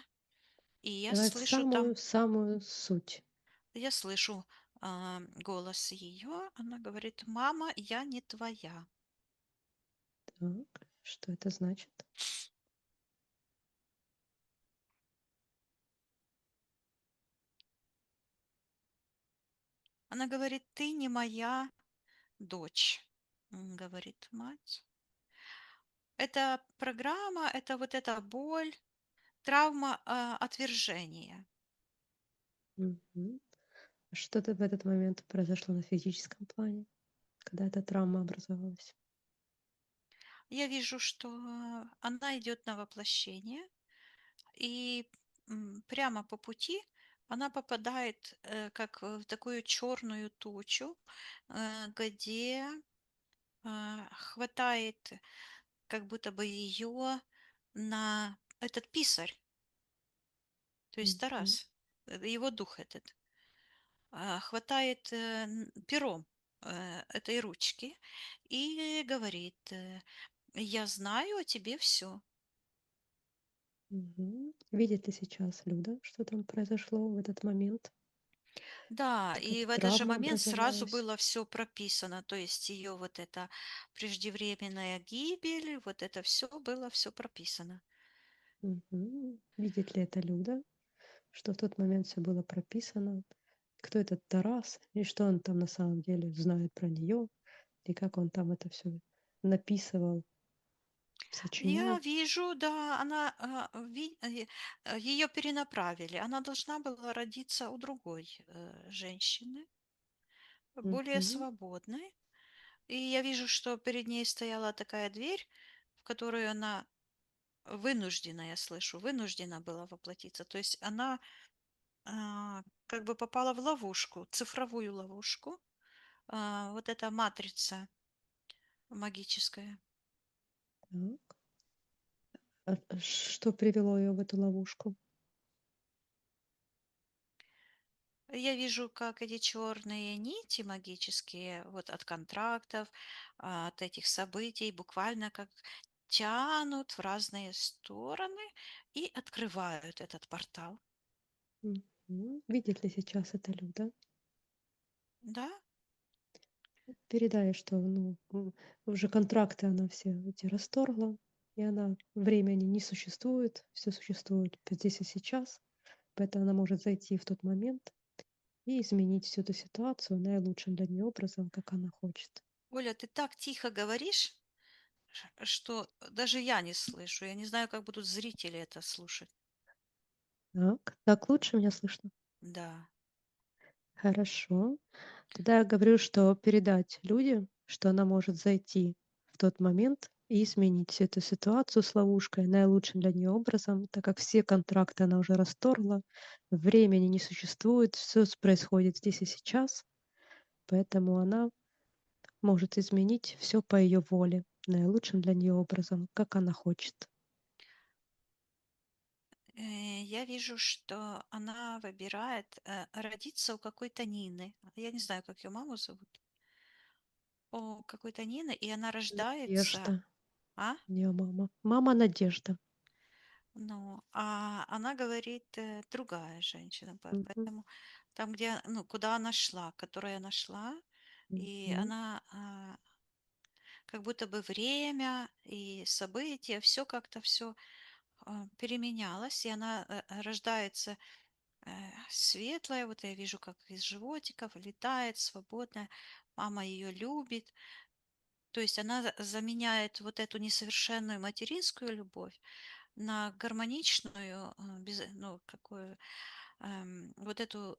и я Давай в слышу там, самую суть. я слышу голос ее, она говорит: «Мама, я не твоя». Так, что это значит? Она говорит: «Ты не моя дочь», говорит мать. Это программа, это вот эта боль, травма отвержения. Мгм. А что-то в этот момент произошло на физическом плане, когда эта травма образовалась? Я вижу, что она идет на воплощение, и прямо по пути она попадает как в такую черную тучу, где хватает как будто бы ее на этот писарь, то есть Мгм. Тарас, его дух этот. Хватает пером этой ручки и говорит: «Я знаю о тебе все». Мгм. Видит ли сейчас Люда, что там произошло в этот момент? Да, Какая-то и в этот же травма момент сразу образовалась? было все прописано, то есть ее вот эта преждевременная гибель, вот это все было все прописано. Мгм. Видит ли это Люда, что в тот момент все было прописано? Кто этот Тарас и что он там на самом деле знает про нее, и как он там это все написывал, Я сочинял? вижу, да, она ее перенаправили. Она должна была родиться у другой женщины, более Мгм. свободной. И я вижу, что перед ней стояла такая дверь, в которую она вынуждена, я слышу, вынуждена была воплотиться. То есть она как бы попала в ловушку, цифровую ловушку. Вот эта матрица магическая. Так. Что привело ее в эту ловушку? Я вижу, как эти черные нити магические, вот от контрактов, от этих событий, буквально как тянут в разные стороны и открывают этот портал. Мгм. Видит ли сейчас это Люда? Да, Передай, что, ну, уже контракты она все эти расторгла, и она времени не существует, все существует здесь и сейчас, поэтому она может зайти в тот момент и изменить всю эту ситуацию наилучшим для нее образом, как она хочет. Оля, ты так тихо говоришь, что даже я не слышу. Я не знаю, как будут зрители это слушать. Так лучше меня слышно? Да. Хорошо. Тогда я говорю, что передать людям, что она может зайти в тот момент и изменить всю эту ситуацию с ловушкой наилучшим для нее образом, так как все контракты она уже расторгла, времени не существует, все происходит здесь и сейчас, поэтому она может изменить все по ее воле, наилучшим для нее образом, как она хочет. Я вижу, что она выбирает родиться у какой-то Нины. Я не знаю, как ее маму зовут. У какой-то Нины, и она рождается. Надежда, А? ее мама. Мама Надежда. Ну, а она говорит, другая женщина, Мгм. поэтому там, где, ну, куда она шла, которую она шла, и Мгм. она как будто бы время и события, все как-то все переменялось, и она рождается светлая, вот я вижу, как из животиков летает свободная, мама ее любит, то есть она заменяет вот эту несовершенную материнскую любовь на гармоничную, ну, какую, вот эту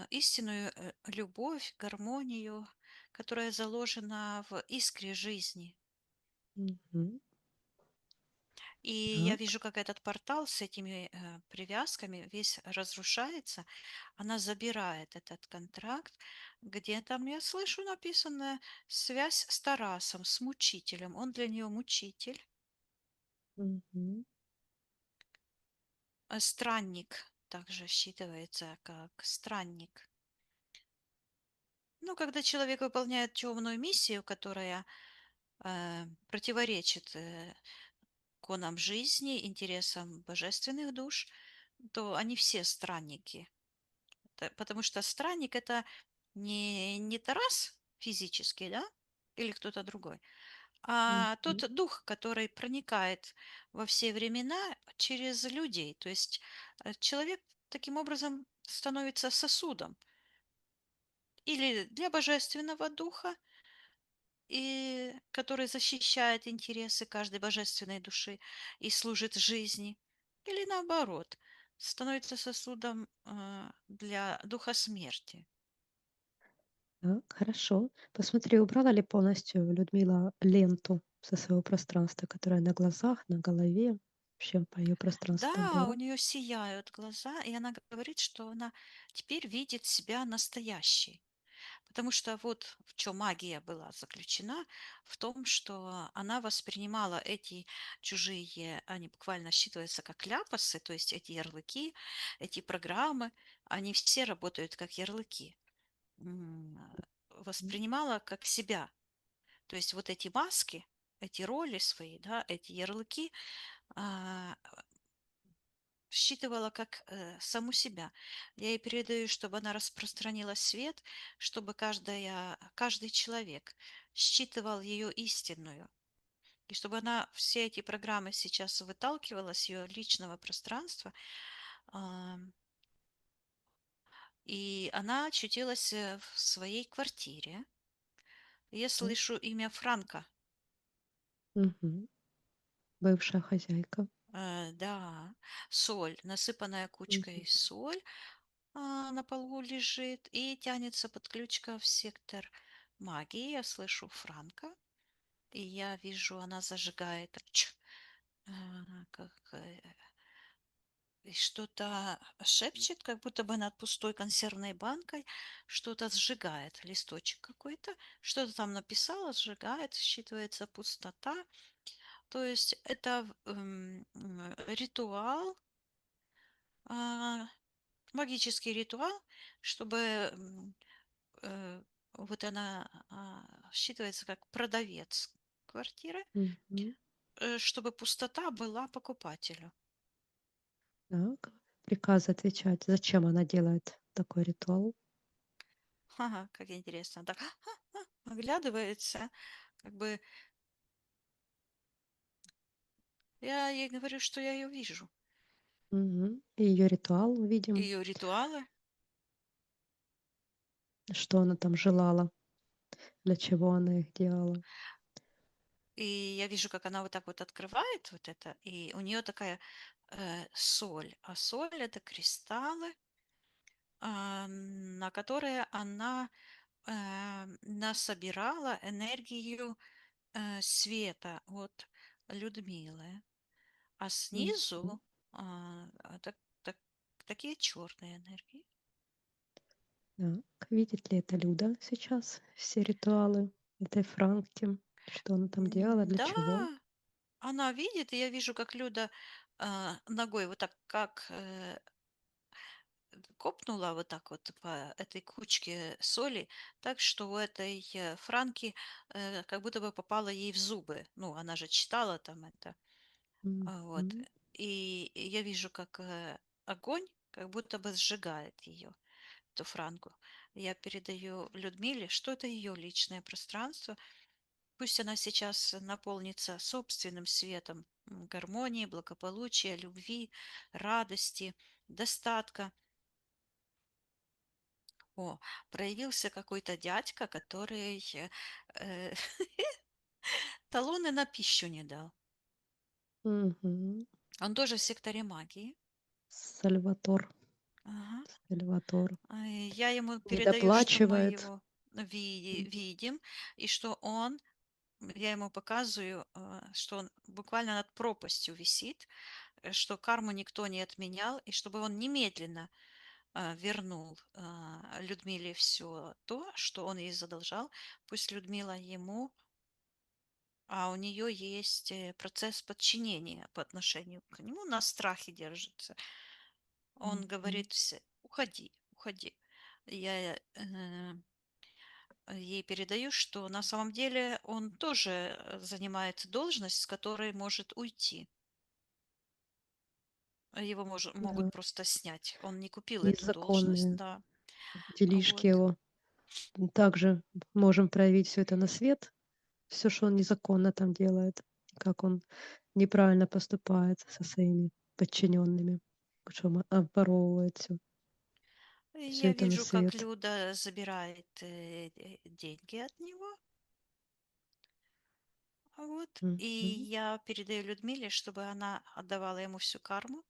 истинную любовь, гармонию, которая заложена в искре жизни. Мгм. И я Так. вижу, как этот портал с этими привязками весь разрушается. Она забирает этот контракт, где там, я слышу, написано связь с Тарасом, с мучителем. Он для нее мучитель, Мгм. странник также считывается как странник. Ну, когда человек выполняет темную миссию, которая противоречит конам жизни, интересам божественных душ, то они все странники. Потому что странник это не Тарас физический, да, или кто-то другой, а Мгм. тот дух, который проникает во все времена через людей. То есть человек таким образом становится сосудом или для божественного духа, и который защищает интересы каждой божественной души и служит жизни, или наоборот, становится сосудом для духа смерти. Так, хорошо. Посмотри, убрала ли полностью Людмила ленту со своего пространства, которая на глазах, на голове, вообще по ее пространству Да, у была? нее сияют глаза, и она говорит, что она теперь видит себя настоящей. Потому что вот в чем магия была заключена, в том, что она воспринимала эти чужие, они буквально считываются как ляпасы, то есть эти ярлыки, эти программы, они все работают как ярлыки. М. Воспринимала как себя. То есть вот эти маски, эти роли свои, да, эти ярлыки а, считывала как саму себя. Я ей передаю, чтобы она распространила свет, чтобы каждый человек считывал ее истинную. И чтобы она все эти программы сейчас выталкивала с ее личного пространства, а, и она очутилась в своей квартире. Я Так. слышу имя Франка. Мгм. Бывшая хозяйка. Да, соль, насыпанная кучкой Мгм. соль, на полу лежит и тянется подключка в сектор магии. Я слышу Франка, и я вижу, она зажигает как, и что-то шепчет, как будто бы над пустой консервной банкой, что-то сжигает, листочек какой-то, что-то там написала, сжигает, считывается пустота. То есть это ритуал, а, магический ритуал, чтобы э, вот она считывается как продавец квартиры, Мгм. чтобы пустота была покупателю. Так. Приказ отвечать. Зачем она делает такой ритуал? Ага, как интересно. Так оглядывается, как бы я ей говорю, что я ее вижу. Мгм. Ее ритуал, видим, Ее ритуалы. что она там желала, для чего она их делала. И я вижу, как она вот так вот открывает вот это, и у нее такая соль. А соль это кристаллы, на которые она насобирала энергию света от Людмилы. А Мгм. снизу такие черные энергии. Так. Видит ли это Люда сейчас все ритуалы этой Франки? Что она там делала, для Да, чего? она видит, и я вижу, как Люда ногой вот так, как копнула вот так вот по этой кучке соли, так что у этой Франки как будто бы попала ей в зубы. Ну, она же читала там это. Вот. Мгм. и я вижу, как огонь как будто бы сжигает ее, эту франку. Я передаю Людмиле, что это ее личное пространство. Пусть она сейчас наполнится собственным светом гармонии, благополучия, любви, радости, достатка. О, проявился какой-то дядька, который э, талоны на пищу не дал. Мгм. Он тоже в секторе магии. Сальватор. Ага. Сальватор. Я ему Не передаю, что мы доплачивает. его видим, и что я ему показываю, что он буквально над пропастью висит, что карму никто не отменял, и чтобы он немедленно вернул Людмиле все то, что он ей задолжал. Пусть Людмила ему, а у нее есть процесс подчинения по отношению к нему, на страхе держится. Он Мгм. говорит: Уходи, уходи». Я ей передаю, что на самом деле он тоже занимает должность, с которой может уйти. Его Да, могут просто снять. Он не купил эту должность, незаконные да. делишки Вот. его. Также можем проявить все это на свет, все, что он незаконно там делает, как он неправильно поступает со своими подчиненными, что он обворовывает все Я это на вижу, как свет. Люда забирает деньги от него. Вот. И Мгм. я передаю Людмиле, чтобы она отдавала ему всю карму,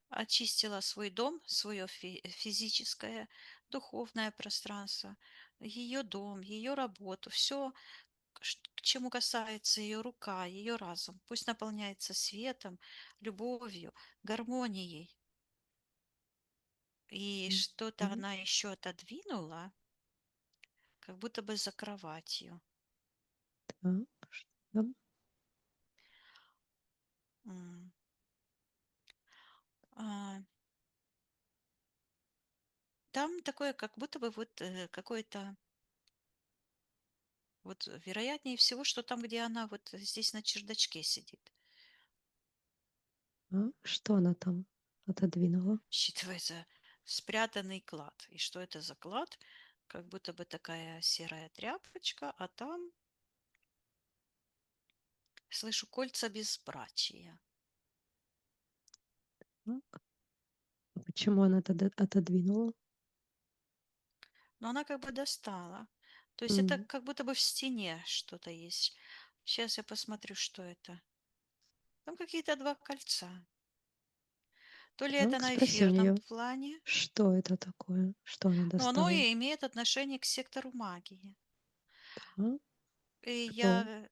очистила свой дом, свое физическое, духовное пространство, ее дом, ее работу, все, к чему касается ее рука, ее разум. Пусть наполняется светом, любовью, гармонией. И что-то Мгм. она еще отодвинула, как будто бы за кроватью. Так, что там? М. А, Там такое, как будто бы вот какое-то, вот вероятнее всего, что там, где она вот здесь на чердачке сидит. Что она там отодвинула? Считывается спрятанный клад. И что это за клад? Как будто бы такая серая тряпочка, а там слышу кольца безбрачия. Так. А почему она отодвинула? Но она как бы достала. То есть это М. как будто бы в стене что-то есть. Сейчас я посмотрю, что это. Там какие-то два кольца. То ли это Так, на спроси у эфирном нее, плане, что это такое, что она но оно достала. и имеет отношение к сектору магии. Так, И кто я...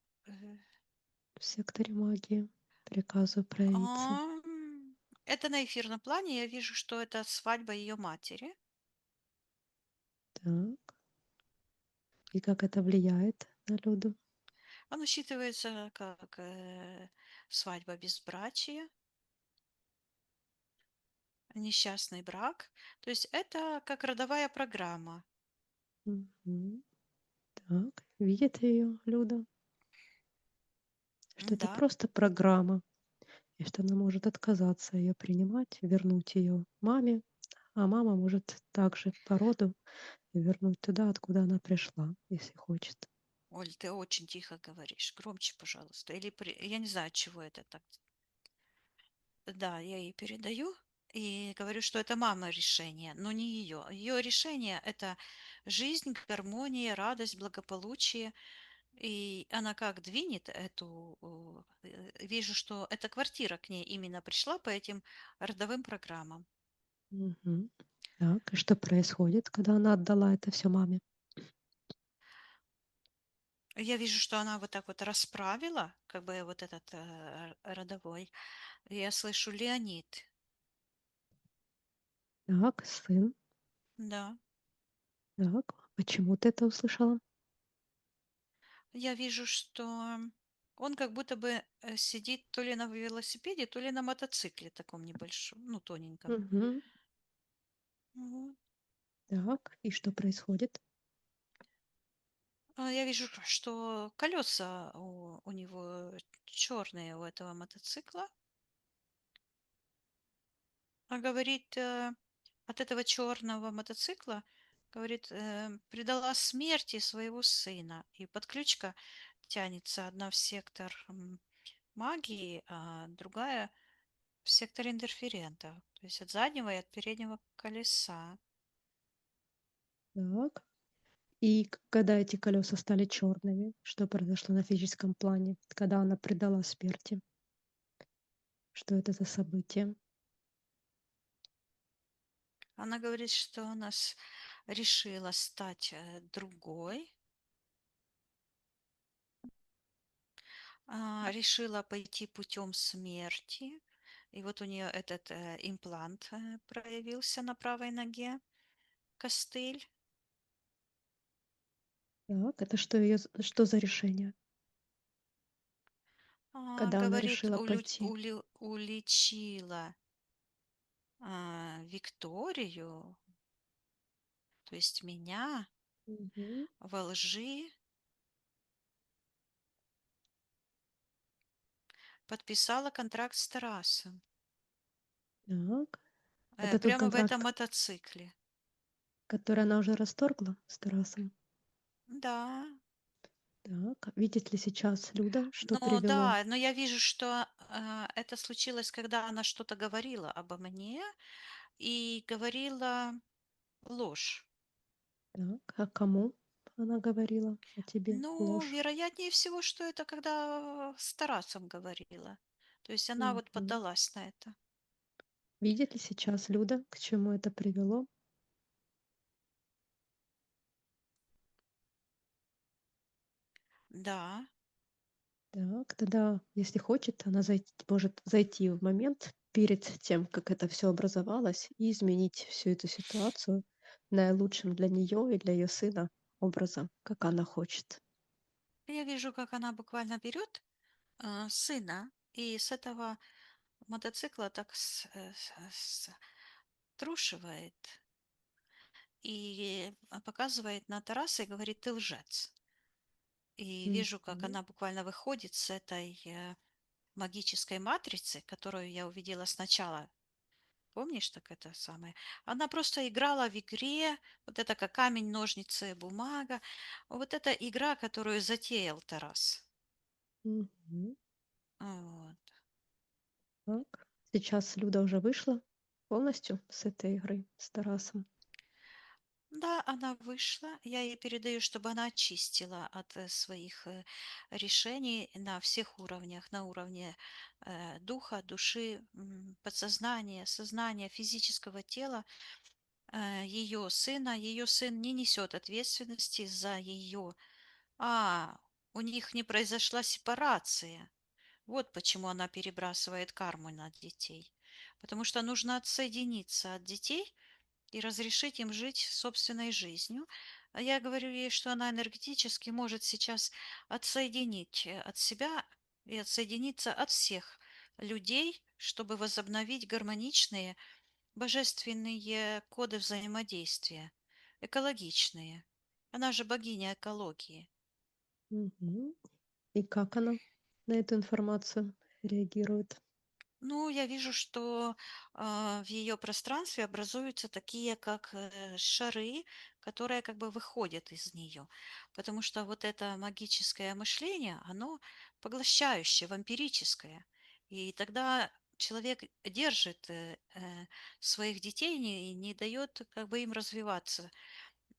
в секторе магии? Приказываю проявиться. Это на эфирном плане. Я вижу, что это свадьба ее матери. Так, и как это влияет на Люду? Оно считывается как свадьба безбрачия, несчастный брак. То есть это как родовая программа. Мгм. Так, видит ее Люда, что это Да, просто программа, и что она может отказаться ее принимать, вернуть ее маме, а мама может также по роду вернуть туда, откуда она пришла, если хочет. Оль, ты очень тихо говоришь. Громче, пожалуйста. Или я не знаю, чего это так. Да, я ей передаю и говорю, что это мама решение, но не ее. Ее решение– это жизнь, гармония, радость, благополучие. И она как двинет эту... Вижу, что эта квартира к ней именно пришла по этим родовым программам. Мгм. Так, и что происходит, когда она отдала это все маме? Я вижу, что она вот так вот расправила, как бы вот этот родовой. Я слышу Леонид. Так, сын. Да. Так, почему ты это услышала? Я вижу, что он как будто бы сидит то ли на велосипеде, то ли на мотоцикле таком небольшом, ну, тоненьком. Мгм. Вот. Так, и что происходит? Я вижу, что колеса у него черные у этого мотоцикла. говорит, от этого черного мотоцикла, говорит, предала смерти своего сына. И подключка тянется одна в сектор магии, а другая в сектор интерферента. То есть от заднего и от переднего колеса. Так. И когда эти колеса стали черными, что произошло на физическом плане, когда она предала смерти? Что это за событие? Она говорит, что она решила стать другой, решила пойти путем смерти. И вот у нее этот имплант проявился на правой ноге, костыль. Так, это что за решение? Когда она Говорит, решила пойти? уличила Викторию, то есть меня, Мгм. во лжи, подписала контракт с Тарасом. Так. Это тот Прямо в контракт, этом мотоцикле. который она уже расторгла с Тарасом? Да, Так. Видит ли сейчас Люда, что но привело? да, но я вижу, что это случилось, когда она что-то говорила обо мне и говорила ложь. Так. А кому она говорила о тебе Ну, ложь? вероятнее всего, что это когда с Тарасом говорила. То есть она вот Мгм. поддалась на это. Видит ли сейчас Люда, к чему это привело? Да, Так, тогда, если хочет, она может зайти в момент перед тем, как это все образовалось, и изменить всю эту ситуацию наилучшим для нее и для ее сына образом, как она хочет. я вижу, как она буквально берет сына и с этого мотоцикла так струшивает и показывает на Тараса и говорит: «Ты лжец». И вижу, как Мгм. она буквально выходит с этой магической матрицы, которую я увидела сначала. Помнишь, так это самое? Она просто играла в игре, вот это как камень, ножницы, бумага. Вот эта игра, которую затеял Тарас. Мгм. Вот. Так. Сейчас Люда уже вышла полностью с этой игры с Тарасом. Да, она вышла. Я ей передаю, чтобы она очистила от своих решений на всех уровнях, на уровне духа, души, подсознания, сознания, физического тела ее сына. Ее сын не несет ответственности за ее. А, у них не произошла сепарация. Вот почему она перебрасывает карму на детей. Потому что нужно отсоединиться от детей и разрешить им жить собственной жизнью. А я говорю ей, что она энергетически может сейчас отсоединить от себя и отсоединиться от всех людей, чтобы возобновить гармоничные божественные коды взаимодействия, экологичные. Она же богиня экологии. Мгм. И как она на эту информацию реагирует? Ну, я вижу, что в ее пространстве образуются такие, как шары, которые как бы выходят из нее. Потому что вот это магическое мышление, оно поглощающее, вампирическое. И тогда человек держит своих детей, не дает как бы им развиваться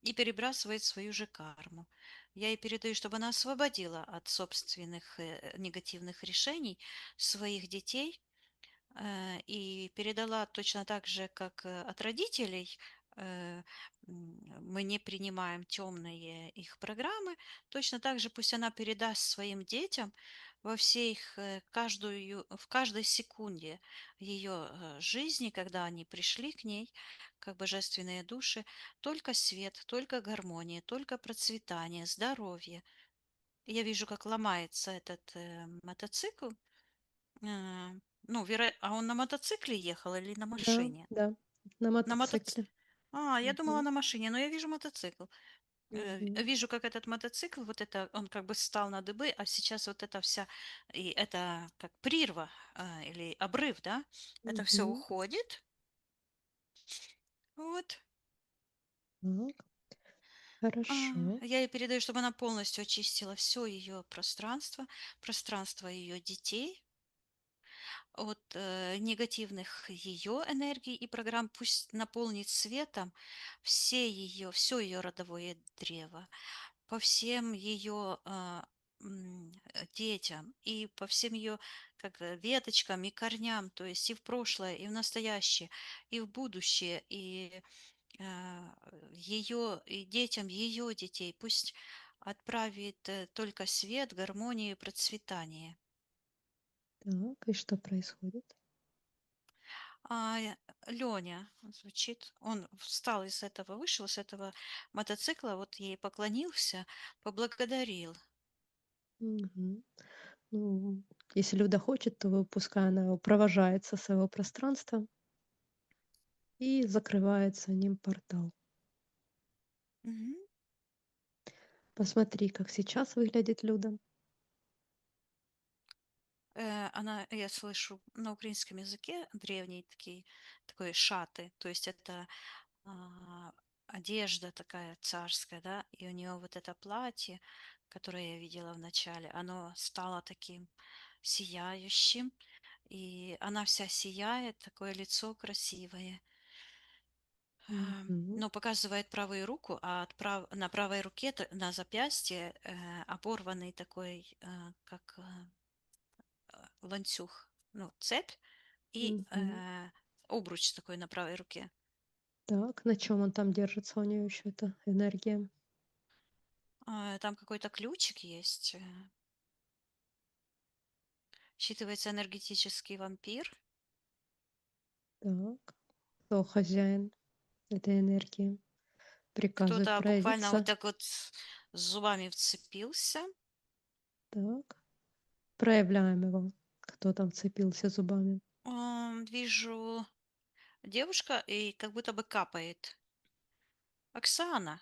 и перебрасывает свою же карму. Я ей передаю, чтобы она освободила от собственных негативных решений своих детей, и передала точно так же, как от родителей мы не принимаем темные их программы, точно так же пусть она передаст своим детям во всей их, в каждой секунде ее жизни, когда они пришли к ней, как божественные души, только свет, только гармония, только процветание, здоровье. И я вижу, как ломается этот мотоцикл, а, ну, а он на мотоцикле ехал или на Да, машине? да, на На мотоцикле. мотоцикле. Я думала Мгм. на машине, но я вижу мотоцикл. Мгм. Вижу, как этот мотоцикл, вот это, он как бы встал на дыбы, а сейчас вот эта вся, и это как прирва или обрыв, да, это все Мгм. уходит, Вот. Так, хорошо. Я ей передаю, чтобы она полностью очистила все ее пространство ее детей от негативных ее энергий и программ. Пусть наполнит светом все ее родовое древо, по всем ее детям и по всем ее веточкам и корням, то есть и в прошлое, и в настоящее, и в будущее, и ее и детям ее детей. Пусть отправит только свет, гармонию и процветание. Так, и что происходит? А Леня звучит, он встал из этого, вышел с этого мотоцикла, вот ей поклонился, поблагодарил. Мгм. Ну, если Люда хочет, то пускай она его провожает со своего пространства и закрывает за ним портал. Мгм. Посмотри, как сейчас выглядит Люда. Я слышу на украинском языке древние такой шаты, то есть это а, одежда такая царская, да, и у нее вот это платье, которое я видела в начале, оно стало таким сияющим, и она вся сияет, такое лицо красивое. Мгм. Но показывает правую руку, а на правой руке, на запястье оборванный такой, как ланцюг, ну, цепь и Мгм. обруч такой на правой руке. Так, на чем он там держится у нее еще эта энергия? Там какой-то ключик есть. Считывается энергетический вампир. Так, кто хозяин этой энергии? Приказывает Кто-то буквально вот проявиться. так вот с зубами вцепился. Так, проявляем его. Кто там вцепился зубами? Вижу девушка и как будто бы капает. Оксана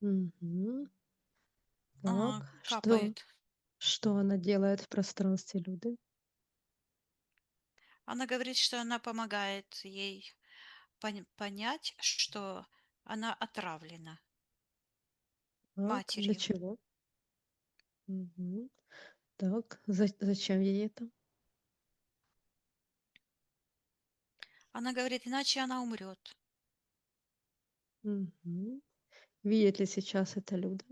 Мгм. Так, что, капает. что она делает в пространстве Люды? Она говорит, что она помогает ей понять, что она отравлена Так, для матерью. чего? Мгм. Так, зачем ей это? Она говорит, иначе она умрет. Мгм. Видит ли сейчас это Люда?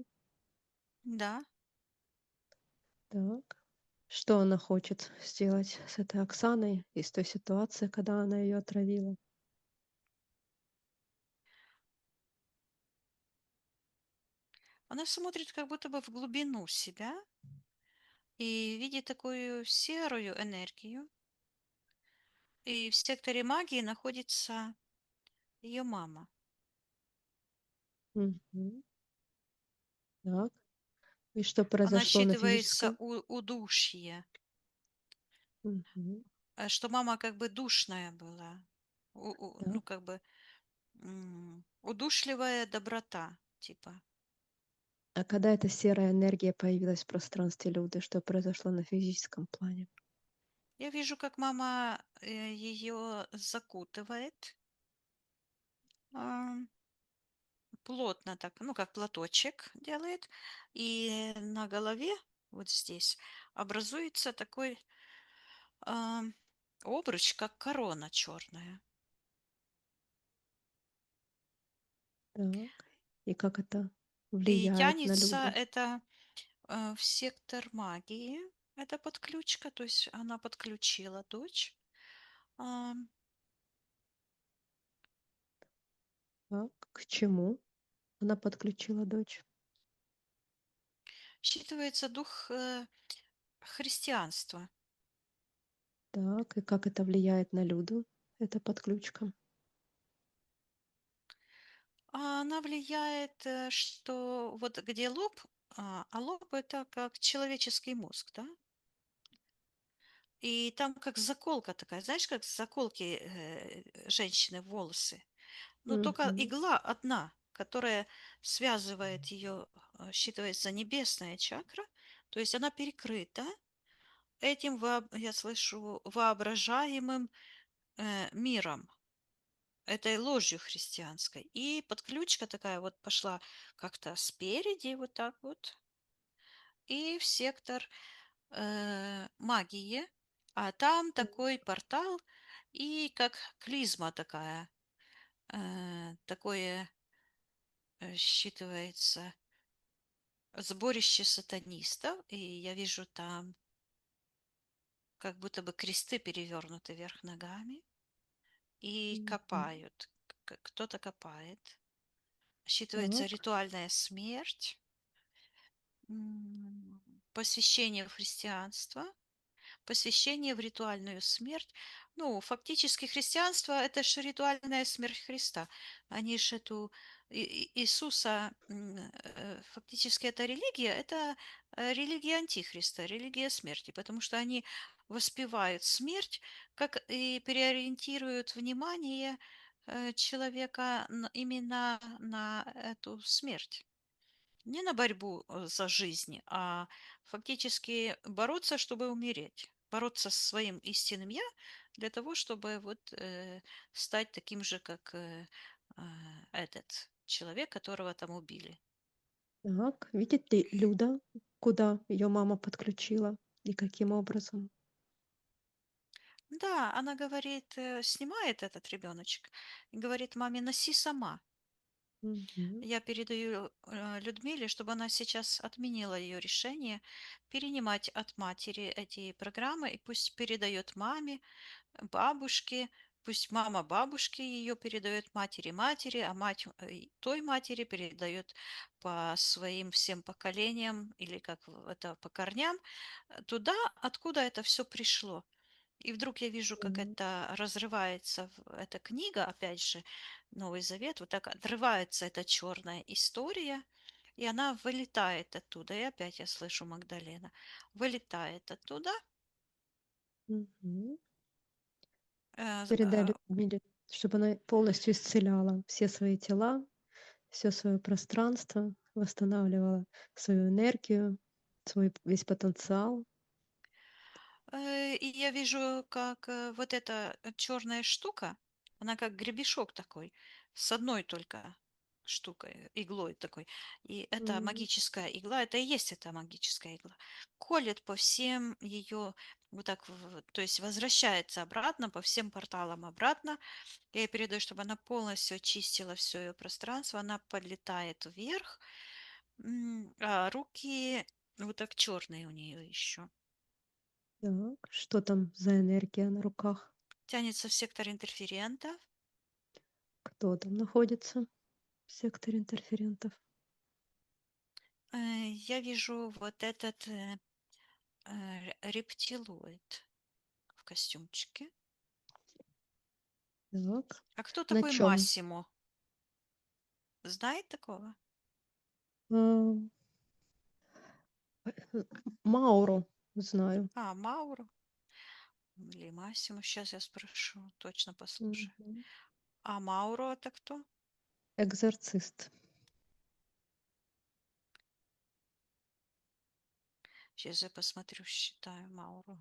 Да. Так. Что она хочет сделать с этой Оксаной из той ситуации, когда она ее отравила? Она смотрит как будто бы в глубину себя и видит такую серую энергию. И в секторе магии находится ее мама. Мгм. Так. И что Она произошло на считывается физическом? удушье, Мгм. что мама как бы душная была. Так. Ну, как бы удушливая доброта, типа. А когда эта серая энергия появилась в пространстве Люды, что произошло на физическом плане? Я вижу, как мама ее закутывает а, плотно так, ну, как платочек делает, и на голове, вот здесь, образуется такой а, обруч, как корона черная. Так. И как это И влияет на тянется Люду? это в сектор магии, эта подключка, то есть она подключила дочь. А, Так. К чему она подключила дочь? Считывается дух христианства. Так. И как это влияет на Люду, эта подключка? Она влияет, что вот где лоб, а лоб это как человеческий мозг, да? И там как заколка такая, знаешь, как заколки женщины в волосы. Но только Мгм. игла одна, которая связывает ее, считывается небесная чакра, то есть она перекрыта этим, я слышу, воображаемым миром, этой ложью христианской. И подключка такая вот пошла как-то спереди, вот так вот, и в сектор магии, а там такой портал и как клизма такая, такое считывается сборище сатанистов, и я вижу там как будто бы кресты перевернуты вверх ногами и Мгм. копают. Кто-то копает. Считывается Так. ритуальная смерть, посвящение в христианство, посвящение в ритуальную смерть. Ну, фактически христианство – это же ритуальная смерть Христа. Они же эту Иисуса, фактически это религия, это религия антихриста, религия смерти, потому что они воспевают смерть, как и переориентируют внимание человека именно на эту смерть. Не на борьбу за жизнь, а фактически бороться, чтобы умереть. Бороться со своим истинным я для того, чтобы вот стать таким же, как этот человек, которого там убили. Так. Видит ли Люда, куда ее мама подключила и каким образом? Да, она говорит, снимает этот ребеночек и говорит маме, носи сама. Мгм. Я передаю Людмиле, чтобы она сейчас отменила ее решение перенимать от матери эти программы и пусть передает маме, бабушке, пусть мама бабушке ее передает матери матери, а мать той матери передает по своим всем поколениям или как это по корням туда, откуда это все пришло. И вдруг я вижу, как М. это разрывается, эта книга, опять же, Новый Завет, вот так отрывается эта черная история, и она вылетает оттуда. И опять я слышу Магдалена. Вылетает оттуда. Мгм. э, з- Передай э, Людмиле, чтобы она полностью исцеляла все свои тела, все свое пространство, восстанавливала свою энергию, свой весь потенциал. И я вижу, как вот эта черная штука, она как гребешок такой, с одной только штукой, иглой такой. И эта М. магическая игла, это и есть эта магическая игла, колет по всем ее, вот так, то есть возвращается обратно, по всем порталам обратно. Я ей передаю, чтобы она полностью очистила все ее пространство, она подлетает вверх, а руки вот так черные у нее еще. Так, что там за энергия на руках? Тянется в сектор интерферентов. Кто там находится в секторе интерферентов? Я вижу вот этот рептилоид в костюмчике. Так. А кто На такой чем? Массимо? Знает такого? Мауру знаю. А, Мауро или Массимо. Сейчас я спрошу, точно послушаю. Мгм. А Мауро это кто? Экзорцист. Сейчас я посмотрю, считаю Мауро.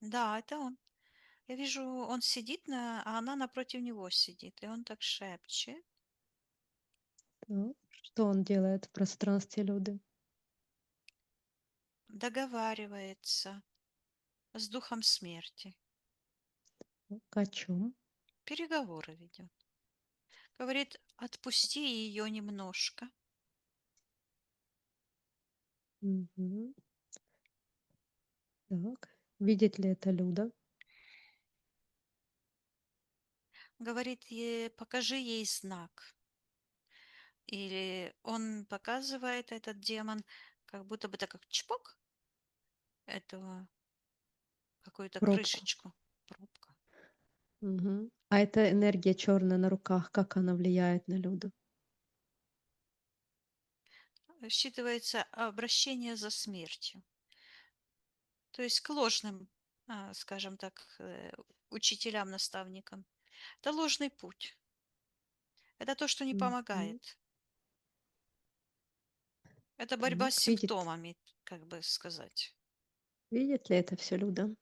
Да, это он. Я вижу, он сидит, а она напротив него сидит, и он так шепчет. Так. Что он делает в пространстве Люды? Договаривается с духом смерти. Так, о чем? Переговоры ведет. Говорит, отпусти ее немножко. Мгм. Так. Видит ли это Люда? Говорит, покажи ей знак. Или он показывает, этот демон, как будто бы так как чпок этого, какую-то Пробку. крышечку. Пробка. Мгм. А эта энергия черная на руках, как она влияет на Люду? Считывается обращение за смертью. То есть к ложным, скажем так, учителям, наставникам. Это ложный путь. Это то, что не Мгм. помогает. Это борьба с Так. Видит, симптомами, как бы сказать. видит ли это все Люда?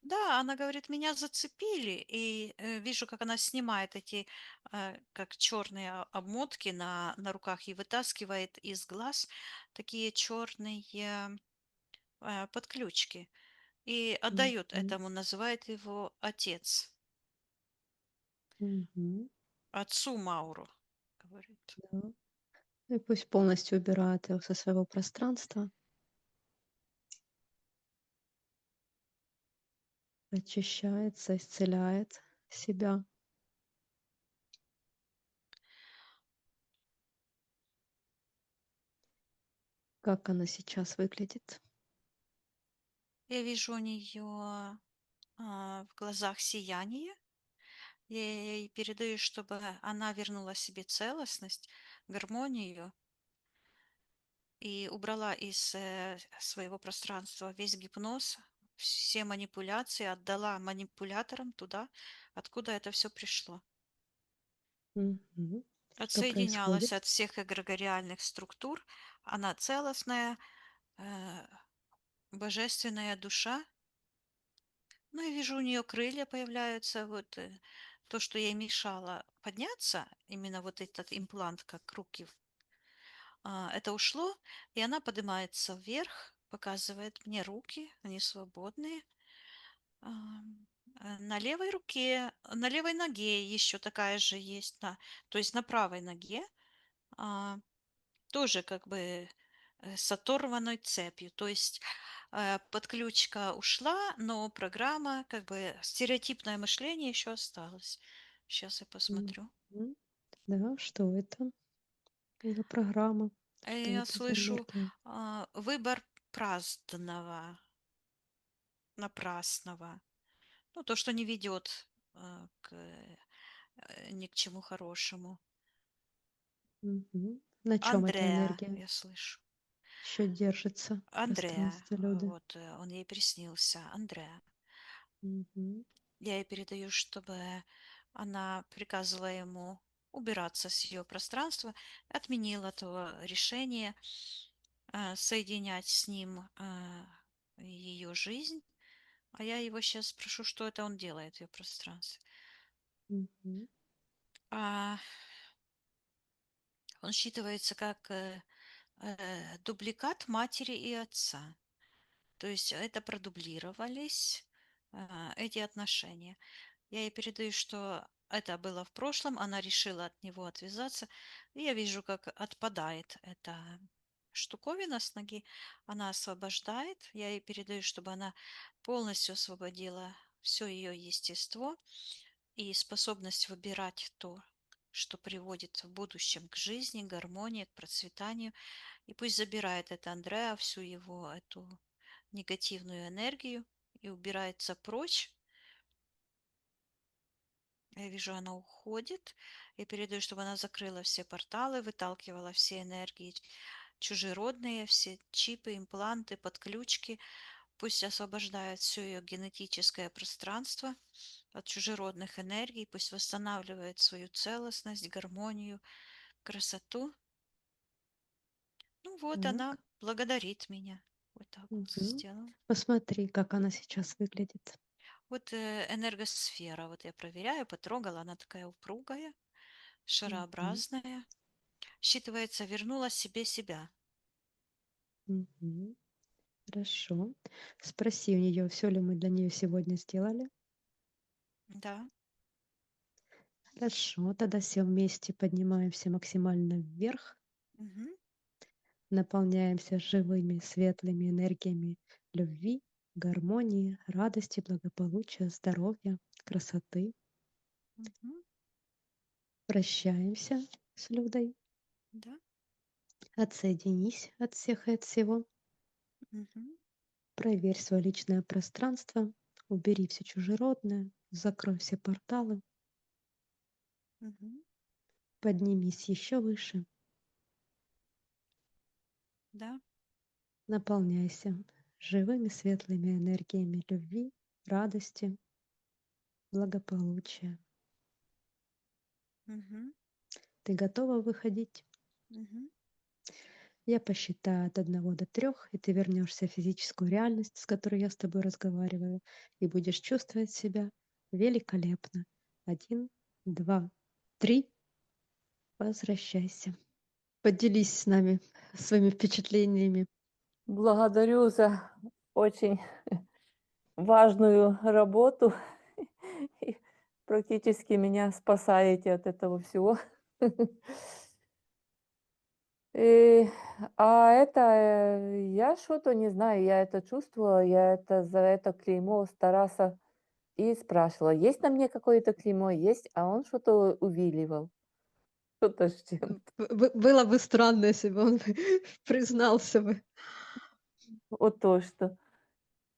Да, она говорит, меня зацепили, и вижу, как она снимает эти как черные обмотки на руках и вытаскивает из глаз такие черные подключки и отдает Мгм. этому, называет его отец, Мгм. отцу Мауру, говорит. Да. И пусть полностью убирает его со своего пространства, очищается, исцеляет себя. Как она сейчас выглядит? Я вижу у нее в глазах сияние. Я ей передаю, чтобы она вернула себе целостность, гармонию и убрала из своего пространства весь гипноз, все манипуляции, отдала манипуляторам туда, откуда это все пришло. Мгм. Что Отсоединялась происходит? от всех эгрегориальных структур. Она целостная, э, божественная душа. Ну, я вижу, у нее крылья появляются. Вот то, что ей мешало подняться, именно вот этот имплант, как руки, это ушло, и она поднимается вверх, показывает мне руки, они свободные. На левой руке, на левой ноге еще такая же есть, то есть на правой ноге а, тоже как бы с оторванной цепью. То есть подключка ушла, но программа, как бы стереотипное мышление еще осталось. Сейчас я посмотрю. Мгм. Да, что это за программа? Что Я это за слышу энергия? выбор праздного, напрасного. Ну, то, что не ведет ни к чему хорошему. Мгм. На чем эта Андреа, энергия я слышу. еще держится в Андреа, пространстве люди? вот он ей приснился. Андреа. Мгм. Я ей передаю, чтобы она приказывала ему убираться с ее пространства, отменила то решение соединять с ним ее жизнь. А я его сейчас спрошу, что это он делает в ее пространстве. Мгм. А он считывается как дубликат матери и отца. То есть это продублировались эти отношения. Я ей передаю, что это было в прошлом, она решила от него отвязаться. И я вижу, как отпадает эта штуковина с ноги. Она освобождает. Я ей передаю, чтобы она полностью освободила все ее естество и способность выбирать то, что приводит в будущем к жизни, гармонии, к процветанию. И пусть забирает это Андреа, всю его эту негативную энергию и убирается прочь. Я вижу, она уходит. Я передаю, чтобы она закрыла все порталы, выталкивала все энергии чужеродные, все чипы, импланты, подключки. Пусть освобождает все ее генетическое пространство от чужеродных энергий, пусть восстанавливает свою целостность, гармонию, красоту. Ну вот она Так. благодарит меня. Вот так вот Мгм. сделала. Посмотри, как она сейчас выглядит. Вот энергосфера, вот я проверяю, потрогала, она такая упругая, Мгм. шарообразная. Считывается, вернула себе себя. Мгм. Хорошо. Спроси у нее, все ли мы для нее сегодня сделали. Да. Хорошо, тогда все вместе поднимаемся максимально вверх, Мгм. наполняемся живыми, светлыми энергиями любви, гармонии, радости, благополучия, здоровья, красоты. Мгм. Прощаемся с Людой. Да. Отсоединись от всех и от всего. Мгм. Проверь свое личное пространство. Убери все чужеродное. Закрой все порталы. Мгм. Поднимись еще выше. Да. Наполняйся живыми светлыми энергиями любви, радости, благополучия. Мгм. Ты готова выходить? Мгм. Я посчитаю от 1 до 3, и ты вернешься в физическую реальность, с которой я с тобой разговариваю, и будешь чувствовать себя великолепно. 1, 2, 3. Возвращайся. Поделись с нами своими впечатлениями. Благодарю за очень важную работу. И практически меня спасаете от этого всего. И, я что-то не знаю, я это чувствовала, я это за это клеймо старался и спрашивала: "Есть на мне какое-то клеймо?" "Есть". А он что-то увиливал, что-то с чем-то. Было бы странно, если бы он признался бы. Вот то что.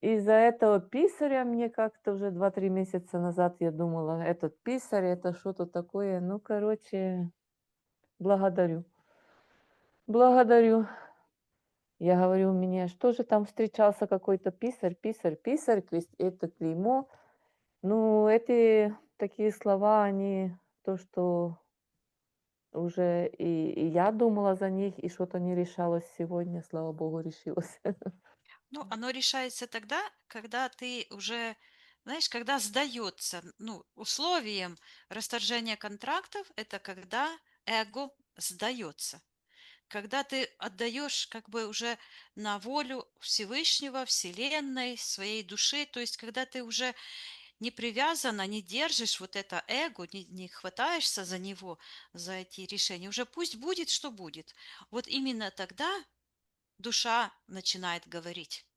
Из-за этого писаря мне как-то уже 2-3 месяца назад я думала: "Этот писарь- это что-то такое". Ну, короче, благодарю. Благодарю. Я говорю: "Мне что же там встречался какой-то писарь, писарь, писарь, это клеймо". Ну, эти такие слова, они то, что уже и я думала за них, и что-то не решалось сегодня, слава богу, решилось. Ну, оно решается тогда, когда ты уже, знаешь, когда сдается, ну, условием расторжения контрактов, это когда эго сдается. Когда ты отдаешь как бы уже на волю Всевышнего, Вселенной, своей души, то есть когда ты уже не привязана, не держишь вот это эго, не хватаешься за него, за эти решения, уже пусть будет, что будет. Вот именно тогда душа начинает говорить.